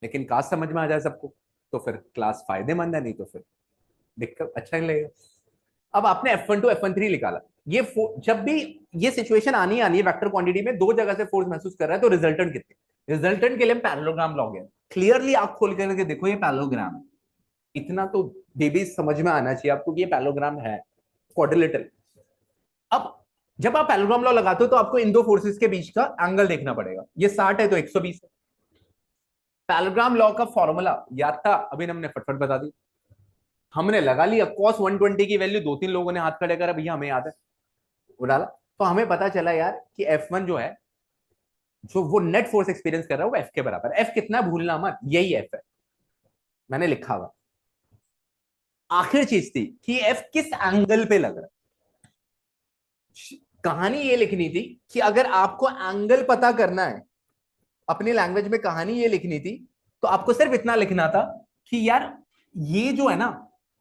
लेकिन काश समझ में आ जाए सबको तो फिर क्लास फायदेमंद है, नहीं तो फिर दिक्कत, अच्छा नहीं लगेगा। अब आपने F1 टू F1 3 निकाला, ये जब भी ये सिचुएशन आनी आनी है वेक्टर क्वांटिटी में, दो जगह से फोर्स महसूस कर रहा है, तो रिजल्टेंट कितने, रिजल्टेंट के लिए हम पैरेललोग्राम लॉग है। क्लियरली आप खोल करके देखो, ये पैरेललोग्राम है। इतना तो बेबी समझ में आना चाहिए आपको कि ये पैरेललोग्राम है, क्वाड्रिलेटरल। अब जब आप पैरेललोग्राम लॉ लगाते हो तो आपको इन दो फोर्सेस के बीच का एंगल देखना पड़ेगा। ये 60 है तो 120 है। पैरेललोग्राम लॉ का फॉर्मूला याद था, अभी हमने फटफट बता दी। हमने लगा लिया cos 120 की वैल्यू, दो तीन लोगों ने हाथ खड़े करा, भैया हमें याद है, वो डाला। तो हमें पता चला यार कि F1 जो है, जो वो नेट फोर्स एक्सपीरियंस कर रहा है, वो F के बराबर। F कितना भूलना मत, यही F है, मैंने लिखा हुआ। आखिर चीज थी कि F किस एंगल पे लग रहा है। कहानी ये लिखनी थी कि अगर आपको एंगल पता करना है, अपनी लैंग्वेज में कहानी ये लिखनी थी, तो आपको सिर्फ इतना लिखना था कि यार ये जो है ना,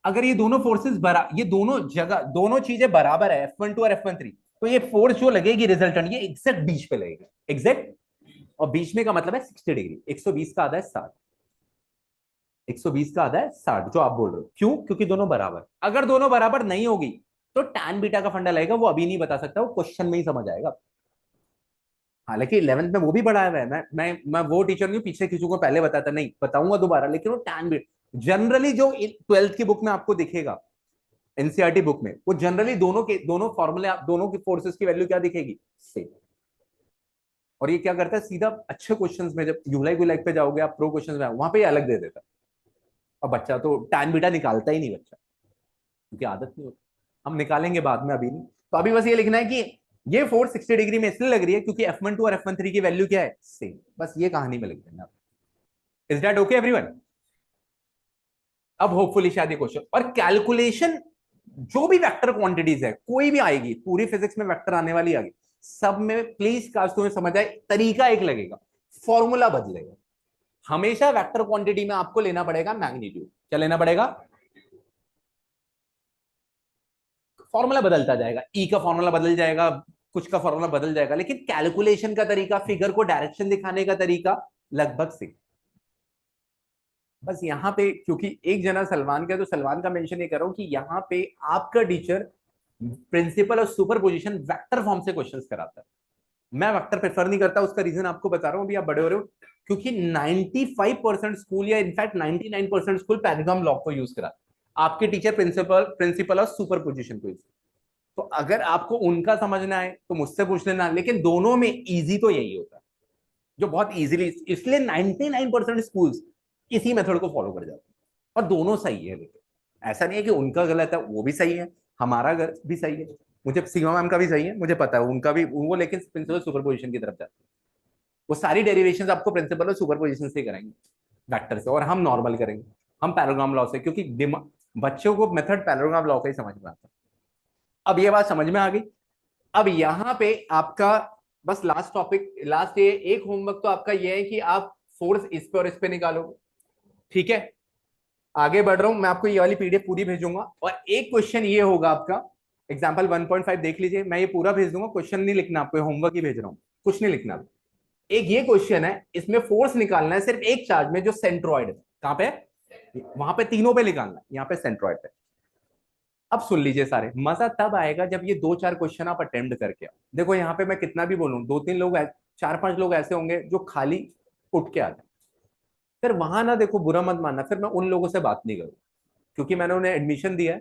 अगर ये दोनों फोर्सेस ये दोनों जगह दोनों चीजें बराबर है, F12 और F13, तो ये फोर्स जो लगेगी रिजल्टेंट, ये एग्जैक्ट बीच पे लगेगी, एग्जैक्ट। और बीच में का मतलब है 60 डिग्री, 120 का आधा है 60, 120 का आधा है 60, जो आप बोल रहे हो। क्यों? क्योंकि दोनों बराबर। अगर दोनों बराबर नहीं होगी तो टैन बीटा का फंडा लगेगा, वो अभी नहीं बता सकता, वो क्वेश्चन में ही समझ आएगा। हालांकि 11th में वो भी पढ़ाया हुआ है, मैं वो टीचर नहीं हूं, पीछे किसी को पहले बताता नहीं, बताऊंगा दोबारा, लेकिन वो टैन बीट जनरली जो 12th की बुक में आपको दिखेगा, एनसीईआरटी बुक में, वो जनरली दोनों फॉर्मूले, दोनों की फोर्सेस की वैल्यू क्या दिखेगी, सेम। और ये क्या करता है, सीधा अच्छे क्वेश्चंस में, जब यूलाइक विलाइक पे जाओगे आप, प्रो क्वेश्चंस में, वहां पे अलग दे देता है। और बच्चा तो टैन बीटा निकालता ही नहीं बच्चा, क्योंकि आदत नहीं होती। हम निकालेंगे बाद में, अभी नहीं। तो अभी बस ये लिखना है कि ये फोर्स 60 डिग्री में इसलिए लग रही है क्योंकि F12 और F13 की वैल्यू क्या है, सेम। बस ये कहानी में लिख देना। Is that okay everyone? अब होपफुली शायद ये क्वेश्चन और कैलकुलेशन, जो भी वेक्टर क्वांटिटीज है, कोई भी आएगी, पूरी फिजिक्स में वेक्टर आने वाली आएगी, सब में प्लीज काश तुम्हें समझ आए, तरीका एक लगेगा, फॉर्मूला बदलेगा। हमेशा वेक्टर क्वांटिटी में आपको लेना पड़ेगा मैग्नीट्यूड। क्या लेना पड़ेगा? फॉर्मूला बदलता जाएगा, ई का फॉर्मूला बदल जाएगा, कुछ का फॉर्मूला बदल जाएगा, लेकिन कैलकुलेशन का तरीका, फिगर को डायरेक्शन दिखाने का तरीका लगभग सेम। बस यहाँ पे क्योंकि एक जना सलमान का, तो सलमान का मेंशन ये कर रहा हूं कि यहाँ पे आपका टीचर प्रिंसिपल और सुपर पोजिशन वेक्टर फॉर्म से क्वेश्चंस कराता है। मैं वेक्टर प्रेफर नहीं करता, उसका रीजन आपको बता रहा हूँ, अभी आप बड़े हो रहे हो। क्योंकि 95% स्कूल, या इनफैक्ट 99% स्कूल पैराग्राम लॉ को यूज करा, आपके टीचर प्रिंसिपल प्रिंसिपल और सुपर पोजिशन को यूज। तो अगर आपको उनका समझना है तो मुझसे पूछ लेना, लेकिन दोनों में इजी तो यही होता है, जो बहुत इजीली, इसलिए 99% स्कूल्स इसी मेथड को फॉलो कर जाते हैं, और दोनों सही है। लेकिन ऐसा नहीं है कि उनका गलत है, वो भी सही है, हमारा भी सही है, मुझे सीमा मैम का भी सही है, मुझे पता है उनका भी, वो लेकिन प्रिंसिपल सुपरपोजिशन की तरफ जाते हैं। वो सारी डेरिवेशंस आपको प्रिंसिपल और सुपरपोजिशन से कराएंगे, वेक्टर से, और हम नॉर्मल करेंगे, हम पैराग्राम लॉ से, क्योंकि बच्चों को मेथड पैराग्राम लॉ का ही समझ में आता है। अब ये बात समझ में आ गई। अब यहां पे आपका बस लास्ट टॉपिक, लास्ट ये एक होमवर्क तो आपका ये है कि आप फोर्स इस पे और इस पे निकालोगे, ठीक है? आगे बढ़ रहा हूं, मैं आपको ये वाली पीडीएफ पूरी भेजूंगा, और एक क्वेश्चन ये होगा आपका, एग्जाम्पल 1.5 देख लीजिए, मैं ये पूरा भेज दूंगा, क्वेश्चन नहीं लिखना आपको, होमवर्क ही भेज रहा हूं, कुछ नहीं लिखना। एक ये क्वेश्चन है, इसमें फोर्स निकालना है सिर्फ एक चार्ज में जो सेंट्रॉइड है, कहां पे? वहां पे तीनों पे निकालना है, यहाँ पे सेंट्रॉइड पे। अब सुन लीजिए सारे, मजा तब आएगा जब ये दो चार क्वेश्चन आप अटेम्प्ट करके आओ। देखो यहाँ पे मैं कितना भी बोलूं, दो तीन लोग, चार पांच लोग ऐसे होंगे जो खाली उठ के आते, फिर वहां ना देखो, बुरा मत मानना, फिर मैं उन लोगों से बात नहीं करूँ, क्योंकि मैंने उन्हें एडमिशन दिया है,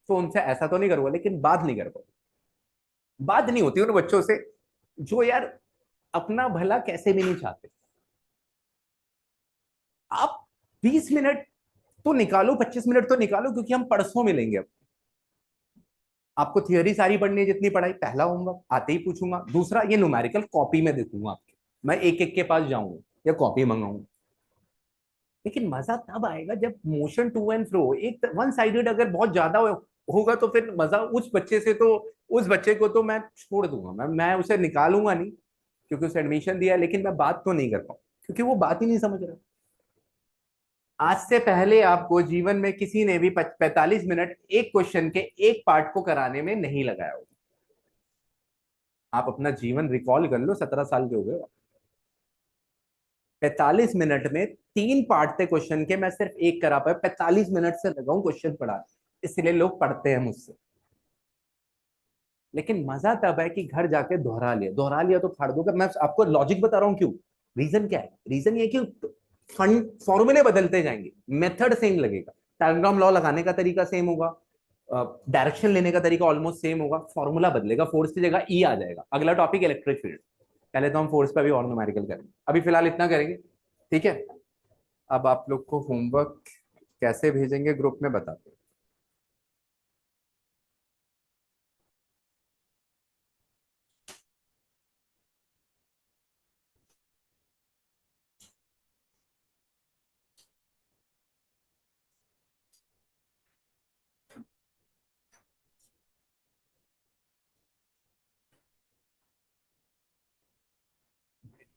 तो उनसे ऐसा तो नहीं करूंगा, लेकिन बात नहीं कर पाऊँ। बात नहीं होती उन बच्चों से जो यार अपना भला कैसे भी नहीं चाहते। आप 20 मिनट तो निकालो, 25 मिनट तो निकालो, क्योंकि हम परसों मिलेंगे। अब आपको थियोरी सारी पढ़नी है, जितनी पढ़ाई, पहला होमवर्क आते ही पूछूंगा, दूसरा ये न्यूमेरिकल कॉपी में देखूंगा आपके, मैं एक एक के पास जाऊंगा या कॉपी मंगाऊंगा। लेकिन मजा तब आएगा जब मोशन टू एंड फ्रो, एक वन साइडेड अगर बहुत ज्यादा होगा तो फिर मजा उस बच्चे से, तो उस बच्चे को तो मैं छोड़ दूंगा, मैं उसे निकालूंगा नहीं, क्योंकि उसे एडमिशन दिया, लेकिन मैं बात तो नहीं कर पाऊँ, क्योंकि वो बात ही नहीं समझ रहा। आज से पहले आपको जीवन में किसी ने भी 45 मिनट एक क्वेश्चन के एक पार्ट को कराने में नहीं लगाया होगा। आप अपना जीवन रिकॉल कर लो, 17 साल के हो गए। 45 मिनट में 3 पार्ट थे क्वेश्चन के, मैं सिर्फ एक करा पाया, 45 मिनट से लगाऊं क्वेश्चन पढ़ा। इसलिए लोग पढ़ते हैं मुझसे। लेकिन मजा तब है कि घर जाके दोहरा लिया तो फाड़ दूंगा। मैं आपको लॉजिक बता रहा हूँ क्यों। रीजन क्या है, रीजन ये कि फंड फॉर्मूले बदलते जाएंगे, मेथड सेम लगेगा, टर्नग्राम लॉ लगाने का तरीका सेम होगा, डायरेक्शन लेने का तरीका ऑलमोस्ट सेम होगा, फॉर्मूला बदलेगा, फोर्स की जगह ई आ जाएगा। अगला टॉपिक इलेक्ट्रिक फील्ड। पहले तो हम फोर्स पे भी और न्यूमेरिकल करेंगे, अभी फिलहाल इतना करेंगे। ठीक है। अब आप लोग को होमवर्क कैसे भेजेंगे ग्रुप में बताते हैं।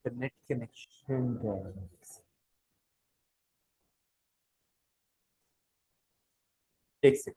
Internet connection. एक सेकंड।